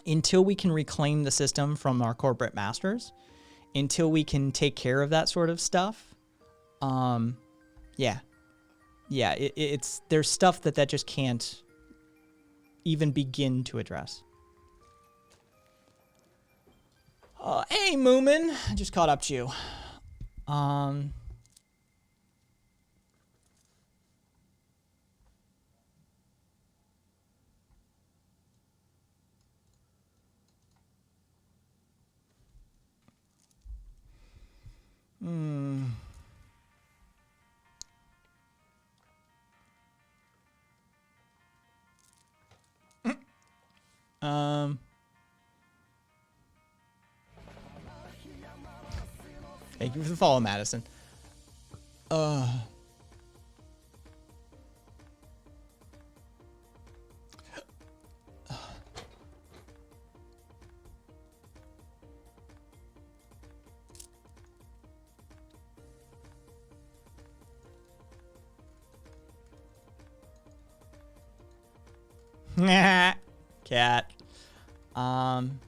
until we can reclaim the system from our corporate masters, until we can take care of that sort of stuff, it's there's stuff that just can't even begin to address. Hey, Moomin, I just caught up to you. Thank you for the follow, Madison. Cat. Um,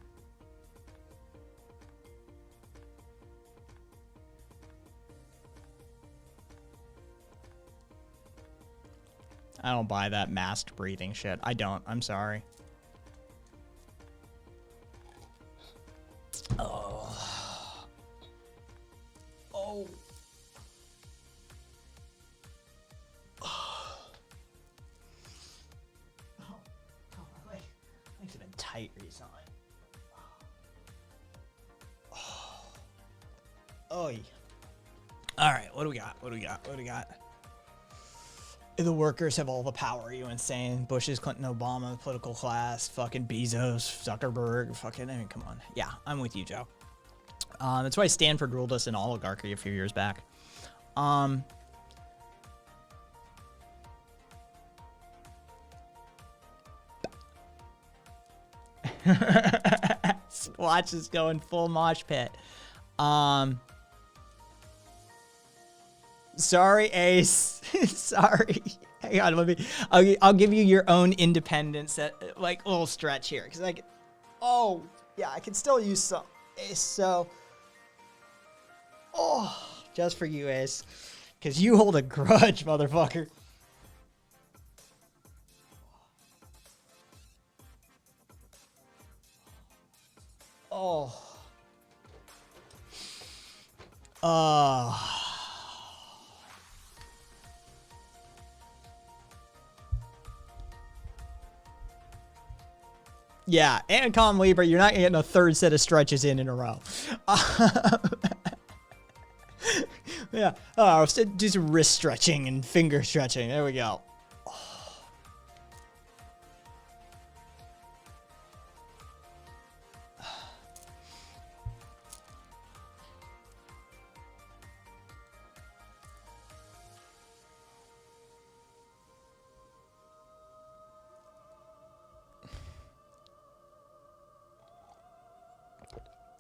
I don't buy that masked breathing shit. I don't. I'm sorry. Oh. Oh. Legs have been tight recently. Oh. All right, what do we got? What do we got? What do we got? The workers have all the power. Are you insane? Bush's, Clinton, Obama, political class, fucking Bezos, Zuckerberg, fucking, I mean, come on. Yeah, I'm with you, Joe. That's why Stanford ruled us in oligarchy a few years back. Watch is going full mosh pit. Sorry, Ace. Sorry. Hang on, let me. I'll give you your own independence, like little stretch here, because oh yeah, I can still use some Ace. So, just for you, Ace, because you hold a grudge, motherfucker. Oh. Yeah, Ancom Libra, you're not getting a third set of stretches in a row. Yeah, let's do some wrist stretching and finger stretching. There we go.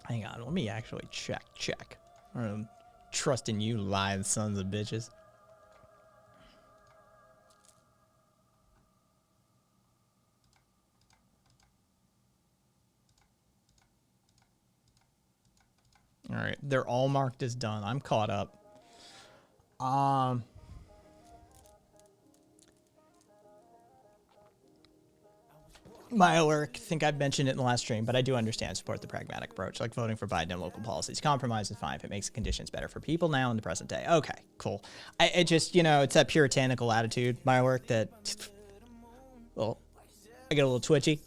Hang on, let me actually check. I'm trusting you, lying sons of bitches. All right, they're all marked as done. I'm caught up. My work, I think I've mentioned it in the last stream, but I do understand, support the pragmatic approach, like voting for Biden and local policies. Compromise is fine if it makes the conditions better for people now in the present day. Okay, cool. It just, it's that puritanical attitude, my work, that, well, I get a little twitchy.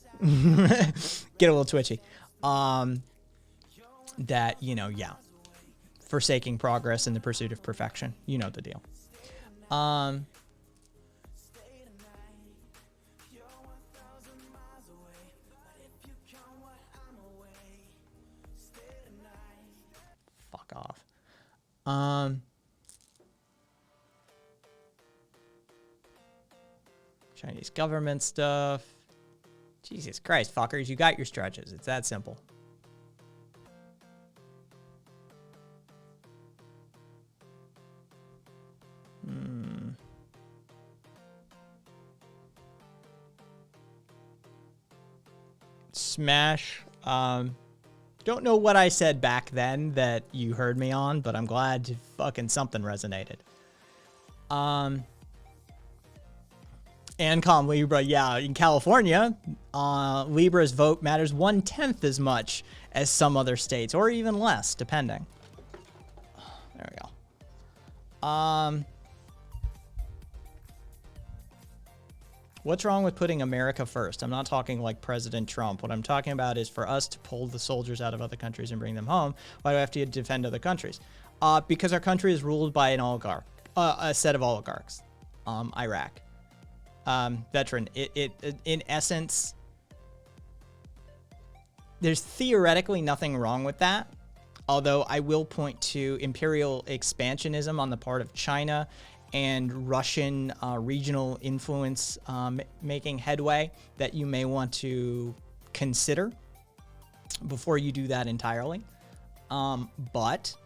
That, yeah. Forsaking progress in the pursuit of perfection. You know the deal. Fuck off. Chinese government stuff. Jesus Christ, fuckers, you got your stretches. It's that simple. Smash. Don't know what I said back then that you heard me on, but I'm glad fucking something resonated. Ancom Libra, yeah, in California, Libra's vote matters 1/10 as much as some other states, or even less, depending. There we go. What's wrong with putting America first? I'm not talking like President Trump. What I'm talking about is for us to pull the soldiers out of other countries and bring them home. Why do we have to defend other countries? Because our country is ruled by an oligarch, a set of oligarchs. Iraq. Veteran. It in essence, there's theoretically nothing wrong with that. Although I will point to imperial expansionism on the part of China and Russian regional influence making headway that you may want to consider before you do that entirely. But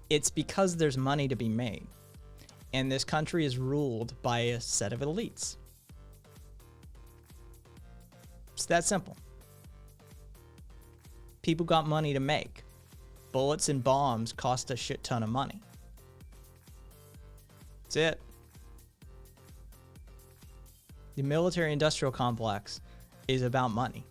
it's because there's money to be made. And this country is ruled by a set of elites. It's that simple. People got money to make. Bullets and bombs cost a shit ton of money. That's it. The military-industrial complex is about money.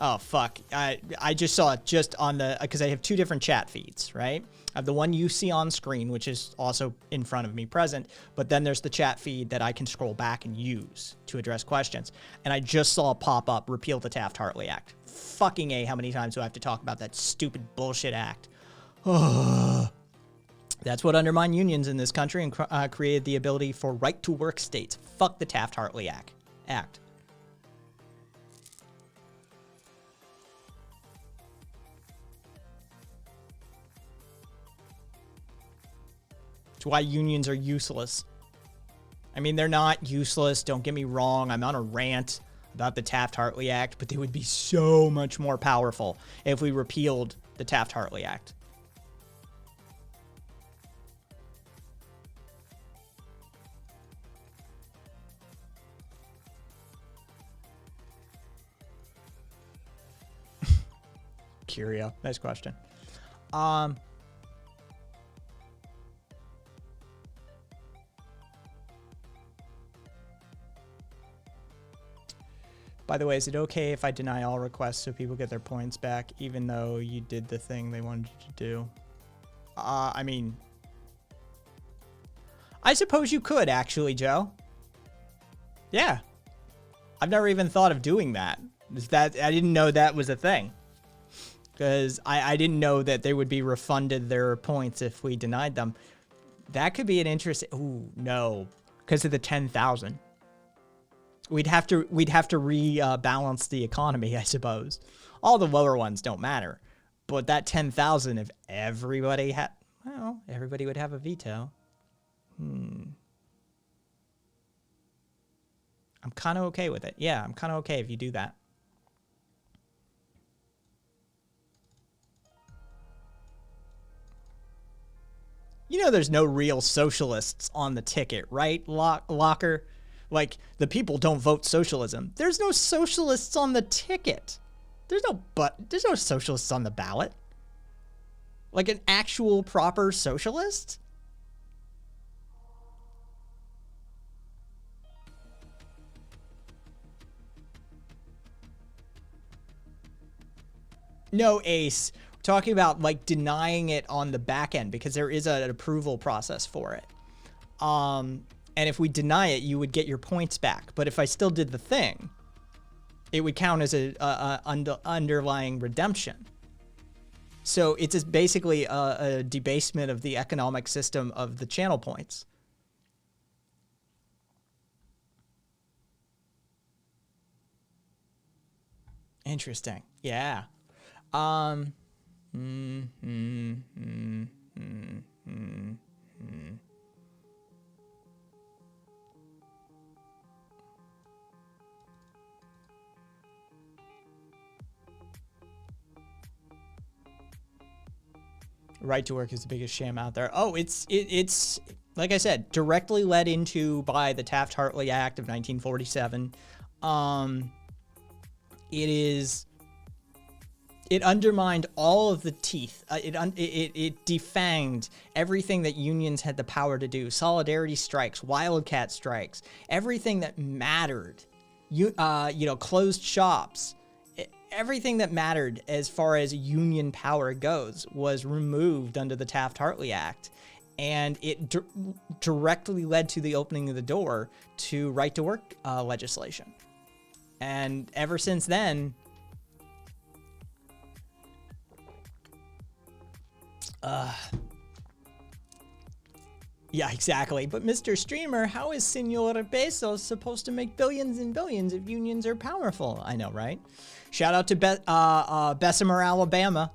Oh, fuck. I just saw it just on the... Because I have two different chat feeds, right? I have the one you see on screen, which is also in front of me present. But then there's the chat feed that I can scroll back and use to address questions. And I just saw a pop-up, repeal the Taft-Hartley Act. Fucking A, how many times do I have to talk about that stupid bullshit act? That's what undermined unions in this country and created the ability for right-to-work states. Fuck the Taft-Hartley Act. It's why unions are useless. I mean, they're not useless, don't get me wrong. I'm on a rant about the Taft-Hartley Act, but they would be so much more powerful if we repealed the Taft-Hartley Act. Curio, nice question. By the way, is it okay if I deny all requests so people get their points back, even though you did the thing they wanted you to do? I mean, I suppose you could, actually, Joe. Yeah. I've never even thought of doing that. I didn't know that was a thing. Because I didn't know that they would be refunded their points if we denied them. That could be an interesting... Ooh, no. Because of the 10,000. We'd have to rebalance the economy, I suppose. All the lower ones don't matter. But that 10,000, if everybody had... Well, everybody would have a veto. I'm kind of okay with it. Yeah, I'm kind of okay if you do that. You know there's no real socialists on the ticket, right, Locker? Like, the people don't vote socialism. There's no socialists on the ticket. There's no socialists on the ballot. Like an actual proper socialist? No, Ace. We're talking about like denying it on the back end because there is an approval process for it. And if we deny it, you would get your points back. But if I still did the thing, it would count as a underlying redemption. So it's just basically a debasement of the economic system of the channel points. Interesting. Yeah. Right to work is the biggest sham out there. Oh, it's like I said, directly led into by the Taft-Hartley Act of 1947. It undermined all of the teeth. It defanged everything that unions had the power to do. Solidarity strikes, wildcat strikes, everything that mattered. Closed shops. Everything that mattered as far as union power goes was removed under the Taft-Hartley Act. And it directly led to the opening of the door to right-to-work legislation. And ever since then... Yeah, exactly. But Mr. Streamer, how is Senor Bezos supposed to make billions and billions if unions are powerful? I know, right? Shout out to Bessemer, Alabama.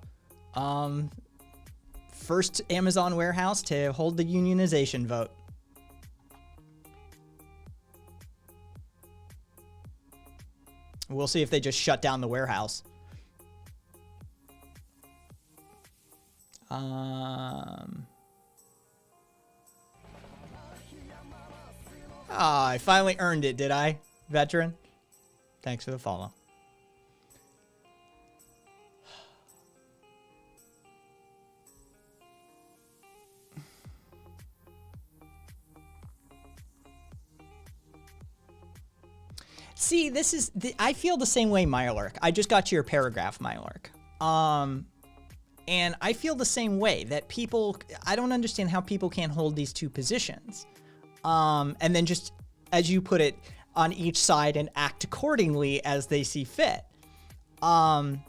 First Amazon warehouse to hold the unionization vote. We'll see if they just shut down the warehouse. I finally earned it, did I, veteran? Thanks for the follow. See, this is I feel the same way, Mylurk. I just got to your paragraph, Mylurk. And I feel the same way that people. I don't understand how people can't hold these two positions, and then just, as you put it, on each side and act accordingly as they see fit. No.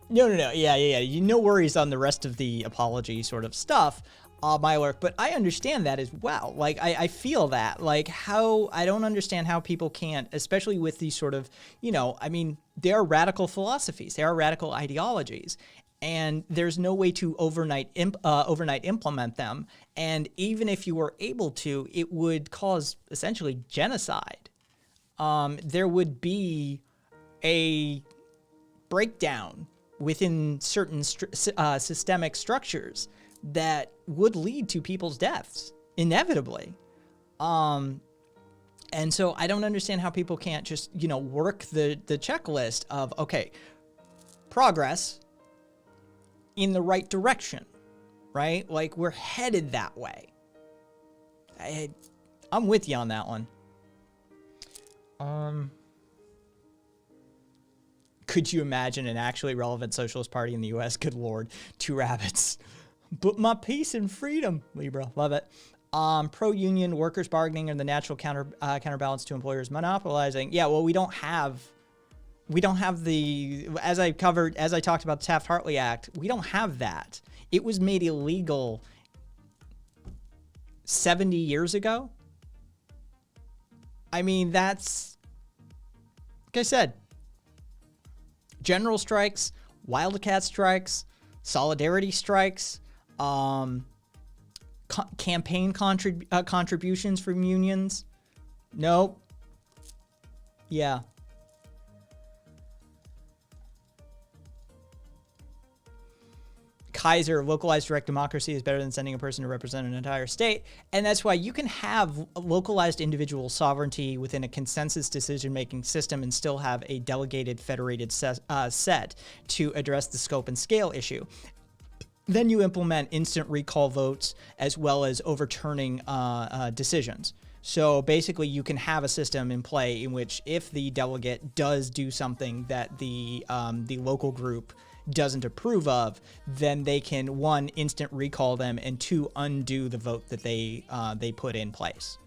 Yeah. No worries on the rest of the apology sort of stuff. Mylurk, but I understand that as well. Like, I feel that. Like, how I don't understand how people can't, especially with these sort of, I mean, they are radical philosophies, they are radical ideologies, and there's no way to overnight implement them. And even if you were able to, it would cause essentially genocide. There would be a breakdown within certain systemic structures that would lead to people's deaths inevitably. And so I don't understand how people can't just, work the checklist of, okay, progress in the right direction, right? Like, we're headed that way. I'm with you on that one. Could you imagine an actually relevant socialist party in the U.S.? Good Lord, 2 rabbits. But my peace and freedom, Libra, love it. Pro-union workers bargaining are the natural counterbalance to employers monopolizing. Yeah, well, we don't have the, as I talked about the Taft-Hartley Act, we don't have that. It was made illegal 70 years ago. I mean, that's, like I said, general strikes, wildcat strikes, solidarity strikes, campaign contributions from unions. Nope. Yeah. Kaiser, localized direct democracy is better than sending a person to represent an entire state. And that's why you can have localized individual sovereignty within a consensus decision-making system and still have a delegated federated set to address the scope and scale issue. Then you implement instant recall votes as well as overturning decisions. So basically you can have a system in play in which if the delegate does do something that the local group doesn't approve of, then they can, 1, instant recall them, and 2, undo the vote that they put in place.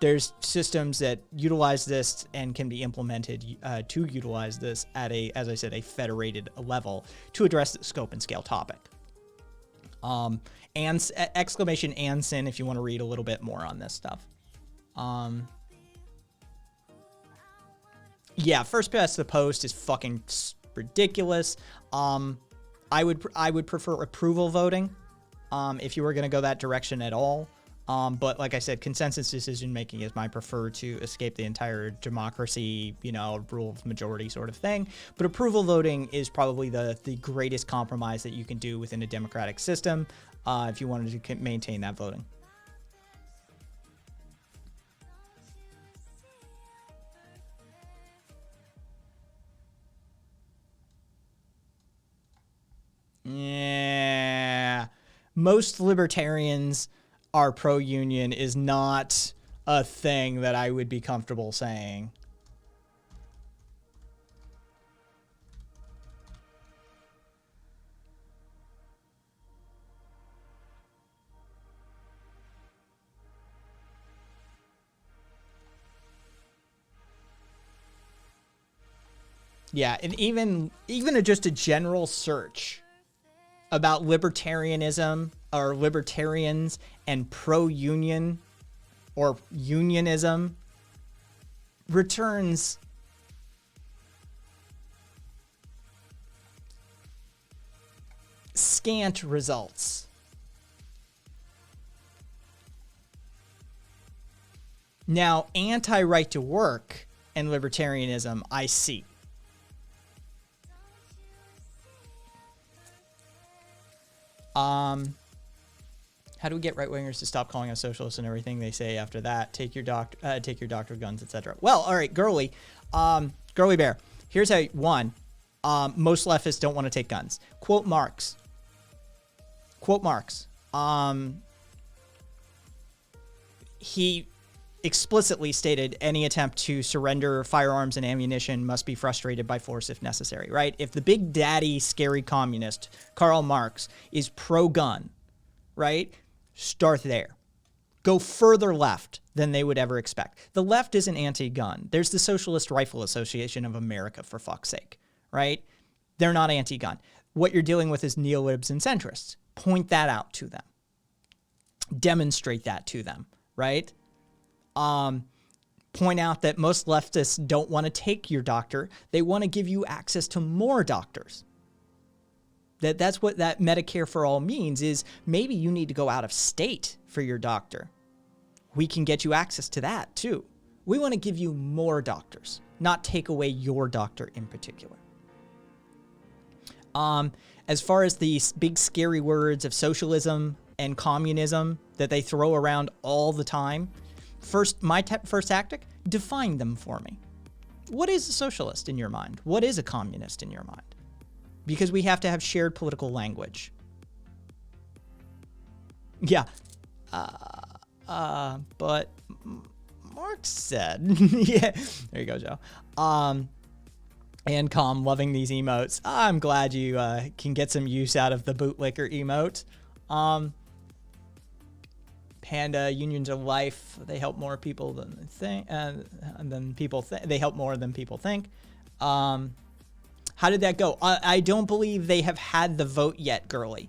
There's systems that utilize this and can be implemented to utilize this at as I said, a federated level to address the scope and scale topic. And exclamation Anson if you want to read a little bit more on this stuff. Yeah, first past the post is fucking ridiculous. I would prefer approval voting if you were going to go that direction at all. But like I said, consensus decision making is my preferred to escape the entire democracy, rule of majority sort of thing. But approval voting is probably the greatest compromise that you can do within a democratic system if you wanted to maintain that voting. Yeah, most libertarians are pro-union is not a thing that I would be comfortable saying. Yeah, and even just a general search about libertarianism or libertarians and pro-union or unionism returns scant results. Now, anti-right to work and libertarianism, I see. How do we get right-wingers to stop calling us socialists and everything they say after that? Take your doctor guns, etc. Well, all right, Girly Bear. Here's how. One, most leftists don't want to take guns. Quote Marx. He explicitly stated any attempt to surrender firearms and ammunition must be frustrated by force if necessary, right? If the big daddy scary communist, Karl Marx, is pro-gun, right? Start there. Go further left than they would ever expect. The left isn't anti-gun. There's the Socialist Rifle Association of America, for fuck's sake, right? They're not anti-gun. What you're dealing with is neolibs and centrists. Point that out to them. Demonstrate that to them, right? Point out that most leftists don't want to take your doctor. They want to give you access to more doctors. That's what that Medicare for all means, is maybe you need to go out of state for your doctor. We can get you access to that too. We want to give you more doctors, not take away your doctor in particular. As far as the big scary words of socialism and communism that they throw around all the time, first tactic, define them for me. What is a socialist in your mind? What is a communist in your mind? Because we have to have shared political language. Yeah. But Marx said, yeah, there you go, Joe. And Calm, loving these emotes. I'm glad you can get some use out of the bootlicker emote. Panda, unions of life, they help more people than they help more than people think. How did that go? I don't believe they have had the vote yet, Girly.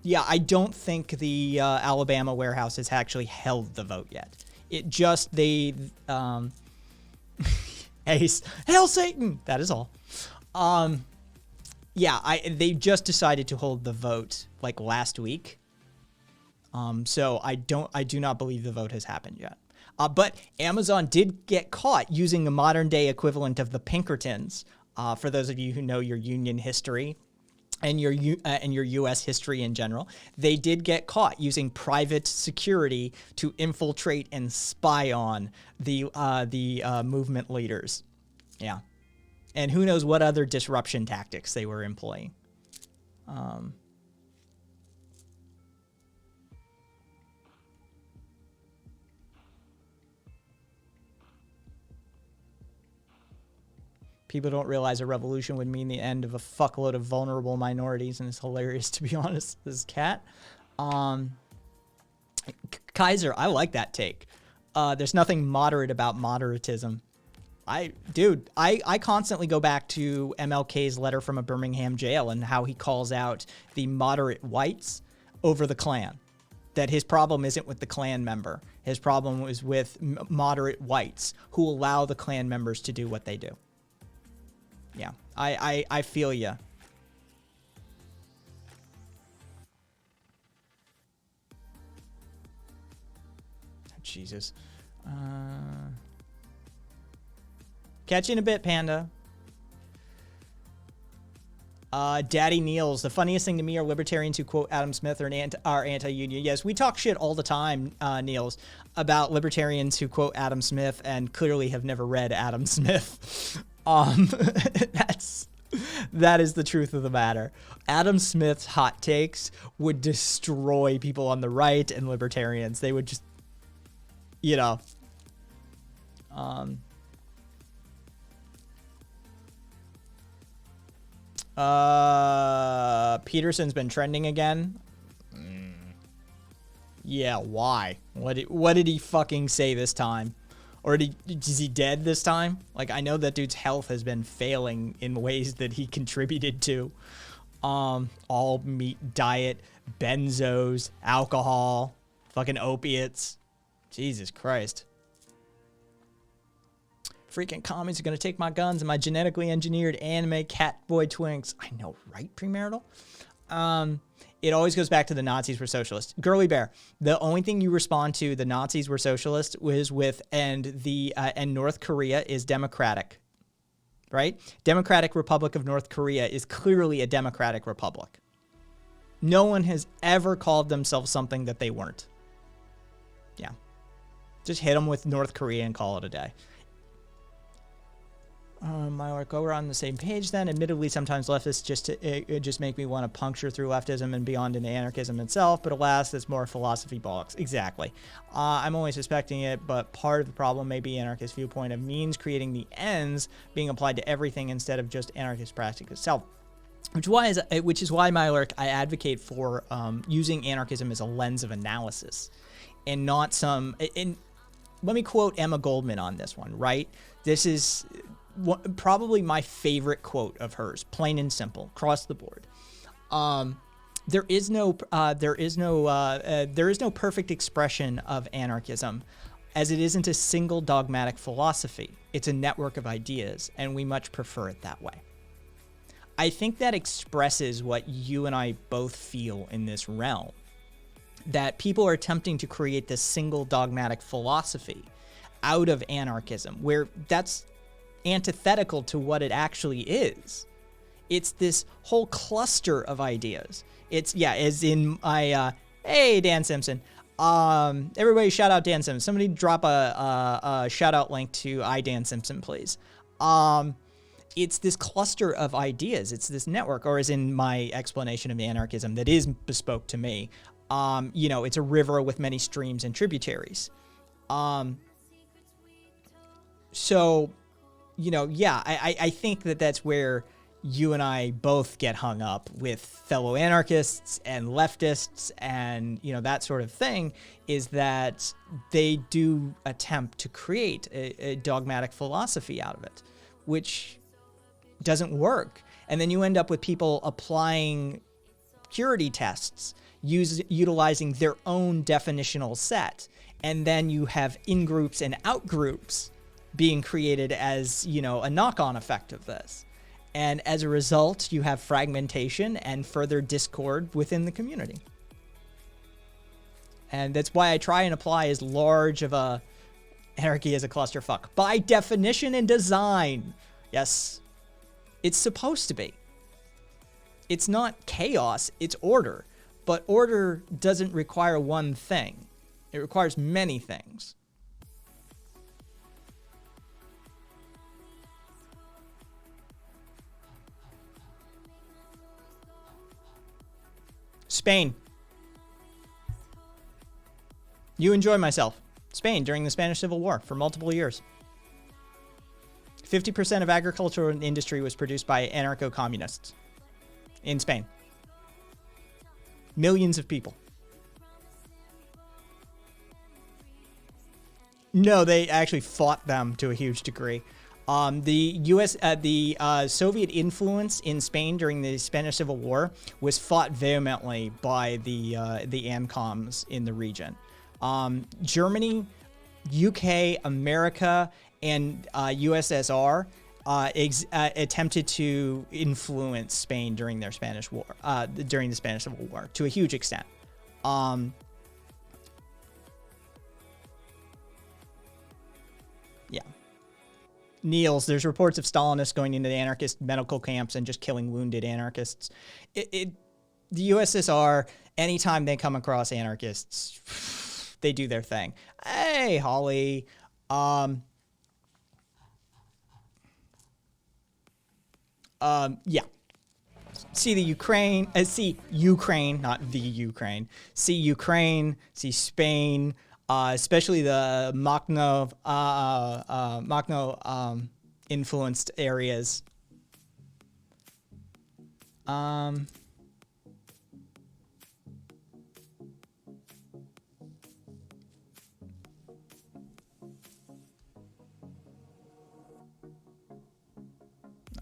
Yeah, I don't think the Alabama warehouse has actually held the vote yet. It just, Ace, hail Satan! That is all. Yeah, they just decided to hold the vote like last week. So I do not believe the vote has happened yet. But Amazon did get caught using a modern day equivalent of the Pinkertons. For those of you who know your union history and your U.S. history in general, they did get caught using private security to infiltrate and spy on the movement leaders. Yeah. And who knows what other disruption tactics they were employing. People don't realize a revolution would mean the end of a fuckload of vulnerable minorities, and it's hilarious, to be honest. This cat. Kaiser, I like that take. There's nothing moderate about moderatism. I constantly go back to MLK's letter from a Birmingham jail and how he calls out the moderate whites over the Klan. That his problem isn't with the Klan member. His problem was with moderate whites who allow the Klan members to do what they do. Yeah, I feel ya. Jesus. Catch you in a bit, Panda. Daddy Niels, the funniest thing to me are libertarians who quote Adam Smith are anti-union. Yes, we talk shit all the time, Niels, about libertarians who quote Adam Smith and clearly have never read Adam Smith. That is the truth of the matter. Adam Smith's hot takes would destroy people on the right and libertarians. They would just, you know, Peterson's been trending again. Yeah, why? What did he fucking say this time? Or is he dead this time? Like, I know that dude's health has been failing in ways that he contributed to. All meat diet, benzos, alcohol, fucking opiates. Jesus Christ. Freaking commies are gonna take my guns and my genetically engineered anime cat boy twinks. I know, right, premarital? It always goes back to the Nazis were socialists. Girly Bear, the only thing you respond to the Nazis were socialist was with and North Korea is democratic. right? Democratic Republic of North Korea is clearly a democratic republic. No one has ever called themselves something that they weren't. Yeah. Just hit them with North Korea and call it a day. My work, we're on the same page then. Admittedly, sometimes leftists just make me want to puncture through leftism and beyond into anarchism itself, but alas, that's more philosophy bollocks. Exactly. I'm only suspecting it, but part of the problem may be anarchist viewpoint of means creating the ends being applied to everything instead of just anarchist practice itself. Which is why, my work, I advocate for using anarchism as a lens of analysis and not some... And let me quote Emma Goldman on this one, right? This is... probably my favorite quote of hers, plain and simple, across the board. There is no perfect expression of anarchism, as it isn't a single dogmatic philosophy. It's a network of ideas, and we much prefer it that way. I think that expresses what you and I both feel in this realm, that people are attempting to create this single dogmatic philosophy out of anarchism, where that's antithetical to what it actually is. It's this whole cluster of ideas. It's, yeah, as in my, hey, Dan Simpson. Everybody shout out Dan Simpson. Somebody drop a shout out link to Dan Simpson, please. It's this cluster of ideas. It's this network, or as in my explanation of anarchism that is bespoke to me. It's a river with many streams and tributaries. I think that's where you and I both get hung up with fellow anarchists and leftists and, that sort of thing, is that they do attempt to create a dogmatic philosophy out of it, which doesn't work. And then you end up with people applying purity tests, utilizing their own definitional set. And then you have in-groups and out-groups being created as, a knock-on effect of this. And as a result, you have fragmentation and further discord within the community. And that's why I try and apply as large of a anarchy as a clusterfuck. By definition and design. Yes, it's supposed to be. It's not chaos, it's order. But order doesn't require one thing. It requires many things. Spain. You enjoy myself. Spain during the Spanish Civil War for multiple years. 50% of agricultural industry was produced by anarcho-communists in Spain. Millions of people. No, they actually fought them to a huge degree. The Soviet influence in Spain during the Spanish Civil War was fought vehemently by the ANCOMs in the region. Germany, UK, America, and USSR attempted to influence Spain during their Spanish War, during the Spanish Civil War, to a huge extent. Yeah. Niels, there's reports of Stalinists going into the anarchist medical camps and just killing wounded anarchists. The USSR, anytime they come across anarchists, they do their thing. Hey, Holly. Yeah. See Ukraine, not the Ukraine. See Ukraine, see Spain, especially the Makhno influenced areas. I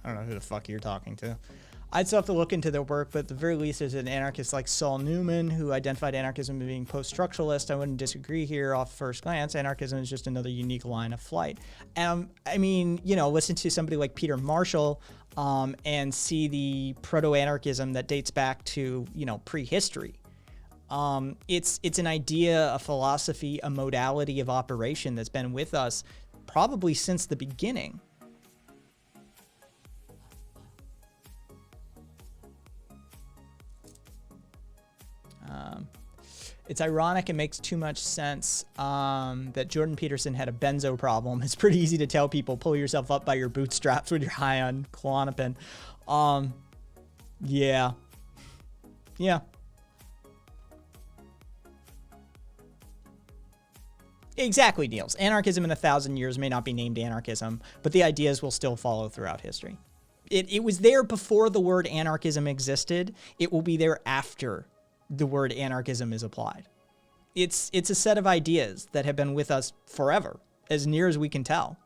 don't know who the fuck you're talking to. I'd still have to look into their work, but at the very least, there's an anarchist like Saul Newman who identified anarchism as being post-structuralist. I wouldn't disagree here off first glance. Anarchism is just another unique line of flight. I mean, listen to somebody like Peter Marshall and see the proto-anarchism that dates back to, prehistory. It's an idea, a philosophy, a modality of operation that's been with us probably since the beginning. It's ironic and makes too much sense that Jordan Peterson had a benzo problem. It's pretty easy to tell people, pull yourself up by your bootstraps when you're high on Klonopin. Yeah. Yeah. Exactly, Niels. Anarchism in 1,000 years may not be named anarchism, but the ideas will still follow throughout history. It was there before the word anarchism existed. It will be there after the word anarchism is applied. It's a set of ideas that have been with us forever, as near as we can tell.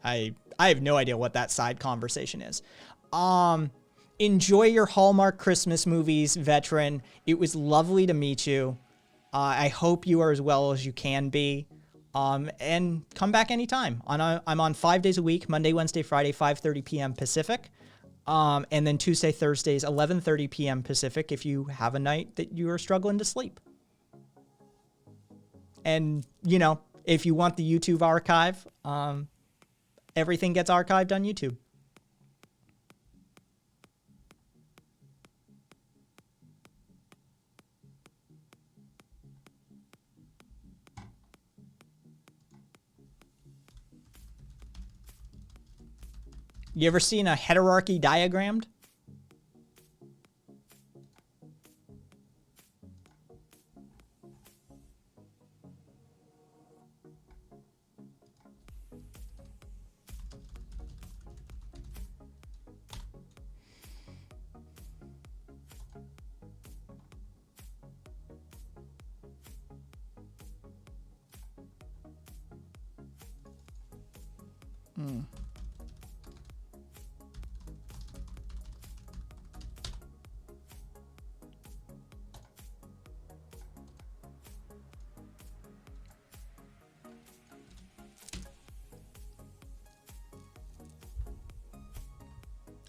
I have no idea what that side conversation is. Enjoy your Hallmark Christmas movies, veteran. It was lovely to meet you. I hope you are as well as you can be. And come back anytime. I'm on 5 days a week, Monday, Wednesday, Friday, 5:30 p.m. Pacific. And then Tuesday, Thursdays, 11:30 p.m. Pacific if you have a night that you are struggling to sleep. And, you know, if you want the YouTube archive, everything gets archived on YouTube. You ever seen a heterarchy diagrammed?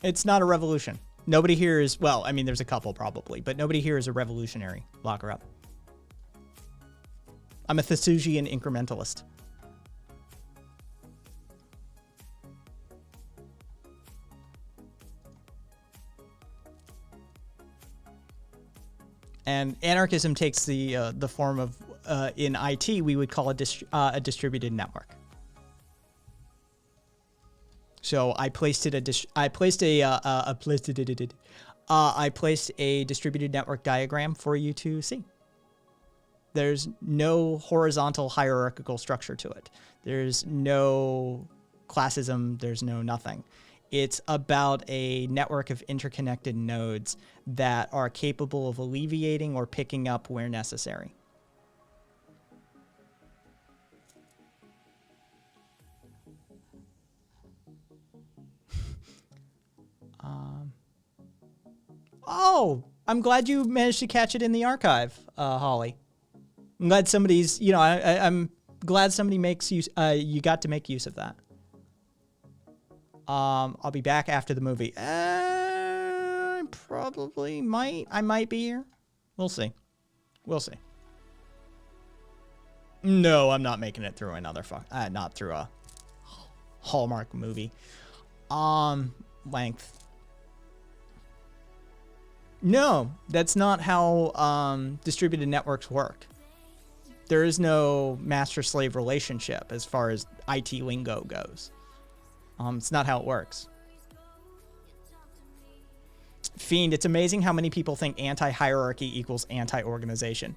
It's not a revolution. Nobody here is, well, I mean, there's a couple probably, but nobody here is a revolutionary. Lock her up. I'm a Thesusian incrementalist. And anarchism takes the form of, in IT, we would call a distributed network. So I placed a distributed network diagram for you to see. There's no horizontal hierarchical structure to it. There's no classism. There's no nothing. It's about a network of interconnected nodes that are capable of alleviating or picking up where necessary. Oh, I'm glad you managed to catch it in the archive, Holly. I'm glad somebody's, you know, I'm glad somebody makes use, you got to make use of that. I'll be back after the movie. I might be here. We'll see. We'll see. No, I'm not making it through another not through a Hallmark movie. Length. No, that's not how distributed networks work. There is no master-slave relationship as far as IT lingo goes. It's not how it works. Fiend, it's amazing how many people think anti-hierarchy equals anti-organization.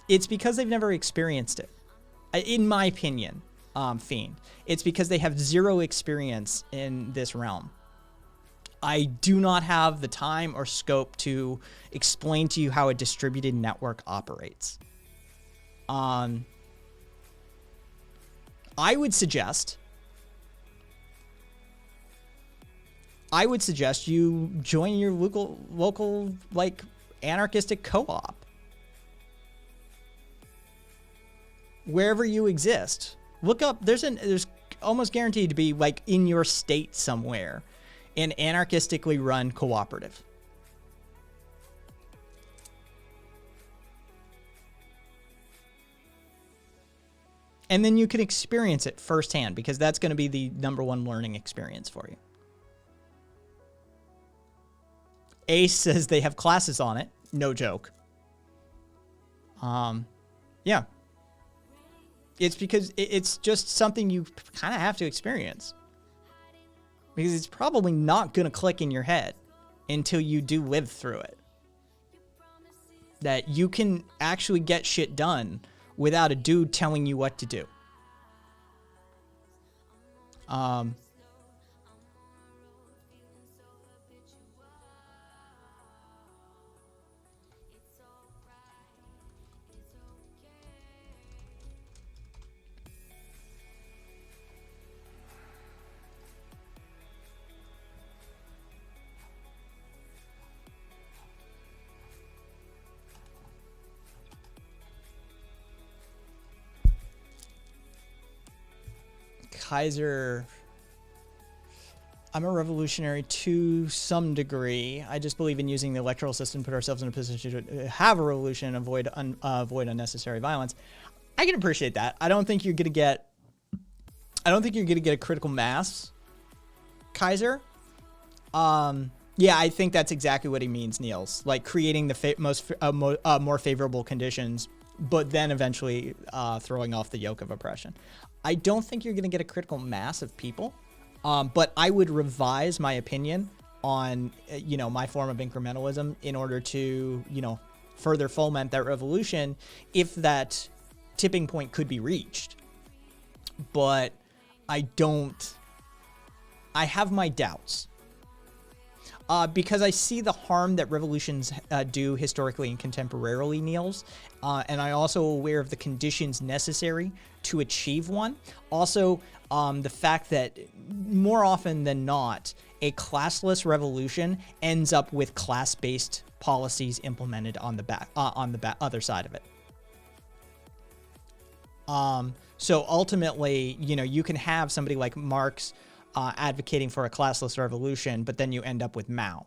It's because they've never experienced it. In my opinion, Fiend. It's because they have zero experience in this realm. I do not have the time or scope to explain to you how a distributed network operates. I would suggest you join your local like anarchistic co-op. Wherever you exist. Look up, there's almost guaranteed to be like in your state somewhere an anarchistically run cooperative. And then you can experience it firsthand, because that's going to be the number one learning experience for you. Ace says they have classes on it. No joke. Yeah. It's because it's just something you kind of have to experience. Because it's probably not going to click in your head until you do live through it. That you can actually get shit done without a dude telling you what to do. Kaiser, I'm a revolutionary to some degree. I just believe in using the electoral system to put ourselves in a position to have a revolution and avoid unnecessary violence. I can appreciate that. I don't think you're gonna get a critical mass, Kaiser. Yeah, I think that's exactly what he means, Niels. Like creating the more favorable conditions, but then eventually throwing off the yoke of oppression. I don't think you're going to get a critical mass of people, but I would revise my opinion on, my form of incrementalism in order to, further foment that revolution if that tipping point could be reached. But I have my doubts. Because I see the harm that revolutions do historically and contemporarily, Niels, and I'm also aware of the conditions necessary to achieve one. Also, the fact that more often than not, a classless revolution ends up with class-based policies implemented on the other side of it. So ultimately, you can have somebody like Marx advocating for a classless revolution, but then you end up with Mao,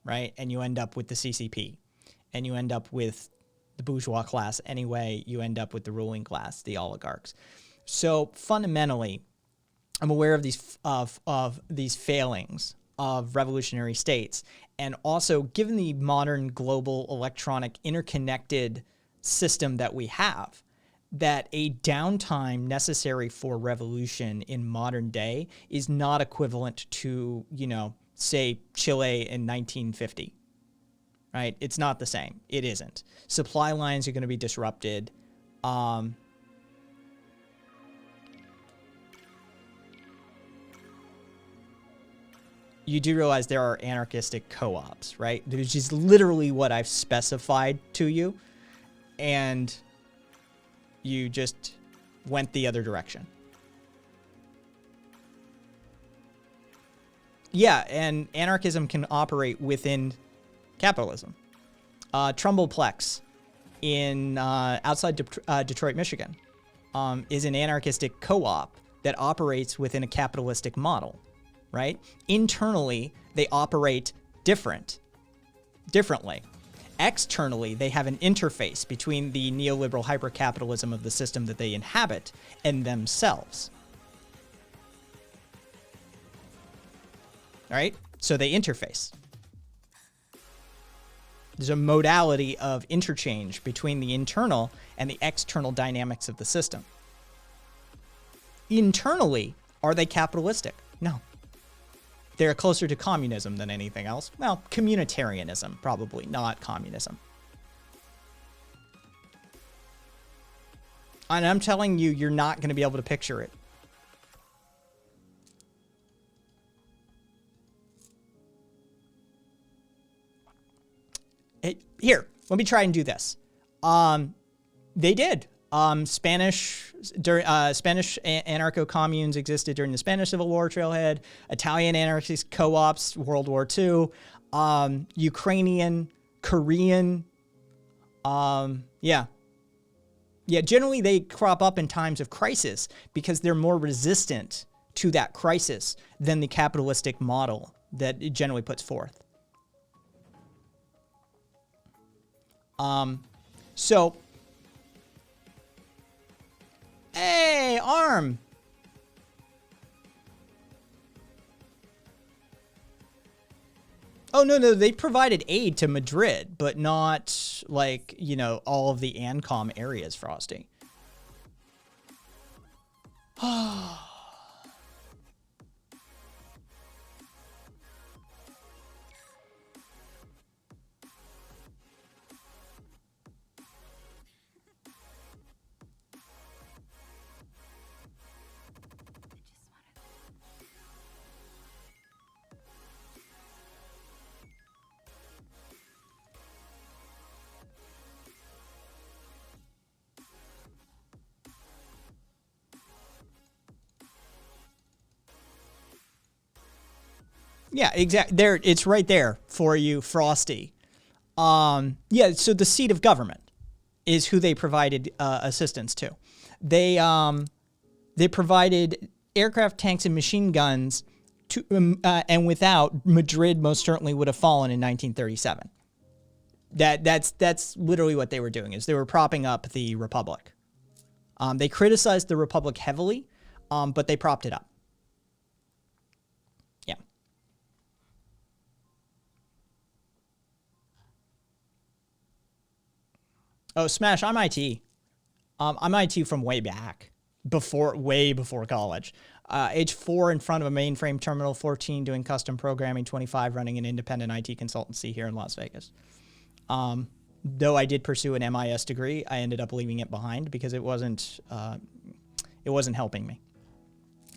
right? And you end up with the CCP, and you end up with the bourgeois class anyway. You end up with the ruling class, the oligarchs. So fundamentally, I'm aware of these failings of revolutionary states, and also given the modern global electronic interconnected system that we have, that a downtime necessary for revolution in modern day is not equivalent to, say, Chile in 1950, right? It's not the same. It isn't. Supply lines are going to be disrupted. You do realize there are anarchistic co-ops, right? Which is literally what I've specified to you. And you just went the other direction. Yeah, and anarchism can operate within capitalism. Trumbleplex in outside Detroit, Michigan, is an anarchistic co-op that operates within a capitalistic model, right? Internally, they operate differently. Externally, they have an interface between the neoliberal hypercapitalism of the system that they inhabit and themselves. All right? So they interface. There's a modality of interchange between the internal and the external dynamics of the system. Internally, are they capitalistic? No. They're closer to communism than anything else. Well, communitarianism, probably, not communism. And I'm telling you, you're not going to be able to picture it. Here, let me try and do this. They did. Spanish anarcho-communes existed during the Spanish Civil War trailhead. Italian anarchist co-ops, World War II. Ukrainian, Korean. Yeah, generally they crop up in times of crisis because they're more resistant to that crisis than the capitalistic model that it generally puts forth. So, hey, farm. Oh, no, they provided aid to Madrid, but not, like, you know, all of the ANCOM areas, Frosty. Yeah, exactly. There, it's right there for you, Frosty. Yeah, so the seat of government is who they provided assistance to. They provided aircraft, tanks, and machine guns to, and without, Madrid most certainly would have fallen in 1937. That's literally what they were doing, is they were propping up the Republic. They criticized the Republic heavily, but they propped it up. Yeah. Oh, Smash, I'm IT. I'm IT from way back, way before college. Age 4 in front of a mainframe terminal, 14 doing custom programming, 25 running an independent IT consultancy here in Las Vegas. Though I did pursue an MIS degree, I ended up leaving it behind because it wasn't helping me.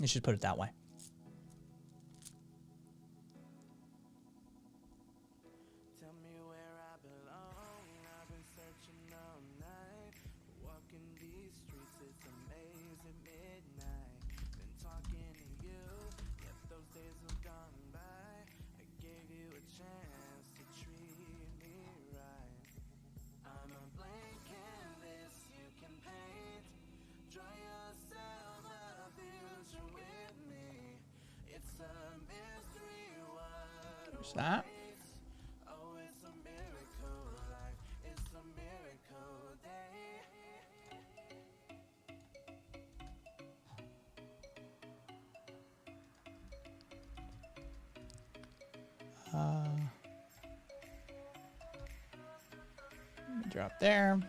Let's just put it that way. There's that. Drop there.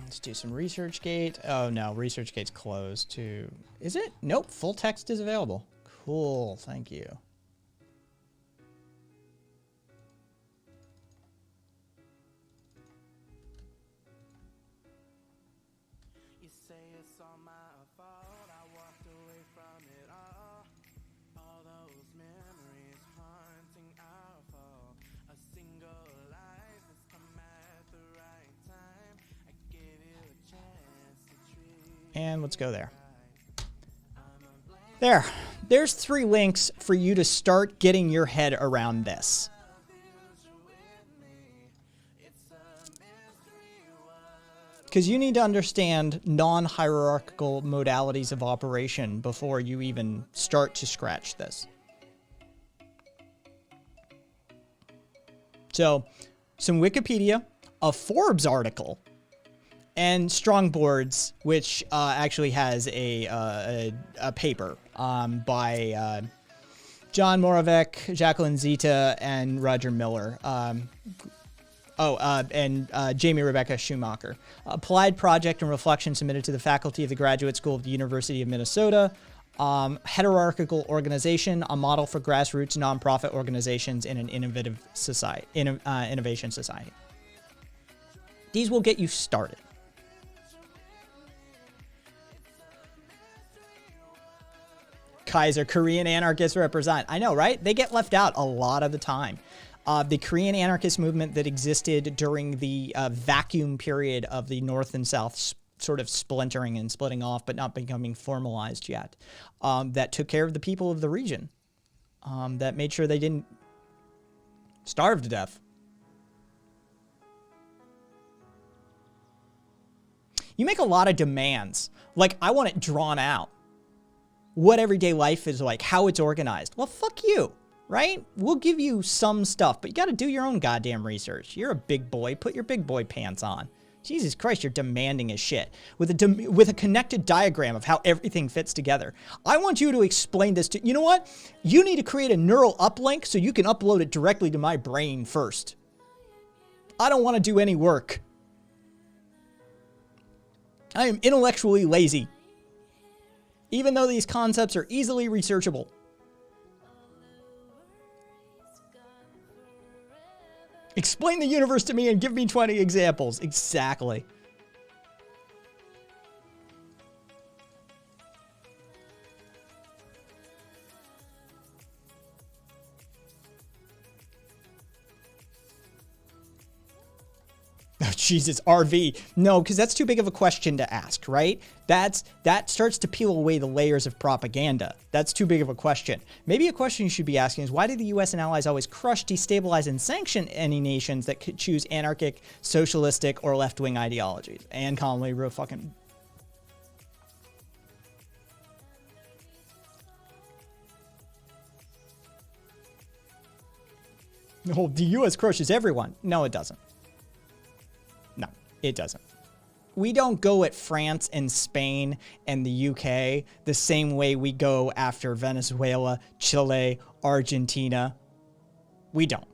Let's do some ResearchGate. Oh no, ResearchGate's closed too. Is it? Nope, full text is available. Cool, thank you. You say it's all my fault, I walked away from it all those memories haunting our fall. A single life has come at the right time. I gave you a chance to treat. And let's go there. There's 3 links for you to start getting your head around this. Because you need to understand non-hierarchical modalities of operation before you even start to scratch this. So, some Wikipedia, a Forbes article, and Strongboards, which actually has a paper by John Moravec, Jacqueline Zita, and Roger Miller. And Jamie Rebecca Schumacher. Applied project and reflection submitted to the faculty of the Graduate School of the University of Minnesota. Hierarchical organization, a model for grassroots nonprofit organizations in an innovative society, innovation society. These will get you started. Kaiser, Korean anarchists represent. I know, right? They get left out a lot of the time. The Korean anarchist movement that existed during the vacuum period of the North and South sort of splintering and splitting off, but not becoming formalized yet, that took care of the people of the region, that made sure they didn't starve to death. You make a lot of demands. Like, I want it drawn out. What everyday life is like, how it's organized. Well, fuck you, right? We'll give you some stuff, but you got to do your own goddamn research. You're a big boy. Put your big boy pants on. Jesus Christ, you're demanding as shit. With a connected diagram of how everything fits together. I want you to explain this to... You know what? You need to create a neural uplink so you can upload it directly to my brain first. I don't want to do any work. I am intellectually lazy. Even though these concepts are easily researchable. Explain the universe to me and give me 20 examples. Exactly. Oh, Jesus, RV. No, because that's too big of a question to ask, right? That starts to peel away the layers of propaganda. That's too big of a question. Maybe a question you should be asking is, why did the US and allies always crush, destabilize, and sanction any nations that could choose anarchic, socialistic, or left-wing ideologies? And Connolly real fucking... Oh, the US crushes everyone. No, it doesn't. No, it doesn't. We don't go at France and Spain and the UK the same way we go after Venezuela, Chile, Argentina. We don't.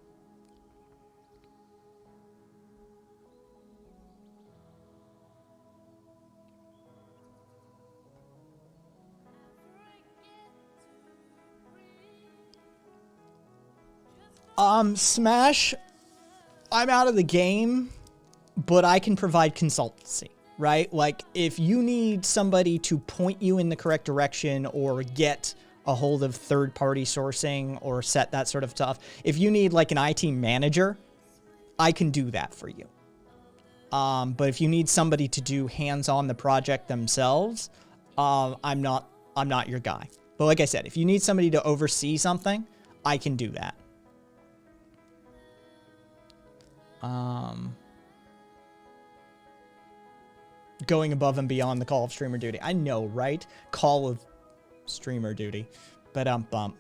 Smash, I'm out of the game. But I can provide consultancy, right? Like, if you need somebody to point you in the correct direction or get a hold of third-party sourcing or set that sort of stuff, if you need, like, an IT manager, I can do that for you. But if you need somebody to do hands-on the project themselves, I'm not your guy. But like I said, if you need somebody to oversee something, I can do that. Going above and beyond the call of streamer duty. I know, right? Call of streamer duty. But bump.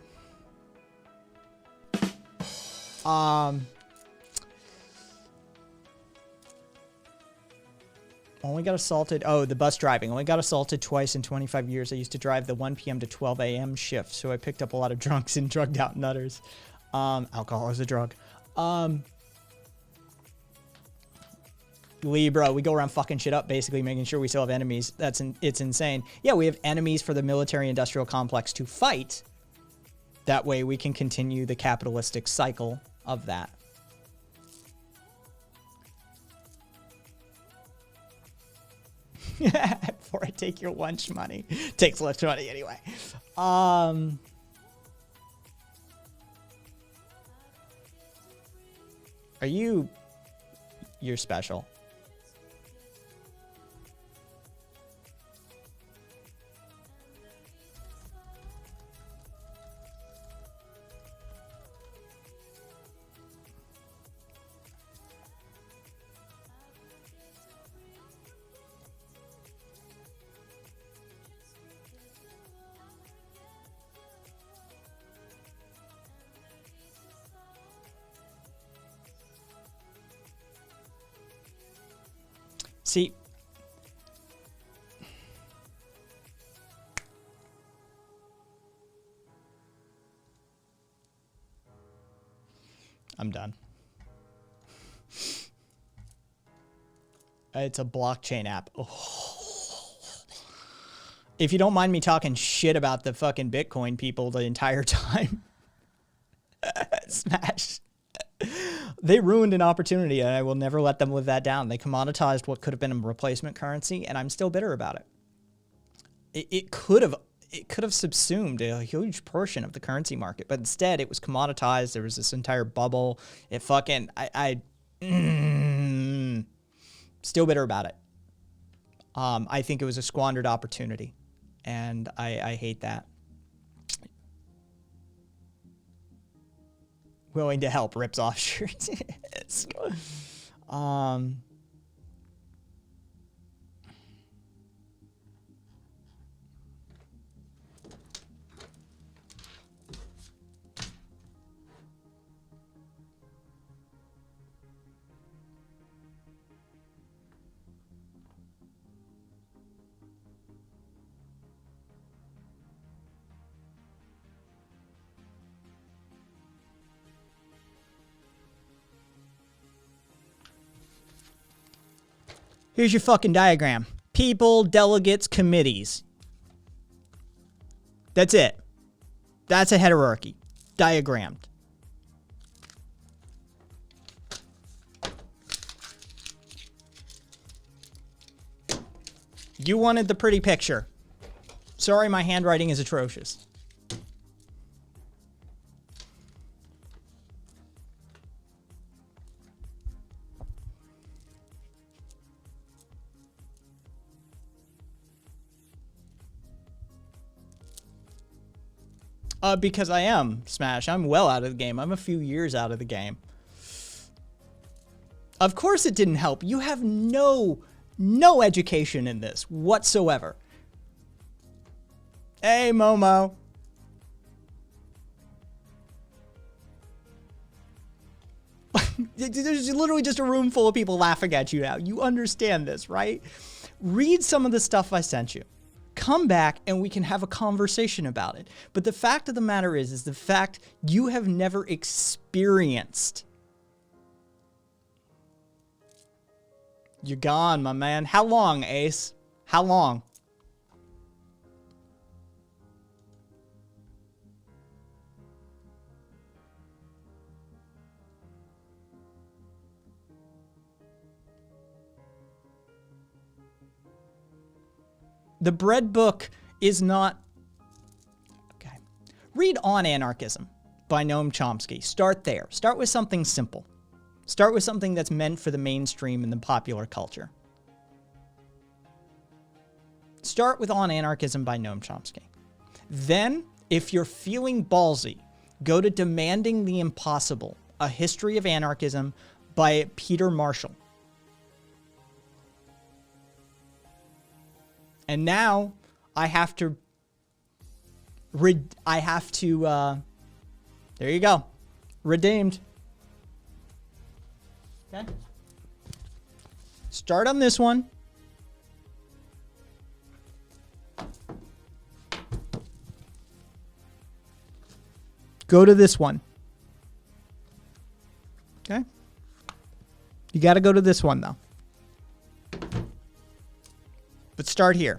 Only got assaulted. Oh, the bus driving. Only got assaulted twice in 25 years. I used to drive the 1 p.m. to 12 a.m. shift, so I picked up a lot of drunks and drugged out nutters. Alcohol is a drug. Libra, we go around fucking shit up, basically making sure we still have enemies. It's insane. Yeah, we have enemies for the military-industrial complex to fight. That way we can continue the capitalistic cycle of that. Before I take your lunch money. Takes lunch money anyway. Are you... You're special. See, I'm done. It's a blockchain app. Oh. If you don't mind me talking shit about the fucking Bitcoin people the entire time. Smash. They ruined an opportunity, and I will never let them live that down. They commoditized what could have been a replacement currency, and I'm still bitter about it. It could have... it could have subsumed a huge portion of the currency market, but instead it was commoditized. There was this entire bubble. It fucking, still bitter about it. I think it was a squandered opportunity, and I hate that. Willing to help rips off shirts. Here's your fucking diagram. People, delegates, committees. That's it. That's a hierarchy. Diagrammed. You wanted the pretty picture. Sorry, my handwriting is atrocious. Because I am, Smash. I'm well out of the game. I'm a few years out of the game. Of course it didn't help. You have no education in this whatsoever. Hey, Momo. There's literally just a room full of people laughing at you now. You understand this, right? Read some of the stuff I sent you. Come back and we can have a conversation about it. But the fact of the matter is the fact you have never experienced. You're gone, my man. How long, Ace? How long? The bread book is not... Okay. Read On Anarchism by Noam Chomsky. Start there. Start with something simple. Start with something that's meant for the mainstream and the popular culture. Start with On Anarchism by Noam Chomsky. Then, if you're feeling ballsy, go to Demanding the Impossible, A History of Anarchism by Peter Marshall. And now I have to, there you go. Redeemed. Okay. Start on this one. Go to this one. Okay. You got to go to this one though. But start here.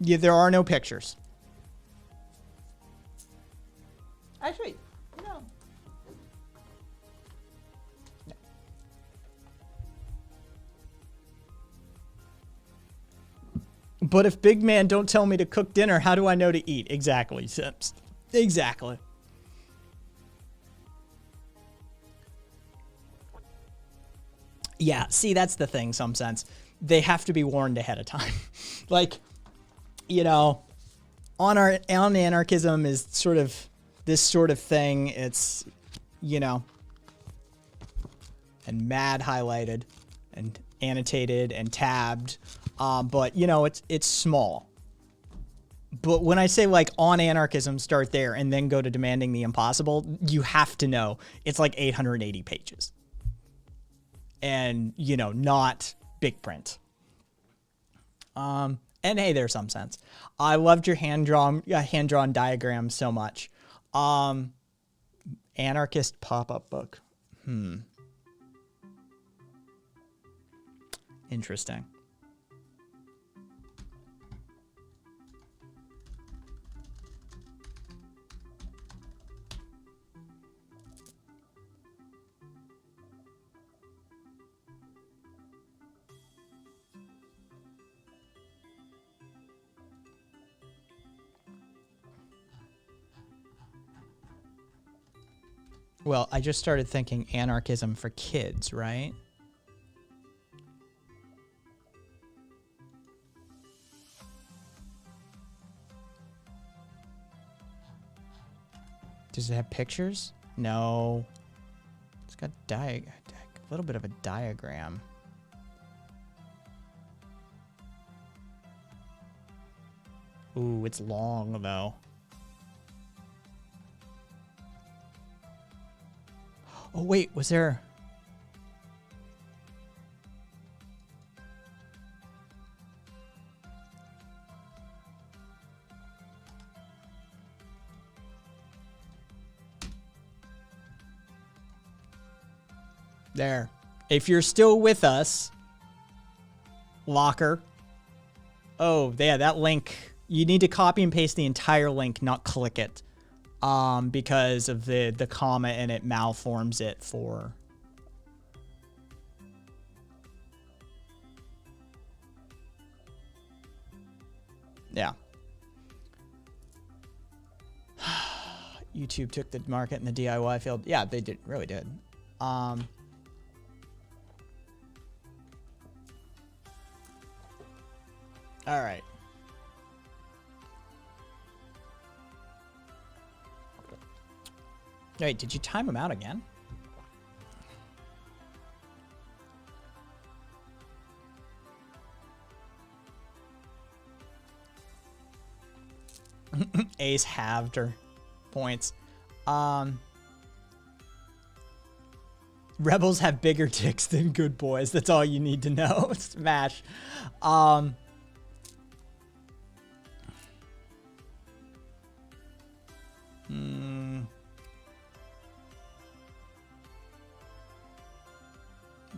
Yeah, there are no pictures. Actually, no. But if big man don't tell me to cook dinner, how do I know to eat? Exactly, Sips. Exactly. Yeah, see, that's the thing, some sense. They have to be warned ahead of time. Like, you know, on anarchism is sort of this sort of thing. It's, you know, and mad highlighted and annotated and tabbed. But, you know, it's small. But when I say, like, On Anarchism, start there and then go to Demanding the Impossible, you have to know it's like 880 pages. And, you know, not big print. And hey, there's some sense. I loved your hand-drawn diagram so much. Anarchist pop-up book. Interesting. Well, I just started thinking anarchism for kids, right? Does it have pictures? No. It's got a little bit of a diagram. Ooh, it's long though. Oh wait, was there... There. If you're still with us, Locker. Oh, yeah, that link. You need to copy and paste the entire link, not click it. Because of the comma and it malforms it for... Yeah. YouTube took the market in the DIY field. Yeah, they did, really did. All right. Wait, did you time him out again? Ace halved her points. Rebels have bigger dicks than good boys. That's all you need to know. Smash.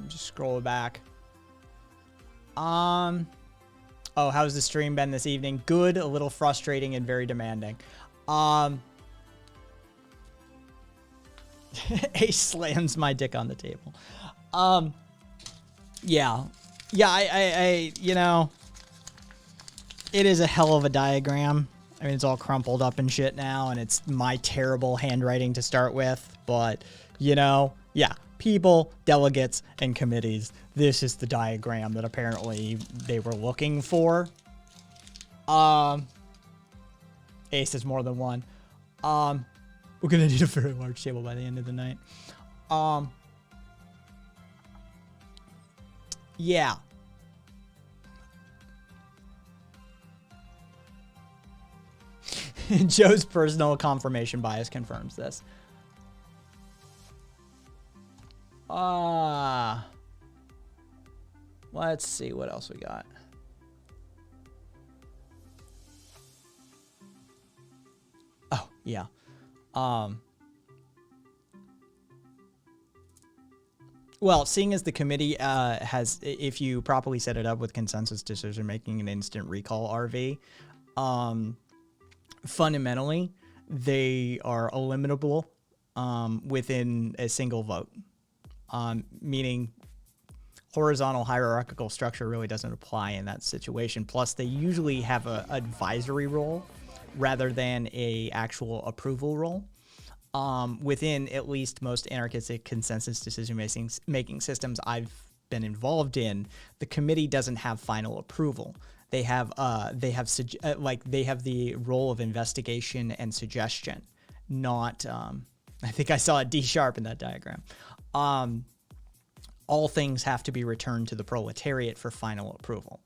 Just scroll back. Oh, how's the stream been this evening? Good, a little frustrating, and very demanding. Ace slams my dick on the table. Yeah. Yeah, I you know, it is a hell of a diagram. I mean, it's all crumpled up and shit now, and it's my terrible handwriting to start with, but, you know, yeah. People, delegates, and committees. This is the diagram that apparently they were looking for. Ace is more than one. We're gonna need a very large table by the end of the night. Yeah. Joe's personal confirmation bias confirms this. Let's see what else we got. Oh, yeah. Well, seeing as the committee has, if you properly set it up with consensus decision making and instant recall RV, fundamentally, they are eliminable within a single vote. Meaning horizontal hierarchical structure really doesn't apply in that situation. Plus, they usually have an advisory role rather than a actual approval role. Within at least most anarchistic consensus decision-making systems I've been involved in, the committee doesn't have final approval. They have the role of investigation and suggestion, not. I think I saw a D sharp in that diagram. All things have to be returned to the proletariat for final approval.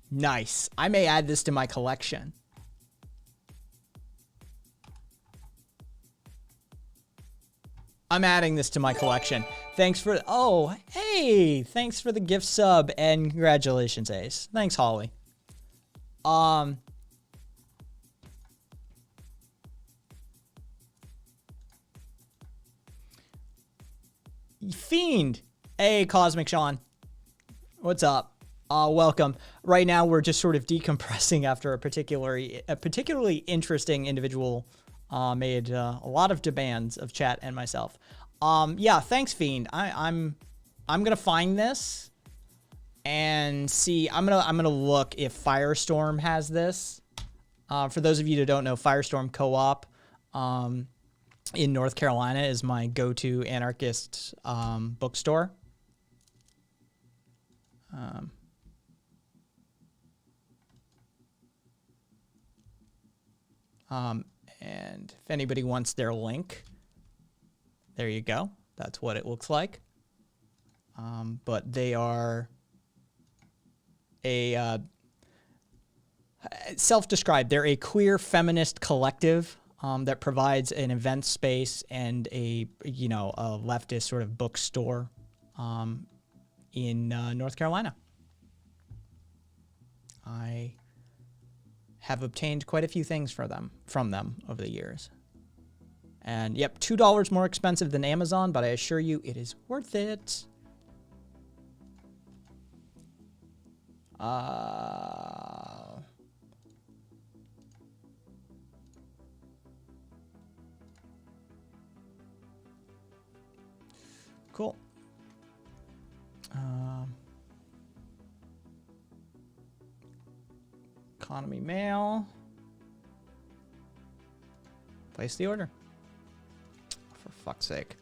Nice. I may add this to my collection. I'm adding this to my collection. Thanks for... Oh, hey! Thanks for the gift sub, and congratulations, Ace. Thanks, Holly. Fiend! Hey, Cosmic Sean. What's up? Welcome. Right now, we're just sort of decompressing after a particularly interesting individual made a lot of demands of chat and myself. Yeah, thanks, Fiend. I'm gonna find this. and see. I'm gonna look if Firestorm has this. For those of you that don't know, Firestorm Co-op in North Carolina is my go-to anarchist bookstore. And if anybody wants their link, there you go. That's what it looks like. But they are a self-described. They're a queer feminist collective that provides an event space and a leftist sort of bookstore in North Carolina. I have obtained quite a few things from them over the years. And yep, $2 more expensive than Amazon, but I assure you it is worth it. Cool. Economy mail. Place the order. For fuck's sake.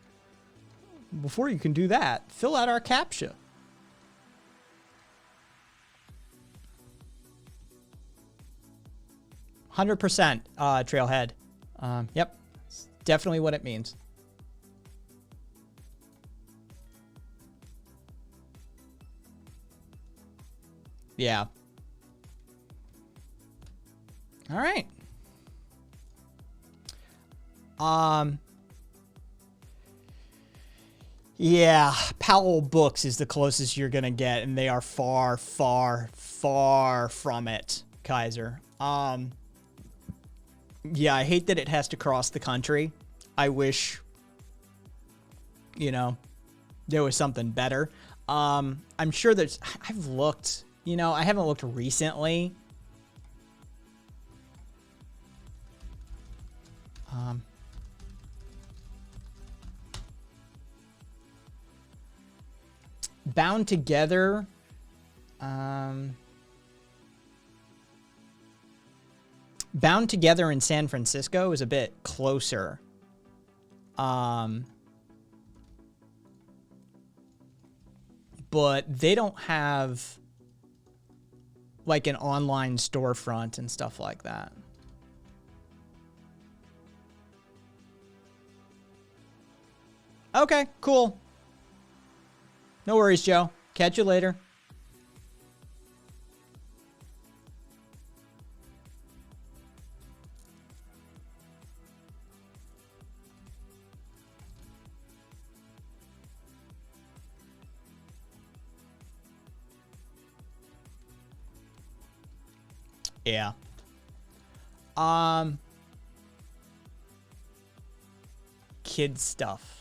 Before you can do that, fill out our CAPTCHA. 100% Trailhead. Yep. It's definitely what it means. Yeah. All right. Yeah, Powell Books is the closest you're gonna get, and they are far, far, far from it, Kaiser. Yeah, I hate that it has to cross the country. I wish, there was something better. I'm sure I've looked, I haven't looked recently. Bound Together. Bound Together in San Francisco is a bit closer. But they don't have like an online storefront and stuff like that. Okay, cool. No worries, Joe. Catch you later. Yeah. Kid stuff.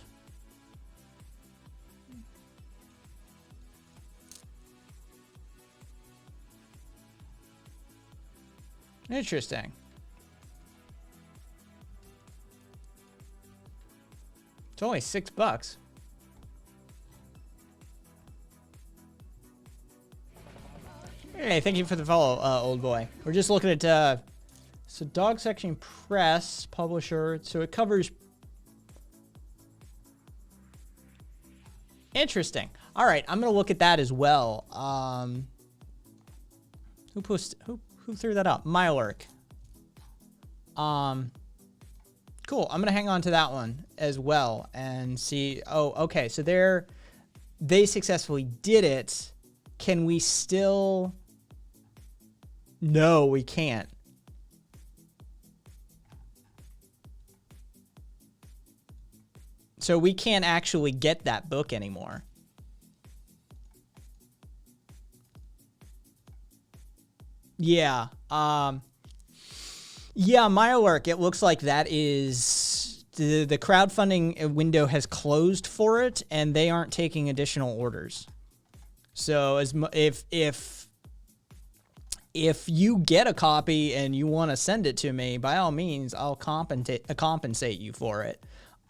Interesting. It's only $6. Hey, thank you for the follow, old boy. We're just looking at so Dog Section Press publisher. So it covers. Interesting. All right, I'm gonna look at that as well. Who threw that up? Mylurk. Cool. I'm gonna hang on to that one as well and see. Oh, okay. So they successfully did it. Can we still? No, we can't. So we can't actually get that book anymore. Yeah. Yeah, Mylurk, it looks like that is the crowdfunding window has closed for it and they aren't taking additional orders. So if you get a copy and you want to send it to me, by all means, I'll compensate you for it.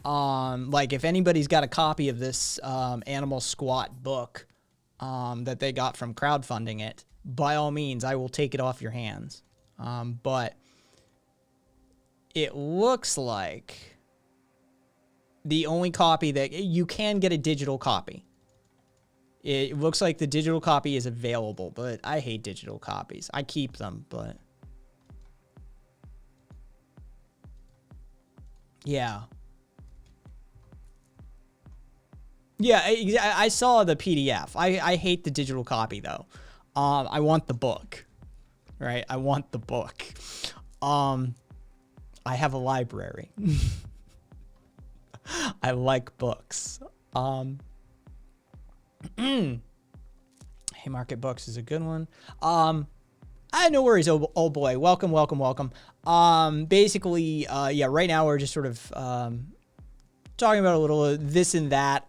Like if anybody's got a copy of this Animal Squat book, that they got from crowdfunding it, by all means, I will take it off your hands. But it looks like the only copy that you can get a digital copy. It looks like the digital copy is available, but I hate digital copies. I keep them, but yeah. Yeah, I saw the PDF. I hate the digital copy though. I want the book, right? I want the book. I have a library. I like books. Haymarket Books is a good one. No worries, old boy. Welcome. Basically, yeah, right now we're just sort of talking about a little this and that.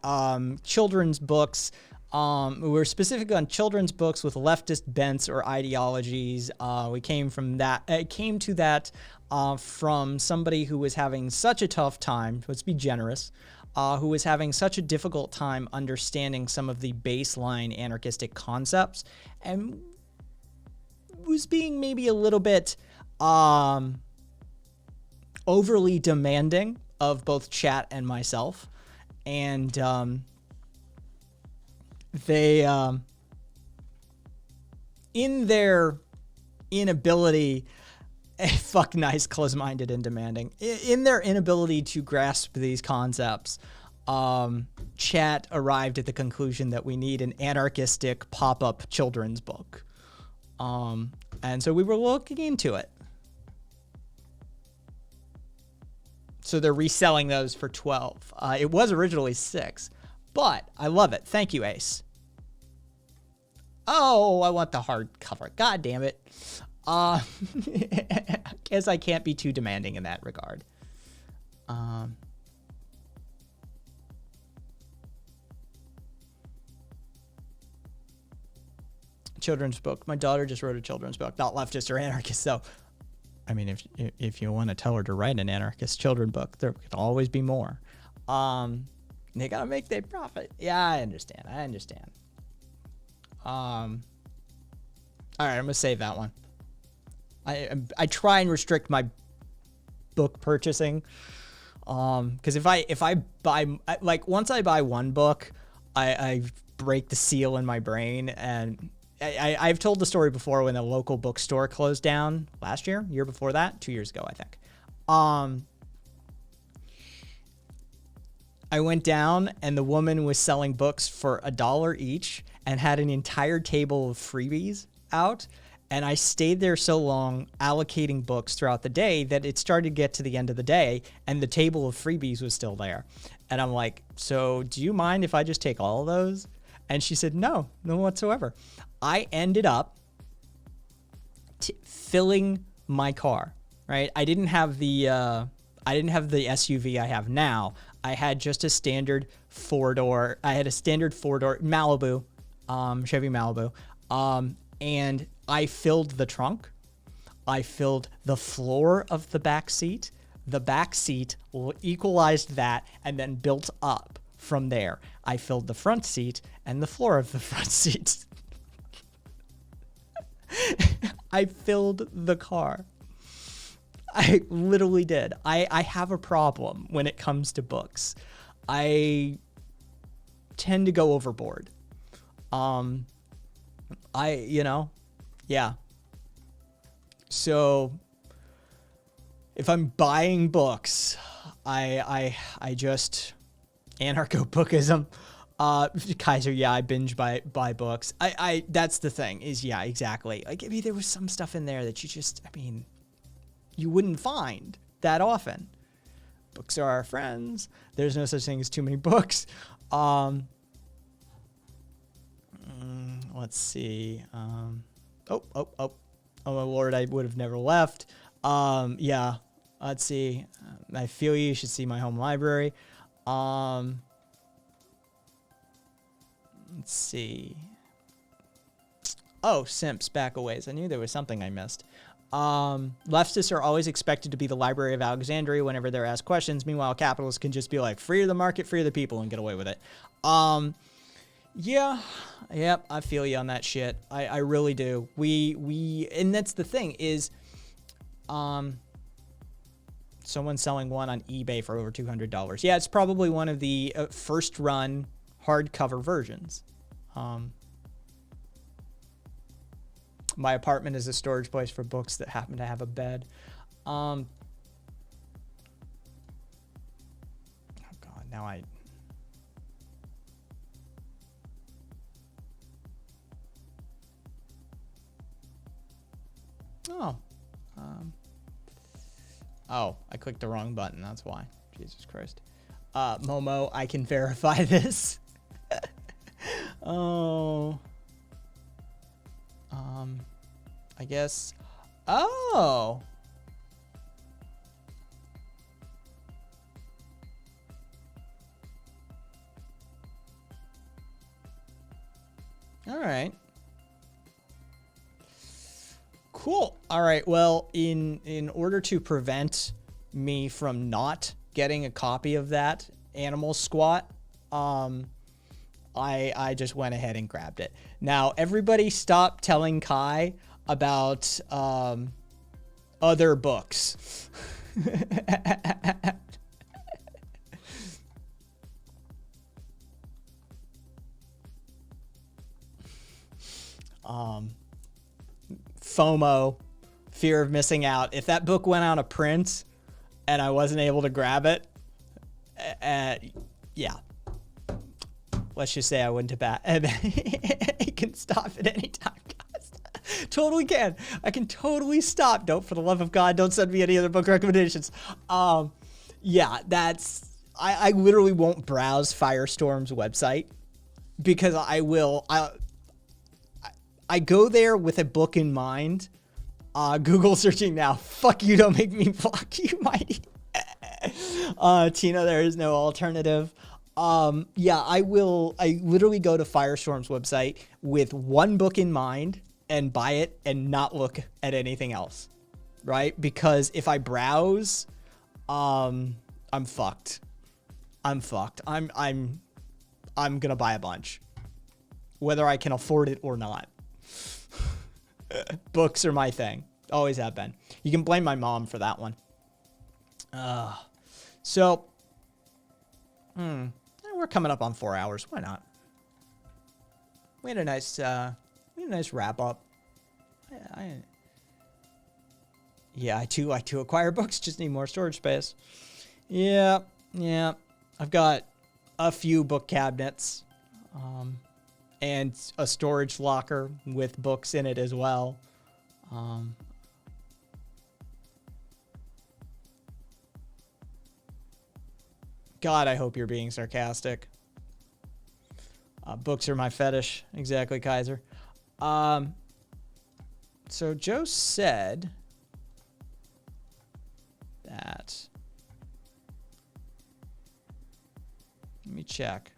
Children's books. We're specific on children's books with leftist bents or ideologies. We came from that. It came to that from somebody who was having such a tough time. Let's be generous. Who was having such a difficult time understanding some of the baseline anarchistic concepts and was being maybe a little bit overly demanding of both chat and myself. And they, in their inability, fuck nice, close-minded and demanding, in their inability to grasp these concepts, chat arrived at the conclusion that we need an anarchistic pop-up children's book. And so we were looking into it. So they're reselling those for 12. It was originally 6, but I love it. Thank you, Ace. Oh, I want the hardcover. God damn it. Guess I can't be too demanding in that regard. Children's book. My daughter just wrote a children's book, not leftist or anarchist. So, I mean, if you want to tell her to write an anarchist children's book, there can always be more. They gotta make their profit. Yeah, I understand. All right, I'm gonna save that one. I try and restrict my book purchasing, because if I buy, like, once I buy one book, I break the seal in my brain. And I've told the story before when the local bookstore closed down last year before that, 2 years ago, I think. I went down and the woman was selling books for $1 each and had an entire table of freebies out. And I stayed there so long allocating books throughout the day that it started to get to the end of the day and the table of freebies was still there. And I'm like, so do you mind if I just take all of those? And she said, no whatsoever. I ended up filling my car, right? I didn't have the SUV I have now. I had just a standard four-door. I had a standard four-door Malibu, Chevy Malibu. And I filled the trunk. I filled the floor of the back seat. The back seat equalized that and then built up from there. I filled the front seat and the floor of the front seat. I filled the car. I literally did. I have a problem when it comes to books. I tend to go overboard. Yeah. So if I'm buying books, I just anarcho-bookism. Kaiser, yeah, I binge buy books. That's the thing is, yeah, exactly. Like, I mean, there was some stuff in there that you wouldn't find that often. Books are our friends. There's no such thing as too many books. Let's see. Oh my Lord, I would have never left. Yeah, let's see. I feel you should see my home library. Let's see. Oh, simps, back a ways. I knew there was something I missed. Leftists are always expected to be the Library of Alexandria whenever they're asked questions. Meanwhile, capitalists can just be like, free the market, free the people, and get away with it. Yeah, yep, I feel you on that shit. I really do. And that's the thing is, someone selling one on eBay for over $200. Yeah, it's probably one of the first run hardcover versions. My apartment is a storage place for books that happen to have a bed. Oh God, now I. Oh. Oh, I clicked the wrong button. That's why. Jesus Christ. Momo, I can verify this. Oh. I guess. Oh. All right. Cool. All right. Well, in order to prevent me from not getting a copy of that Animal Squat, I just went ahead and grabbed it. Now, everybody stop telling Kai about other books. FOMO, fear of missing out. If that book went out of print and I wasn't able to grab it, yeah. Let's just say I wouldn't have You can stop at any time, guys. Totally can. I can totally stop. Don't, for the love of God, don't send me any other book recommendations. Yeah, that's... I literally won't browse Firestorm's website because I go there with a book in mind. Google searching now. Fuck you, don't make me block you, Mighty. Tina, there is no alternative. Yeah, I literally go to Firestorm's website with one book in mind and buy it and not look at anything else, right? Because if I browse, I'm fucked. I'm gonna buy a bunch, whether I can afford it or not. Books are my thing. Always have been. You can blame my mom for that one. So, we're coming up on 4 hours. Why not? We had a nice wrap up. I too acquire books. Just need more storage space. Yeah. I've got a few book cabinets, and a storage locker with books in it as well. God, I hope you're being sarcastic. Books are my fetish. Exactly, Kaiser. So Joe said that... Let me check.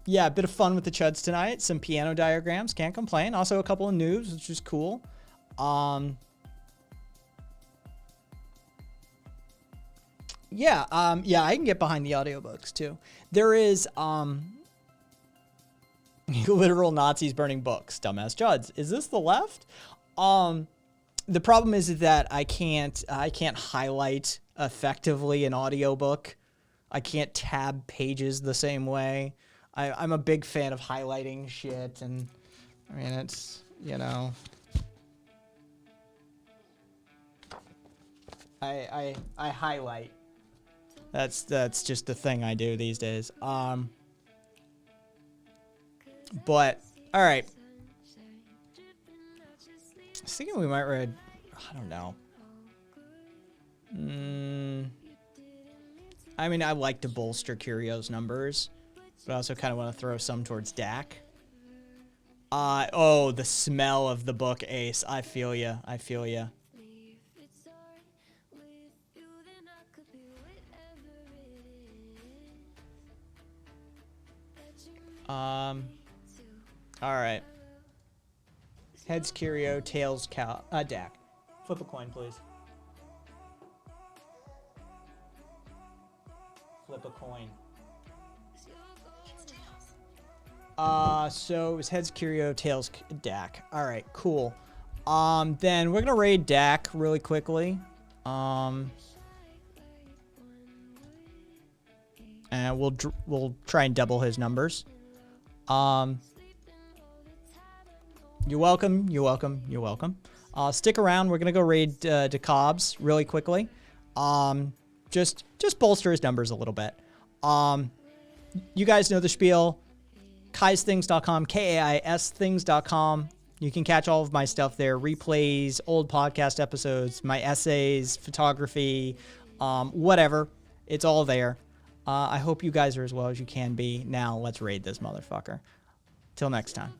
Yeah, a bit of fun with the chuds tonight. Some piano diagrams, can't complain. Also a couple of news, which is cool. Yeah, I can get behind the audiobooks too. There is literal Nazis burning books, dumbass chuds. Is this the left? The problem is that I can't highlight effectively an audiobook. I can't tab pages the same way. I'm a big fan of highlighting shit, and I mean, it's, you know, I highlight. That's just the thing I do these days. But all right. I was thinking we might read, I don't know. I mean, I like to bolster Curio's numbers, but I also kind of want to throw some towards Dak. Oh, the smell of the book, Ace. I feel ya. I feel ya. All right. Heads Curio, tails Dak. Flip a coin, please. Flip a coin. So it was heads Curio, tails Dak. All right, cool. Then we're gonna raid Dak really quickly. And we'll try and double his numbers. You're welcome. You're welcome. You're welcome. Stick around. We're gonna go raid DeCobbs really quickly. Just bolster his numbers a little bit. You guys know the spiel. KaisThings.com, KAISthings.com. You can catch all of my stuff there. Replays, old podcast episodes, my essays, photography, whatever. It's all there. I hope you guys are as well as you can be. Now let's raid this motherfucker. Till next time.